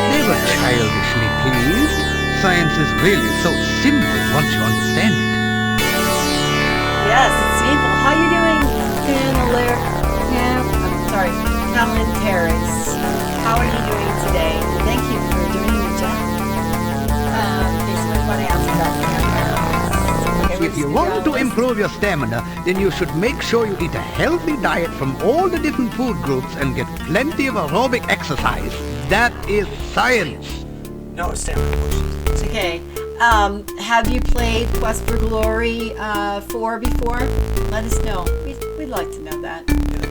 They were childishly pleased. Science is really so simple once you understand it. Yes, it's simple. How you doing, Helen Terrace? How are you doing today? Thank you for doing your job. Basically what I asked about cameras. Okay, If you want to improve your stamina, then you should make sure you eat a healthy diet from all the different food groups and get plenty of aerobic exercise. That is science. No stamina potions. It's okay. Have you played Quest for Glory 4 before? Let us know. We'd like to know that.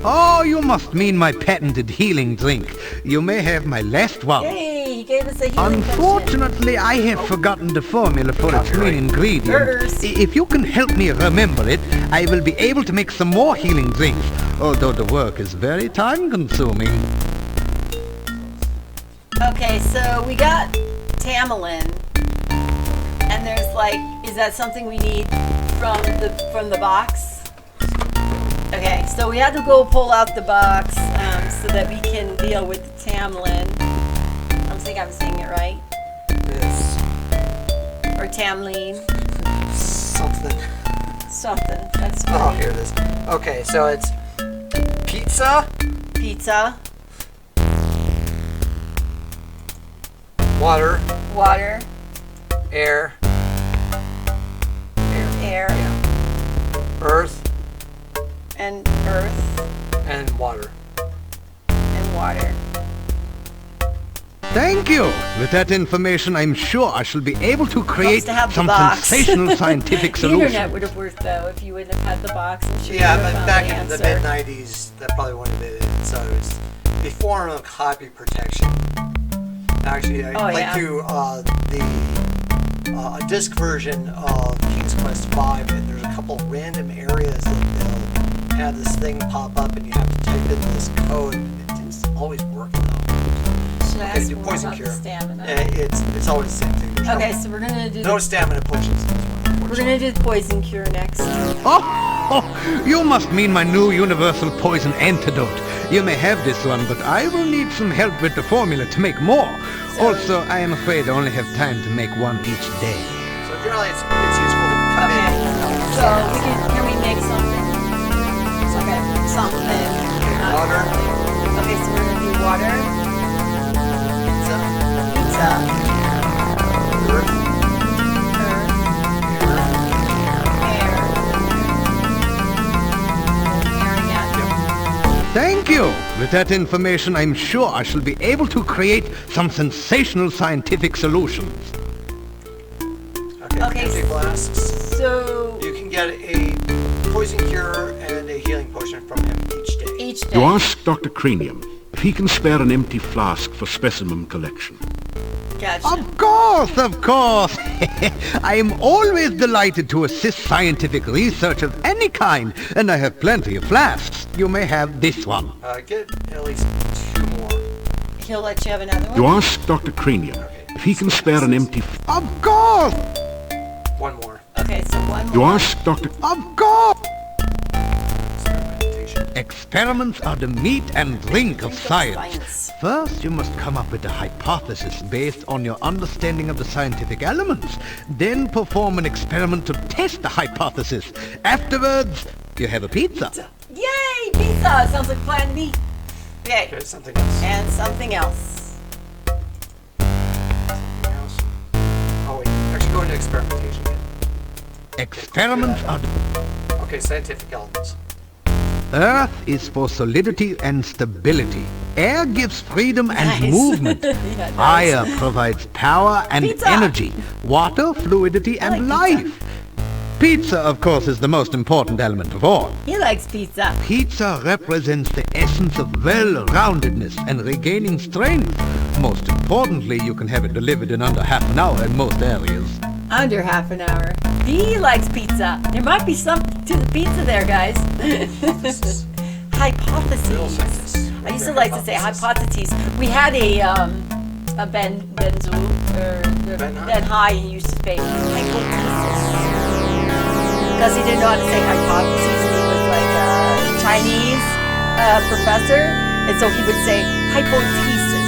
Oh, you must mean my patented healing drink. You may have my last one. Hey, he gave us a healing potion. Unfortunately, I have forgotten the formula for its main ingredient. Murders. If you can help me remember it, I will be able to make some more healing drinks, although the work is very time-consuming. Okay, so we got Tamerlane, and there's like, is that something we need from the box? Okay, so we had to go pull out the box so that we can deal with the Tamerlane. I don't think I'm saying it right. Yes. Or Tamlene. Something. Something. That's Oh, funny. here it is. Okay, so it's pizza, Pizza, water, water, air, air, earth, and earth, and water. and water. Thank you. With that information, I'm sure I shall be able to create to have the some box. sensational scientific The solutions. internet would have worked though if you wouldn't have had the box. I'm sure Yeah, you would but have back found in the answer. mid-90s, that probably wouldn't have been it. So it's a form of copy protection. Actually, I Oh, played yeah. through a disc version of King's Quest V, and there's a couple random areas that they'll have this thing pop up, and you have to type in this code. It didn't always work though. Should I Okay, ask do more poison about cure. the stamina? It's always the same thing. There's Okay, so we're gonna do no stamina potions. we're gonna do the poison cure next. Oh, you must mean my new universal poison antidote. You may have this one, but I will need some help with the formula to make more. Also, I am afraid I only have time to make one each day. So generally, it's useful to come Okay, in. so can we make something? Okay, something. Water. Okay, so we're gonna do water, Pizza, pizza, earth, earth, air again. Thank you. With that information, I'm sure I shall be able to create some sensational scientific solutions. Okay, empty flasks. So You can get a poison cure and a healing potion from him each day. each day. You ask Dr. Cranium if he can spare an empty flask for specimen collection. Gotcha. Of course. I am always delighted to assist scientific research of any kind, and I have plenty of flasks. You may have this one. Get at least 2 more. He'll let you have another one? You ask Dr. Cranium if he can spare an empty... Of course. 1 more. Okay, so one You more. ask Dr. Of course. Experimentation. Experiments are the meat and drink of science. Science. First, you must come up with a hypothesis based on your understanding of the scientific elements. Then perform an experiment to test the hypothesis. Afterwards, you have a pizza. Yay! Pizza! Sounds like plan to me. Okay. Okay, something else. And something else. Something else. Oh wait, actually go into experimentation again. Experiments are... Okay, scientific elements. Earth is for solidity and stability. Air gives freedom and Nice. movement. Yeah, nice. Fire provides power and Pizza. energy. Water, fluidity, and like life. Pizza, of course, is the most important element of all. He likes pizza. Pizza represents the essence of well-roundedness and regaining strength. Most importantly, you can have it delivered in under half an hour in most areas. Under half an hour. He likes pizza. There might be something to the pizza there, guys. Hypotheses. I used to like to say hypotheses. We had a Ben High, he used to say hypothesis. Because he didn't know how to say hypotheses, and he was like a Chinese professor, and so he would say hypothesis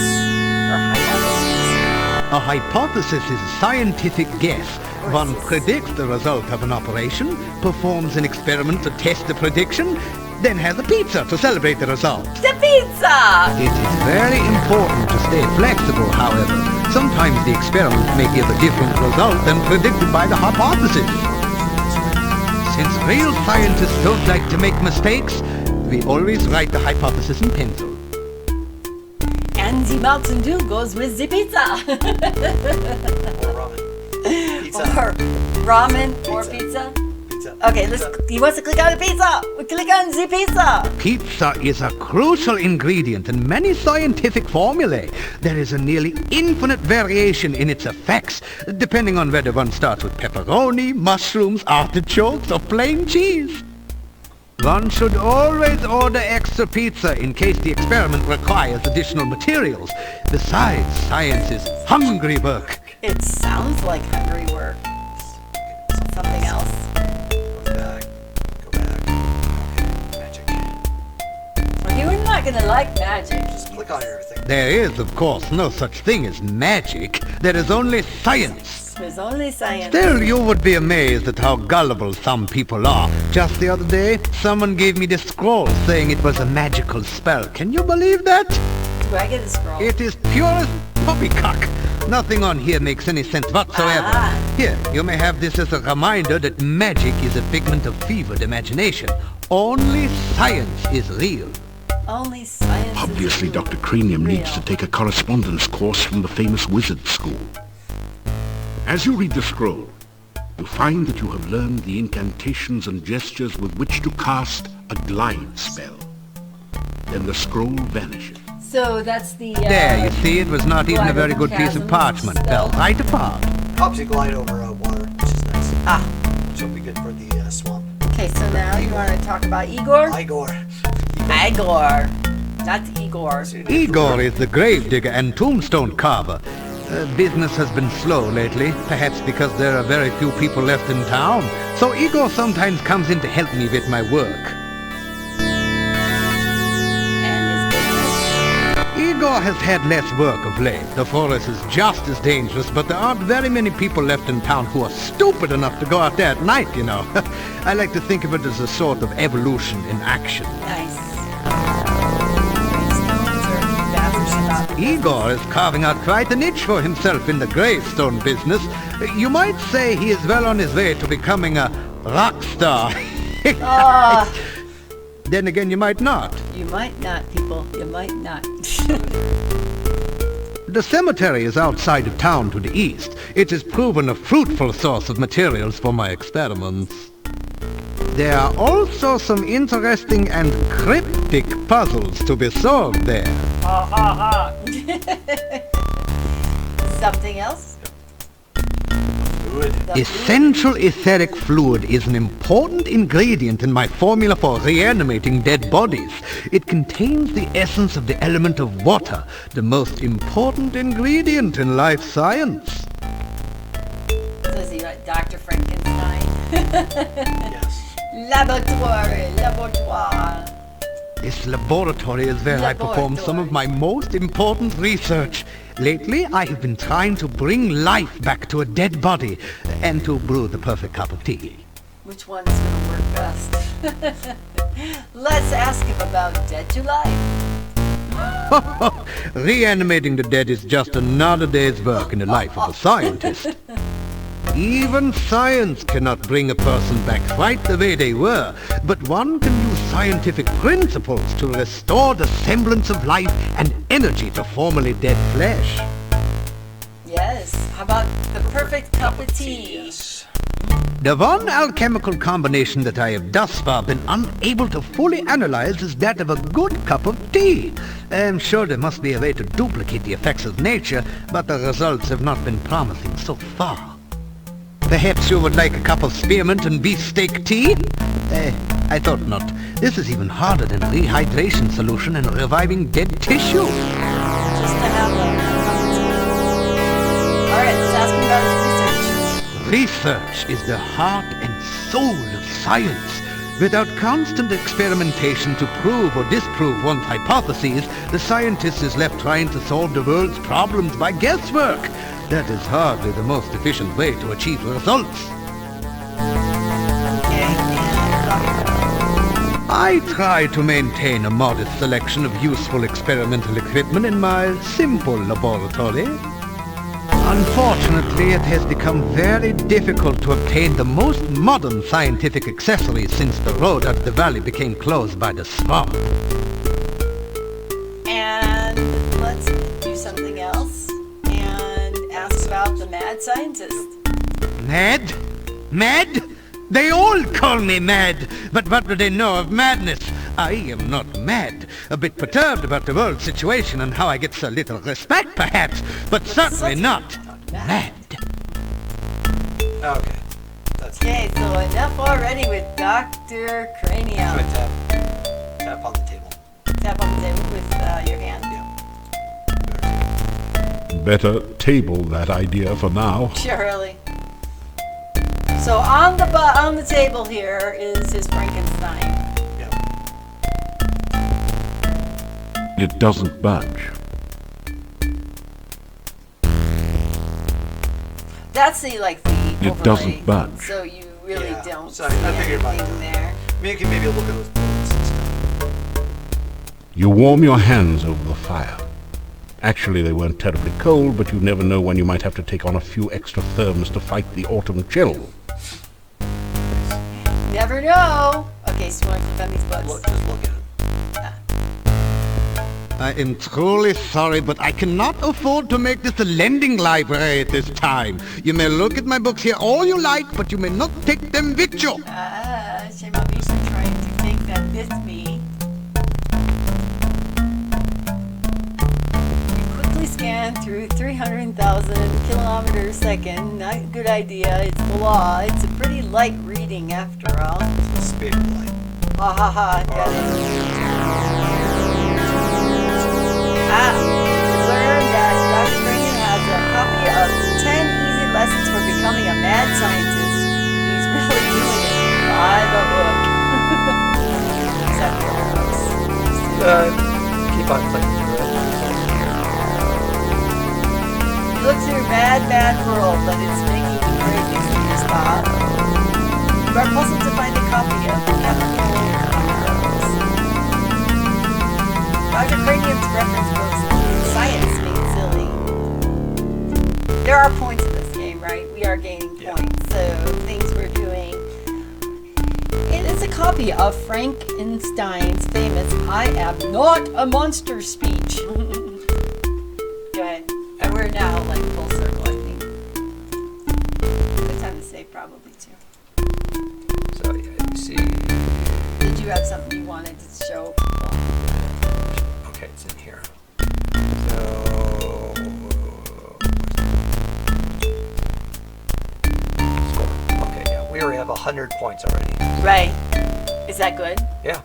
or hypothesis. A hypothesis is a scientific guess. One predicts the result of an operation, performs an experiment to test the prediction, then has a pizza to celebrate the result. The pizza! It is very important to stay flexible, however. Sometimes the experiment may give a different result than predicted by the hypothesis. Since real scientists don't like to make mistakes, we always write the hypothesis in pencil. And the Mountain Dew goes with the pizza. Or ramen. Pizza. Or ramen or pizza. Pizza. Okay, he wants to click on the pizza. We click on the pizza. Pizza is a crucial ingredient in many scientific formulae. There is a nearly infinite variation in its effects, depending on whether one starts with pepperoni, mushrooms, artichokes, or plain cheese. One should always order extra pizza in case the experiment requires additional materials. Besides, science is hungry work. It sounds like hungry work. Something else. Go back. Okay, magic. Okay, we're not gonna like magic. Just click on everything. There is, of course, no such thing as magic. There is only science. There's only science. Still, you would be amazed at how gullible some people are. Just the other day, someone gave me this scroll saying it was a magical spell. Can you believe that? Do I get a scroll? It is purest poppycock. Nothing on here makes any sense whatsoever. Ah. Here, you may have this as a reminder that magic is a figment of fevered imagination. Only science is real. Only science. Obviously, is Dr. Cranium needs to real. take a correspondence course from the famous wizard school. As you read the scroll, you find that you have learned the incantations and gestures with which to cast a glide spell. Then the scroll vanishes. So that's the. There, you see, it was not even a very good piece of chasms parchment. spell. Fell right apart. Helps you glide over water, which is nice. Ah. Which will be good for the swamp. Okay, so now you want to talk about Igor? Igor. Igor. Not Igor. Igor is the gravedigger and tombstone carver. Business has been slow lately, perhaps because there are very few people left in town. So Igor sometimes comes in to help me with my work. And his business. Igor has had less work of late. The forest is just as dangerous, but there aren't very many people left in town who are stupid enough to go out there at night, you know. I like to think of it as a sort of evolution in action. Nice. Gravestones or bathers about. Igor is carving out quite a niche for himself in the gravestone business. You might say he is well on his way to becoming a rock star. Then again, you might not. You might not, people. You might not. The cemetery is outside of town to the east. It has proven a fruitful source of materials for my experiments. There are also some interesting and cryptic puzzles to be solved there. Ha ha ha. Something else? Essential etheric fluid is an important ingredient in my formula for reanimating dead bodies. It contains the essence of the element of water, the most important ingredient in life science. So is he like Dr. Frankenstein? Yes. Laboratoire. This laboratory is where I perform some of my most important research. Lately, I have been trying to bring life back to a dead body and to brew the perfect cup of tea. Which one's gonna work best? Let's ask him about Dead to Life. Reanimating the dead is just another day's work in the life of a scientist. Even science cannot bring a person back right the way they were, but one can use scientific principles to restore the semblance of life and energy to formerly dead flesh. Yes. How about the perfect cup of tea? Yes. The one alchemical combination that I have thus far been unable to fully analyze is that of a good cup of tea. I'm sure there must be a way to duplicate the effects of nature, but the results have not been promising so far. Perhaps you would like a cup of spearmint and beefsteak tea? I thought not. This is even harder than rehydration solution and reviving dead tissue. Just to have a cup of tea. Alright, let's ask him about his research. Research is the heart and soul of science. Without constant experimentation to prove or disprove one's hypotheses, the scientist is left trying to solve the world's problems by guesswork. That is hardly the most efficient way to achieve results. I try to maintain a modest selection of useful experimental equipment in my simple laboratory. Unfortunately, it has become very difficult to obtain the most modern scientific accessories since the road out of the valley became closed by the swamp. And let's do something else and ask about the mad scientist. Mad? Mad? They all call me mad, but what do they know of madness? I am not mad. A bit perturbed about the world situation and how I get so little respect, perhaps, but certainly not mad. Okay. That's Okay, so enough already with Dr. Cranium. Try tap on the table. Tap on the table with your hand. Better table that idea for now. Surely. So on the table here is his Frankenstein. It doesn't budge. That's the It overlay. doesn't budge. So you really don't So see I figured about anything that. there. Maybe look at those bullets and stuff. You warm your hands over the fire. Actually, they weren't terribly cold, but you never know when you might have to take on a few extra therms to fight the autumn chill. Never know. Okay, so you want to click on these buttons? Just look at it. I am truly sorry, but I cannot afford to make this a lending library at this time. You may look at my books here all you like, but you may not take them with you. Shame on me for trying to take that with me. You quickly scan through 300,000 kilometers a second. Not a good idea. It's the law. It's a pretty light reading after all. Speed light. Ha ha ha. Got it. Learned that Dr. Cranium has a copy of 10 easy lessons for becoming a mad scientist. He's really doing it. Buy the book. Except for the books. Keep on clicking through it. You look through Mad World, but it's making great news spot. You are puzzled to find a copy of Dr. Cranium's reference books include Science Made Silly. There are points in this game, right? We are gaining points, so things we're doing. It is a copy of Frankenstein's famous I am not a monster speech. Go ahead. And we're now full circle, I think. Good time to save probably too. So yeah, you see. Did you have something you wanted to show? Okay, it's in here. So. Score. Okay, yeah. We already have 100 points already. Right. Is that good? Yeah.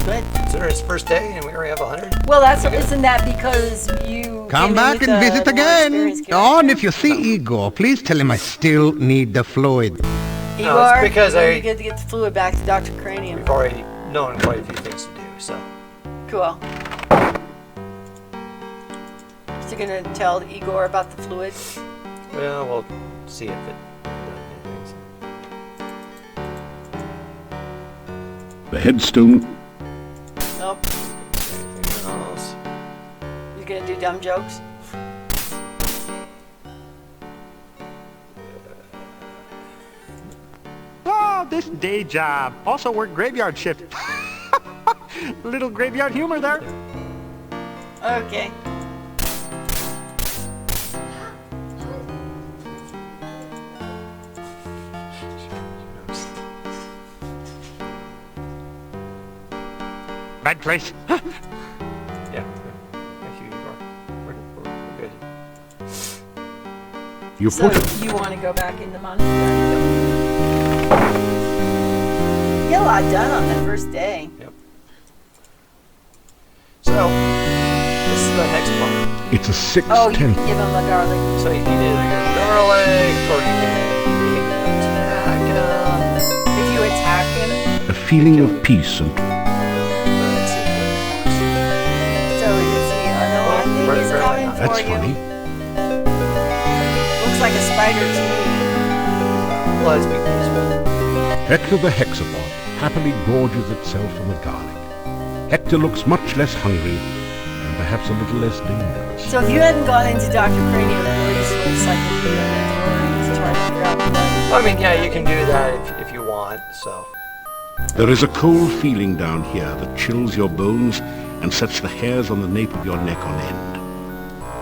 Good. Consider it's first day and we already have 100. Well, isn't that because you Come came in back with and a visit more again. experienced Oh, and character? if you see Igor, please tell him I still need the fluid. Igor, No, it's because you're gonna get the fluid back to Dr. Cranium. We've already known quite a few things to do, so. Cool. So you're gonna tell Igor about the fluid? Well, we'll see if it. The headstone Nope. Anything else? You're gonna do dumb jokes? Oh, this day job. Also work graveyard shift. Little graveyard humor there. Okay. Bad place. Yeah. Thank you, Igor. We're good. you So put you want to go back in the monastery? You get a lot done on that first day. Yep. So, this is the next part. it's a 6 Oh, you can 10th. give him a garlic. So you can either get garlic or you can attack him. If you attack him, A feeling of peace and Let's see if it works. so you can see, oh no, I think he's coming for that's you. funny. Looks like a spider to me. Well, let's be peaceful. Hector the hexapod happily gorges itself on the garlic. Hector looks much less hungry and perhaps a little less dangerous. So if you hadn't gone into Dr. Cranium, you would just sort of cycle through and just try to figure out what. I mean, yeah, you can do that if you want, so. There is a cold feeling down here that chills your bones and sets the hairs on the nape of your neck on end.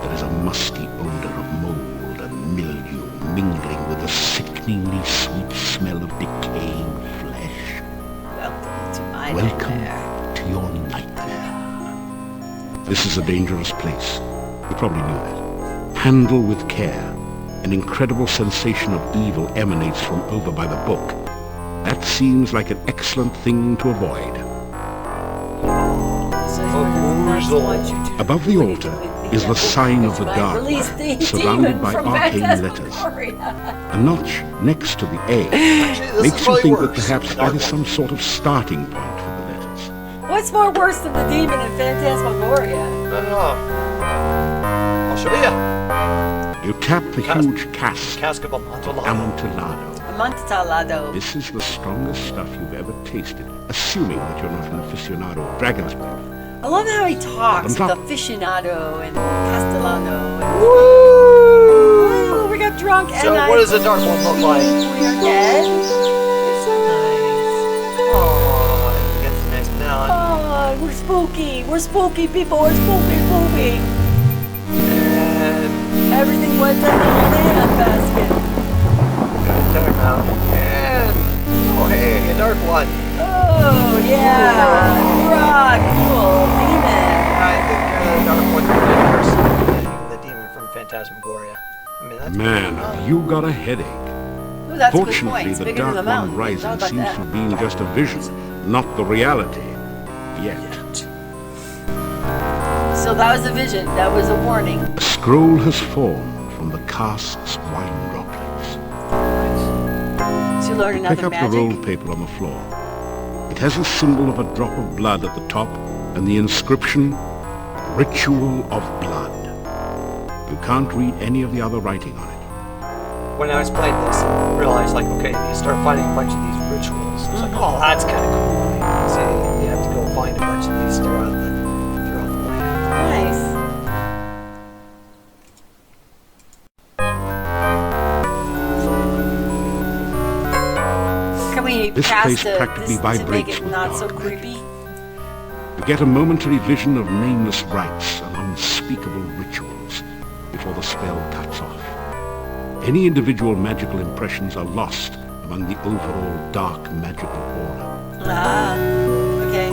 There is a musty odor of mold and mildew mingling with the sickeningly sweet smell of decaying flesh. Welcome to my Welcome nightmare. to your nightmare. This is a dangerous place. You probably knew that. Handle with care. An incredible sensation of evil emanates from over by the book. That seems like an excellent thing to avoid. So he wants you to Above the altar is the sign of the dark, release the surrounded demon by from arcane letters. Phantasmagoria. A notch next to the A Actually, this makes is you probably think worse. that perhaps that is some sort of starting point for the letters. What's more worse than the demon in Phantasmagoria? No. I'll show you. You tap the huge cask Cask of of Amontillado. Amontillado. Amontillado. This is the strongest stuff you've ever tasted, assuming that you're not an aficionado of dragon's breath. I love how he talks with Bottoms up. aficionado and castellano. And woo! We got drunk and So I what does the dark one look like? We are dead. It's so nice. Oh, that's a nice melon. Oh, we're spooky. We're spooky people. We're spooky. And Everything went down in the banana basket. got a dark out. And oh hey, a dark one. Oh, yeah. Rock. Cool. Demon. I think the dark one's really worse than the demon from Phantasmagoria. I mean, that's Man, you got a headache. Ooh, that's a good point. Fortunately, It's the bigger than Dark the mountain. One Rising How about seems that? to have been just a vision, not the reality. Yet. So that was a vision. That was a warning. A scroll has formed from the cask's wine droplets. To learn Pick another up the magic. rolled paper on the floor. It has a symbol of a drop of blood at the top and the inscription, Ritual of Blood. You can't read any of the other writing on it. when I was playing this, I realized like, okay, you start finding a bunch of these rituals. It's like, oh, that's kind of cool. So you have to go find a bunch of these throughout the land. Nice. Can we This cast place this practically to make vibrates it with not so dark creepy? You get a momentary vision of nameless rites and unspeakable rituals before the spell cuts off. Any individual magical impressions are lost among the overall dark magical aura. Ah, okay.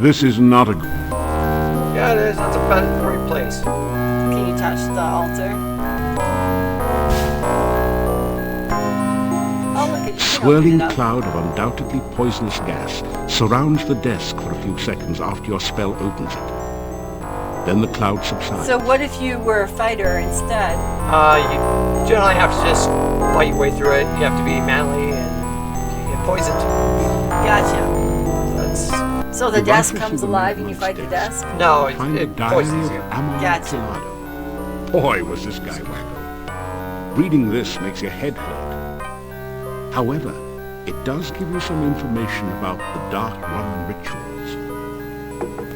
This is not a... Yeah, it is. That's a pretty place. Can you touch the altar? Oh, look at you. swirling cloud of undoubtedly poisonous gas surrounds the desk for a few seconds after your spell opens it. Then the cloud subsides. So what if you were a fighter instead? You generally have to just fight your way through it. You have to be manly and get poisoned. Gotcha. So the The desk rifles comes in the alive and you movement fight the sticks. desk? No, Find the it diary poisons of you. Amon Gotcha. Pilado. Boy, was this guy wacko. Reading this makes your head hurt. However, it does give you some information about the Dark One rituals.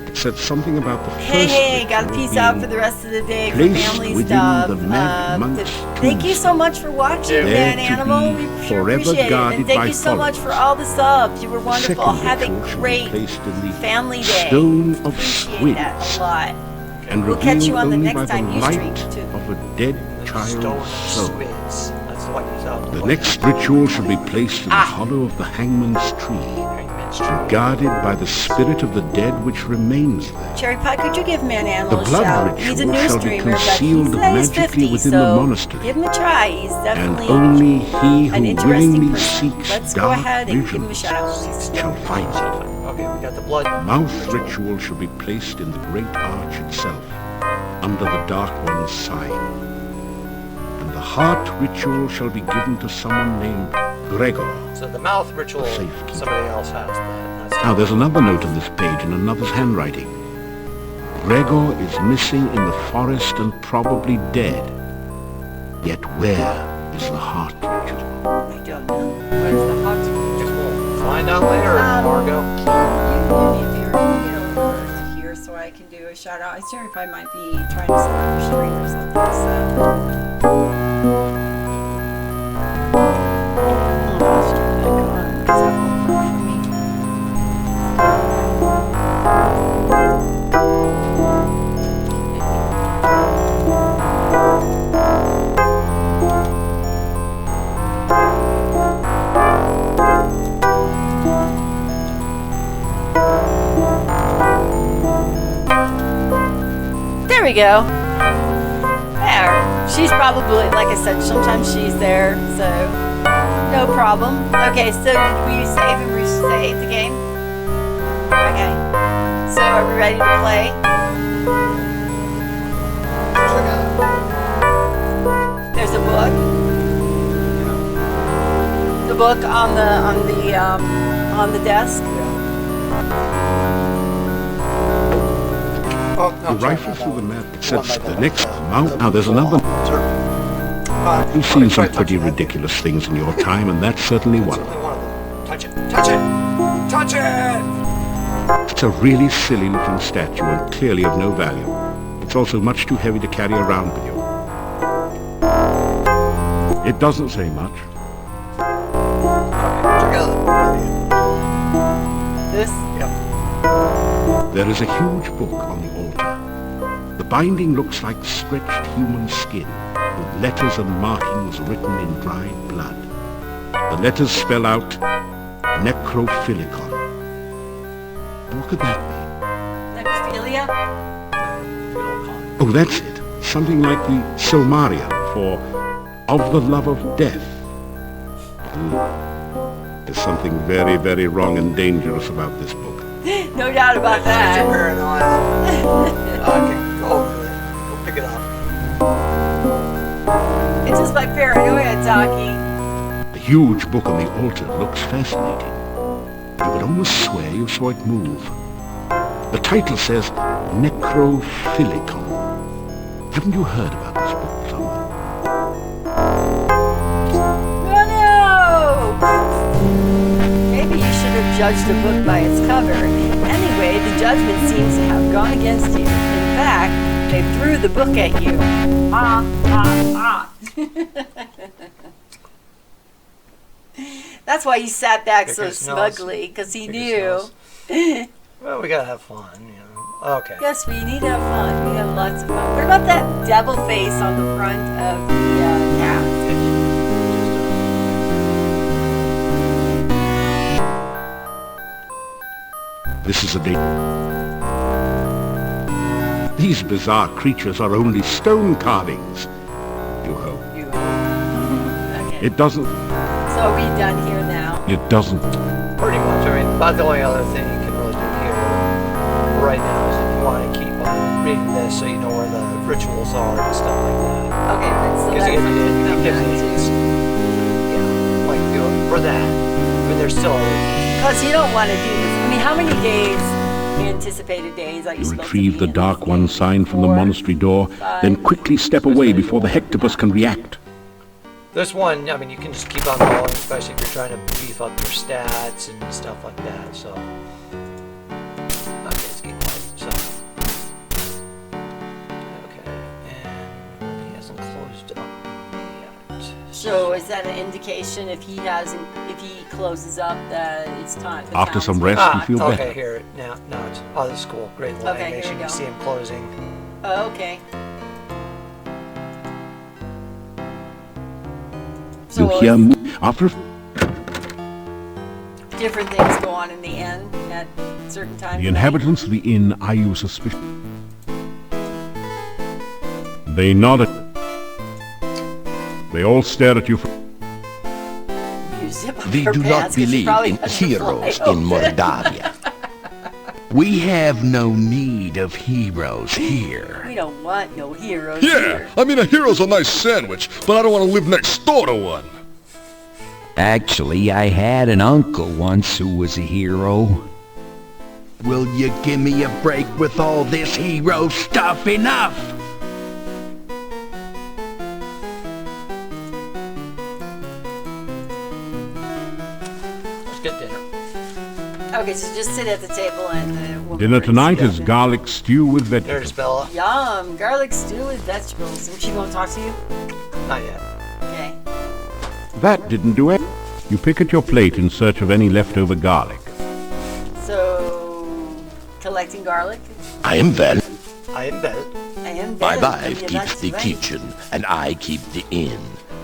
It said something about the first Hey, gotta ritual peace out being for the rest of the day for placed family within stuff. the Mad Monk's Thank you so much for watching, There Man to Animal. be We sure forever appreciate it. guarded And thank by you so much followers. for all the subs. You were The wonderful. second Have a ritual should be great placed in the family day. Stone of Appreciate that Squids a lot. and We'll catch you revealed on the only next by the time you light stream, too. of a dead child's soul. Squids. That's what you sound The like. next ritual should be placed in the hollow of the hangman's tree, Hangman's and guarded by the spirit of the dead which remains there. Cherry Pie, could you give Man Animal The a blood shout? ritual He's a new shall be streamer, but he's, concealed he's magically 50, within so the monastery. give him a try. He's And definitely only he an who interesting willingly person. seeks Let's go dark ahead and give him a visions shout out, please. shall find it. Okay, we got the blood. Mouth ritual should be placed in the great arch itself, under the Dark One's sign. And the heart ritual shall be given to someone named Gregor. So the mouth ritual, Safekeeper. somebody else has. But that's Now there's another note on this page in another's handwriting. Gregor is missing in the forest and probably dead. Yet where is the heart ritual? I don't know. What is the hot? Guess we'll find out later, Margot. You do me a favor, can you get over here so I can do a shout out? Cherry Pie might be trying to set up a stream or something, so. I'll turn that on, 'cause that won't work for me. There we go. There. She's probably, like I said, sometimes she's there, so no problem. Okay, so did we save and resave the game? Okay. So are we ready to play? There's a book. The book on the desk. Oh, The rifle through the map sets the next mount. Now there's another. You've seen some pretty ridiculous things in your time, and that's certainly one of them. Touch it. Touch it. Touch it. It's a really silly looking statue and clearly of no value. It's also much too heavy to carry around with you. It doesn't say much. This? There is a huge book on the altar. The binding looks like stretched human skin, with letters and markings written in dried blood. The letters spell out Necrophilicon. What could that be? Necrophilia? Oh, that's it. Something like the Silmarillion for Of the Love of Death. There's something very, very wrong and dangerous about this book. No doubt about that. Okay, go over there. Go pick it up. It's just my paranoia talking. The huge book on the altar looks fascinating. You would almost swear you saw it move. The title says Necrophilicon. Haven't you heard about this book somewhere? Oh no! Maybe you should have judged a book by its cover. Anyway, the judgment seems to have gone against you. In fact, they threw the book at you. That's why he sat back so Kick his nose. smugly, because he Kick his knew. Well, we gotta have fun, you know. Okay. Yes, we need to have fun. We have lots of fun. What about that devil face on the front of the cat? This is a day. These bizarre creatures are only stone carvings. You hope. Okay. It doesn't. So are we done here now? It doesn't. Pretty much. I mean, about the only other thing you can really do here right now is if you want to keep on reading this so you know where the rituals are and stuff like that. Okay, so Because that's something to come back it's, to. yeah, like do it for that. But there's still other things. Because you don't want to do this. I mean, how many days, anticipated days, are you You supposed retrieve to the be in Dark this One thing? sign from the 4, monastery door, 5. then quickly step away before the Hectopus can react. This one, I mean, you can just keep on rolling, especially if you're trying to beef up your stats and stuff like that, so. Okay, let's get light, so. Okay, and he hasn't closed up yet. So is that an indication if he closes up that it's time? the After town's some rest, over? you feel okay, better. here, now it's, oh, this is cool, great Okay, light here we animation, go. you see him closing. Oh, okay. You So hear after different things go on in the inn at certain times. the inhabitants of the inn eye you suspicious. They nod at. They all stare at you. You zip up We your do pants not 'cause you believe probably in have to fly heroes in over. Mordavia. We have no need of heroes here. We don't want no heroes Yeah, here. I mean, a hero's a nice sandwich, but I don't want to live next door to one. Actually, I had an uncle once who was a hero. Will you give me a break with all this hero stuff? Enough! Let's get dinner. Okay, so just sit at the table and the woman Dinner brings tonight you is dinner. garlic stew with There's vegetables. Bella. Yum, garlic stew with vegetables. And she won't talk to you? Not yet. Okay. That didn't do it. You pick at your plate in search of any leftover garlic. So, collecting garlic. I am well. I am Belle. And My then- wife yeah, keeps that's the right. kitchen, and I keep the inn.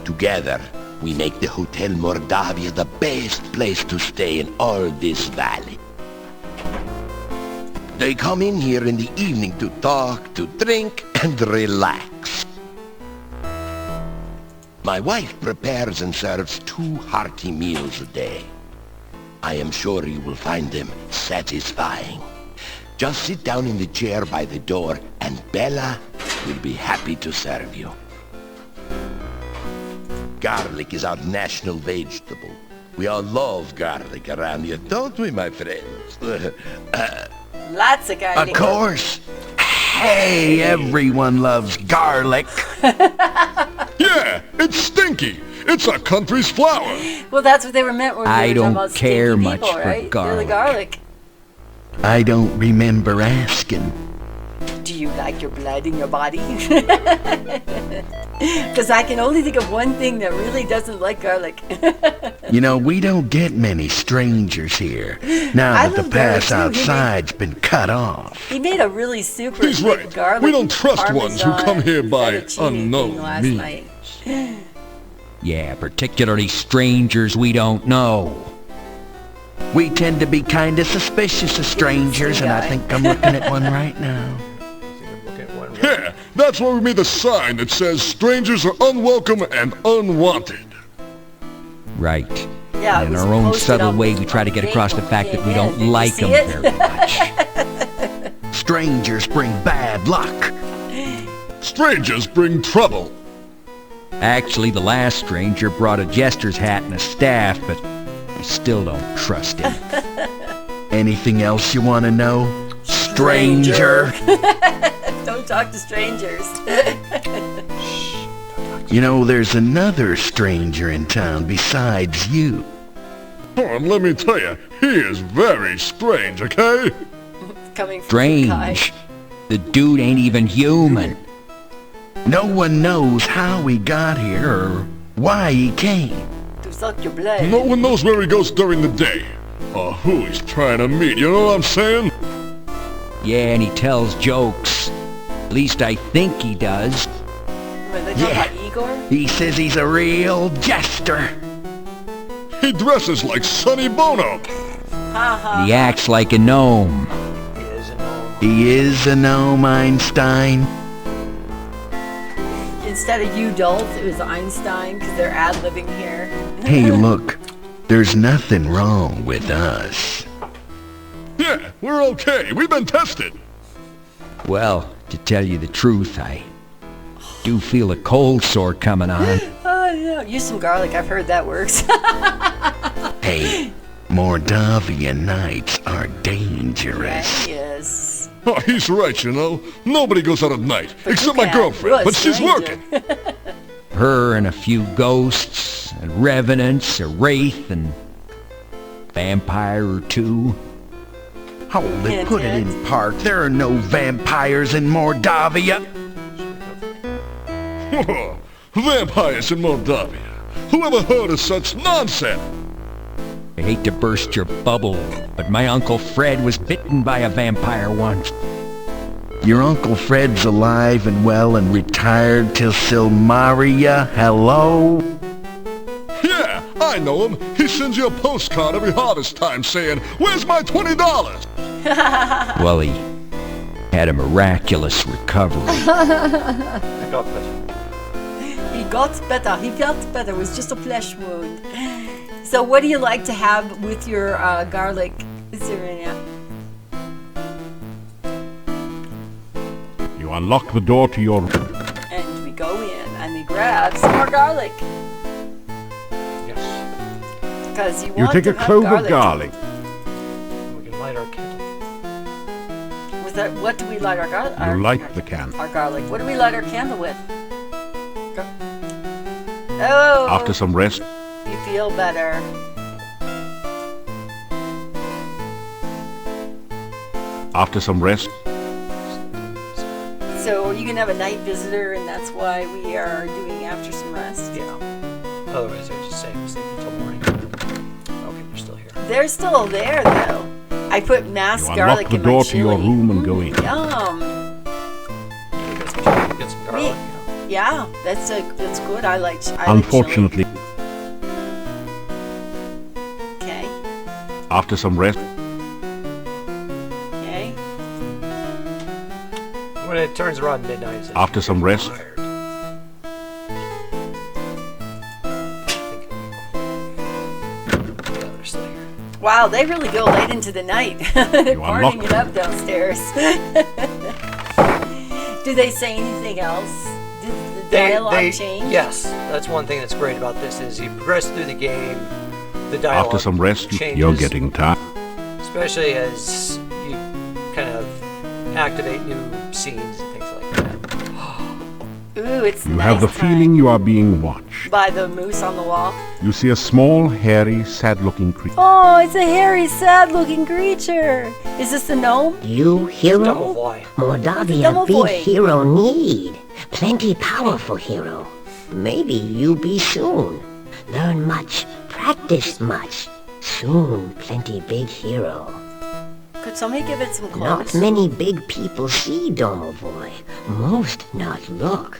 Together, we make the Hotel Mordavia the best place to stay in all this valley. They come in here in the evening to talk, to drink, and relax. My wife prepares and serves 2 hearty meals a day. I am sure you will find them satisfying. Just sit down in the chair by the door, and Bella will be happy to serve you. Garlic is our national vegetable. We all love garlic around here, don't we, my friends? Lots of garlic. Of course. Hey, everyone loves garlic. Yeah, it's Stinky. It's our country's flower. Well, that's what they were meant when we I were don't talking about care stinky much people, for right? They're the garlic. garlic. I don't remember asking. Do you like your blood in your body? Because I can only think of one thing that really doesn't like garlic. You know, we don't get many strangers here. Now I that the love garlic, pass too. outside's been cut off. He made a really super He's thick right. garlic We don't trust ones who Parmesan come here by fettuccine thing unknown last means. night. Yeah, particularly strangers we don't know. We tend to be kind of suspicious of strangers, and I guy. think I'm looking at one right now. Look at one. Yeah, that's why we made the sign that says strangers are unwelcome and unwanted. Right. Yeah, it In was our own posted subtle on way, we try to get big across the when fact we that we came in. don't Did you like see them it? very much. Strangers bring bad luck. Strangers bring trouble. Actually, the last stranger brought a jester's hat and a staff, but we still don't trust him. Anything else you want to know? Stranger. Don't talk to strangers. You know, there's another stranger in town besides you. And let me tell you, he is very strange, okay? Coming from Kai. Strange. The dude ain't even human. No one knows how he got here or why he came. To suck your blood. No one knows where he goes during the day, or who he's trying to meet, you know what I'm saying? Yeah, and he tells jokes. At least I think he does. When they talk about Igor? He says he's a real jester. He dresses like Sonny Bono. He acts like a gnome. He is a gnome, Einstein. Instead of you dolts, it was Einstein because they're ad-libbing here. Hey, look. There's nothing wrong with us. Yeah, we're okay. We've been tested. Well, to tell you the truth, I do feel a cold sore coming on. Oh, yeah. Use some garlic. I've heard that works. Hey, Mordavian nights are dangerous. Yes. Oh, he's right, you know. Nobody goes out at night, except my can. girlfriend, You're a but she's stranger. working. Her and a few ghosts, and revenants, a wraith, and vampire or two. Hold it, Hint, put it hint. in park. There are no vampires in Mordavia. Vampires in Moldavia. Whoever heard of such nonsense? I hate to burst your bubble, but my Uncle Fred was bitten by a vampire once. Your Uncle Fred's alive and well and retired till Silmaria. Hello? Yeah, I know him. He sends you a postcard every harvest time saying, "Where's my $20?" Well, he had a miraculous recovery. I got better. He got better. He felt better. It was just a flesh wound. So what do you like to have with your garlic, Serena? You unlock the door to your... And we go in and we grab some more garlic. Yes. Because you You want take to a have clove garlic. of garlic. We can light our candle. With that, what do we light our garlic? You light the candle. Our garlic. What do we light our candle with? Oh. After some rest, You feel better. after some rest, So you can have a night visitor, and that's why we are doing after some rest. Yeah. Otherwise, they're just saying sleep until morning. Okay, they're still here. They're still there, though. I put masked you garlic unlock the in door my to chili. your room and go in. Yum. Get some chili, get some garlic. Yeah, that's good. I like chili. Unfortunately, Okay. after some rest, Okay. When it turns around midnight, it's after some rest, tired. Yeah, they're still here. Wow, they really go late into the night. They're You partying unlock it up downstairs. Do they say anything else? Did the dialogue change? Yes, that's one thing that's great about this is you progress through the game, the dialogue after some rest, changes, you're getting tired. especially as you kind of activate new scenes and things like that. Ooh, it's You have the feeling you are being watched. by the moose on the wall. You see a small, hairy, sad-looking creature. Oh, it's a hairy, sad-looking creature. Is this the gnome? You hero? Domovoy. Mordavia Domovoy. big hero need. Plenty powerful hero. Maybe you be soon. Learn much, practice much. Soon plenty big hero. Could somebody give it some Not clothes? many big people see Domovoy. Most not look.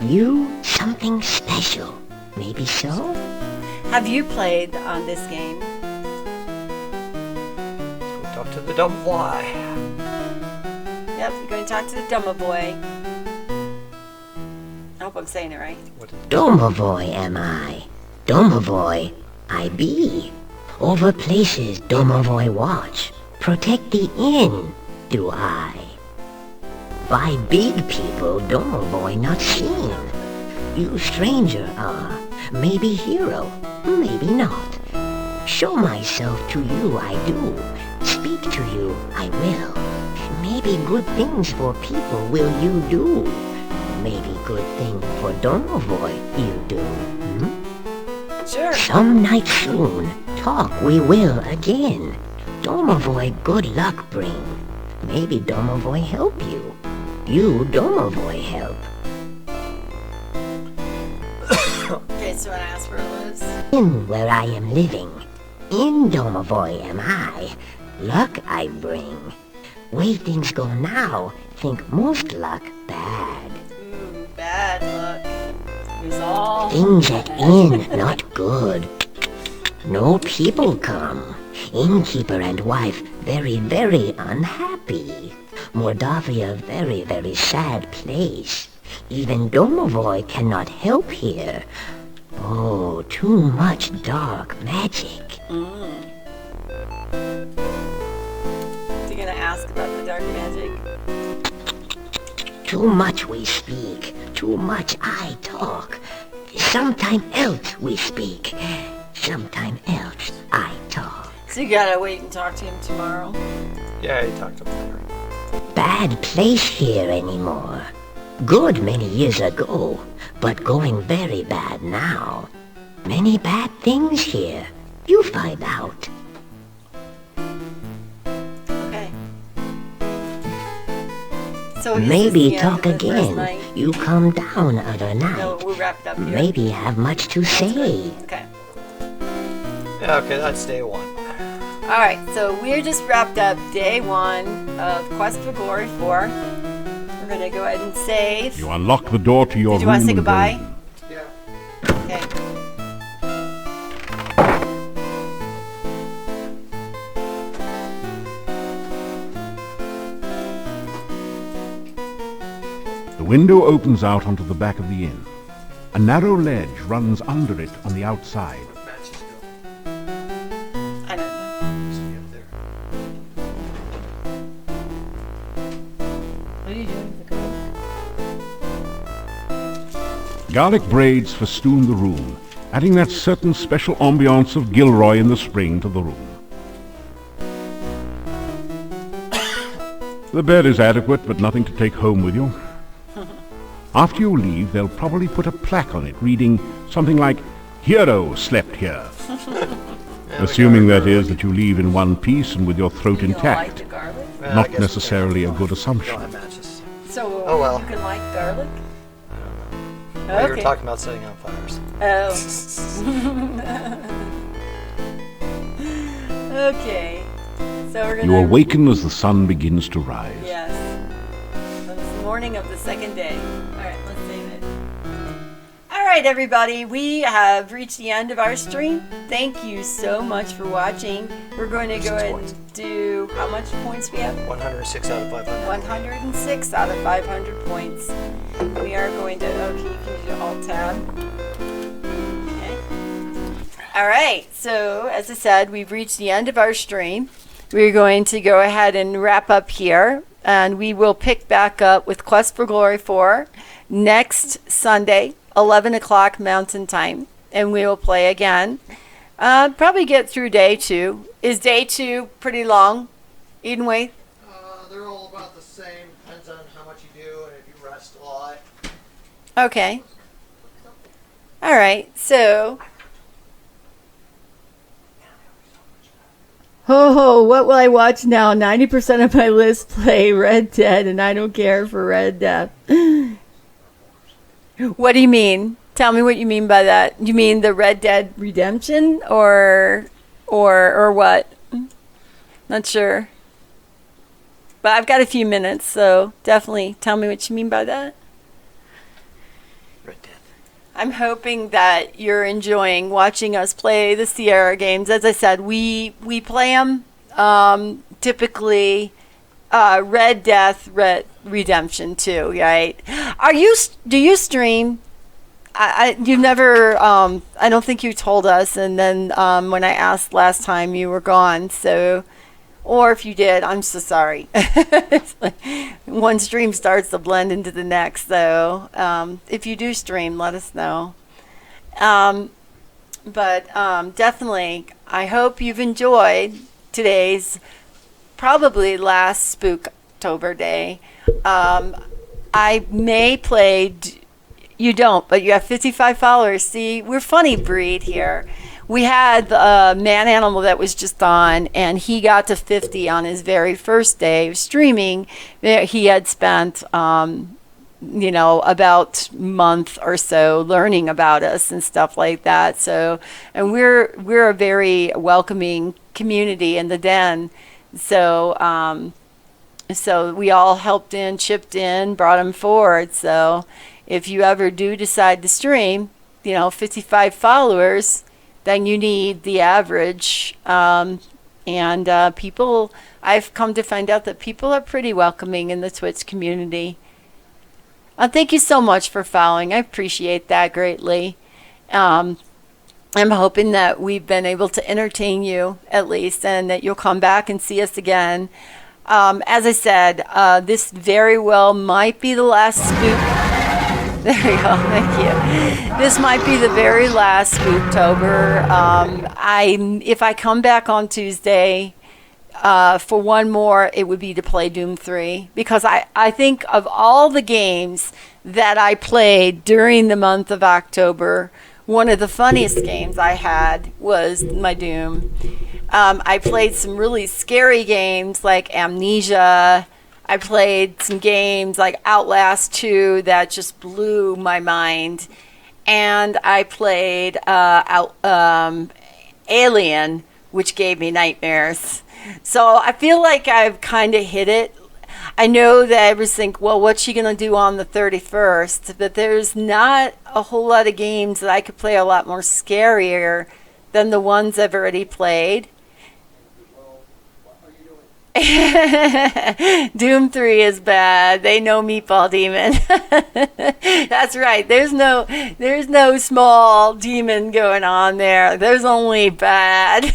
You something special. Maybe so? Have you played on this game? Go talk to the Domovoy. Yep, you're going to talk to the Domovoy. I hope I'm saying it right. Domovoy am I. Domovoy I be. Over places Domovoy watch. Protect the inn, do I. By big people Domovoy not seen. You stranger are. Maybe hero, maybe not. Show myself to you I do. Speak to you I will. Maybe good things for people will you do. Maybe good thing for Domovoy you do. Sure. Some night soon, talk we will again. Domovoy good luck bring. Maybe Domovoy help you. You Domovoy help. Okay, so I asked where it lives. In where I am living. In Domovoy am I. Luck I bring. Way things go now, think most luck bad. Ooh, bad luck. It's all Things at inn not good. No people come. Innkeeper and wife very, very unhappy. Mordavia very, very sad place. Even Domovoy cannot help here. Oh, too much dark magic. You gonna ask about the dark magic? Too much we speak, too much I talk. Sometime else we speak, sometime else I talk. So you gotta wait and talk to him tomorrow. Yeah, he talked about her. Bad place here anymore. Good many years ago, but going very bad now. Many bad things here. You find out. Okay. So is Maybe this the end talk of the first again. night? You calm down other No, night. we're wrapped up here. Maybe have much to say. Okay. Yeah, okay, that's day one. All right. So we're just wrapped up day 1 of Quest for Glory 4. We're gonna go ahead and save. You unlock the door to your Did you room want to say and go goodbye? in. Okay. The window opens out onto the back of the inn. A narrow ledge runs under it on the outside. Matches go. I don't know. See up there. What are you doing with the girl? Garlic braids festoon the room, adding that certain special ambiance of Gilroy in the spring to the room. The bed is adequate, but nothing to take home with you. After you leave, they'll probably put a plaque on it reading something like, "Hero slept here." Assuming that is that you leave in one piece and with your throat You don't like intact. the garlic? Well, I Not guess necessarily a good we don't assumption. have matches. So Oh, well. you can like garlic? We were talking about setting on fires. Oh. Okay. So we're You gonna. awaken as the sun begins to rise. Yes. So it's the morning of the second day. All right, let's save it. All right, everybody, we have reached the end of our stream. Thank you so much for watching. We're going to go ahead and do how much points we have? 106 out of 500. 106 out of 500 points. We are going to. Okay, you can do Alt Tab. Okay. All right. So as I said, we've reached the end of our stream. We're going to go ahead and wrap up here, and we will pick back up with Quest for Glory 4 next Sunday, 11 o'clock Mountain Time, and we will play again. Probably get through day 2. Is day 2 pretty long, Edenwaith? They're all about the same. Depends on how much you do and if you rest a lot. Okay. All right. So. Oh, what will I watch now? 90% of my list play Red Dead, and I don't care for Red Dead. What do you mean? Tell me what you mean by that. You mean the Red Dead Redemption, or what? Not sure. But I've got a few minutes, so definitely tell me what you mean by that. Red Dead. I'm hoping that you're enjoying watching us play the Sierra games. As I said, we play them typically Red Death, Red Redemption 2, right? Do you stream? You've never. I don't think you told us. And then when I asked last time, you were gone. So, or if you did, I'm so sorry. It's like one stream starts to blend into the next. So if you do stream, let us know. But definitely, I hope you've enjoyed today's probably last Spooktober day. I may play. You don't, but you have 55 followers. See, we're funny breed here. We had a man animal that was just on, and he got to 50 on his very first day of streaming. He had spent, about a month or so learning about us and stuff like that. So, and we're a very welcoming community in the den. So, So we all helped in, chipped in, brought them forward. So if you ever do decide to stream, 55 followers, then you need the average. People, I've come to find out that people are pretty welcoming in the Twitch community. Thank you so much for following. I appreciate that greatly. I'm hoping that we've been able to entertain you at least, and that you'll come back and see us again. As I said, this very well might be the last spook. There you go. Thank you. This might be the very last Spooktober. If I come back on Tuesday for one more, it would be to play Doom 3, because I think of all the games that I played during the month of October, one of the funniest games I had was my Doom. I played some really scary games like Amnesia. I played some games like Outlast 2 that just blew my mind. And I played Alien, which gave me nightmares. So I feel like I've kind of hit it. I know that everyone's think, well, what's she going to do on the 31st? But there's not a whole lot of games that I could play a lot more scarier than the ones I've already played. Doom 3 is bad. They know Meatball Demon. That's right. There's no small demon going on there. There's only bad.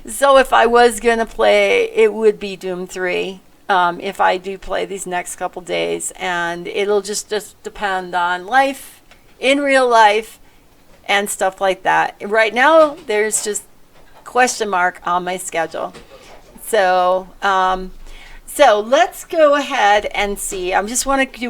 So if I was going to play, it would be Doom 3. If I do play these next couple days, and it'll just depend on life in real life and stuff like that. Right now, there's just question mark on my schedule. So let's go ahead and see. I just want to do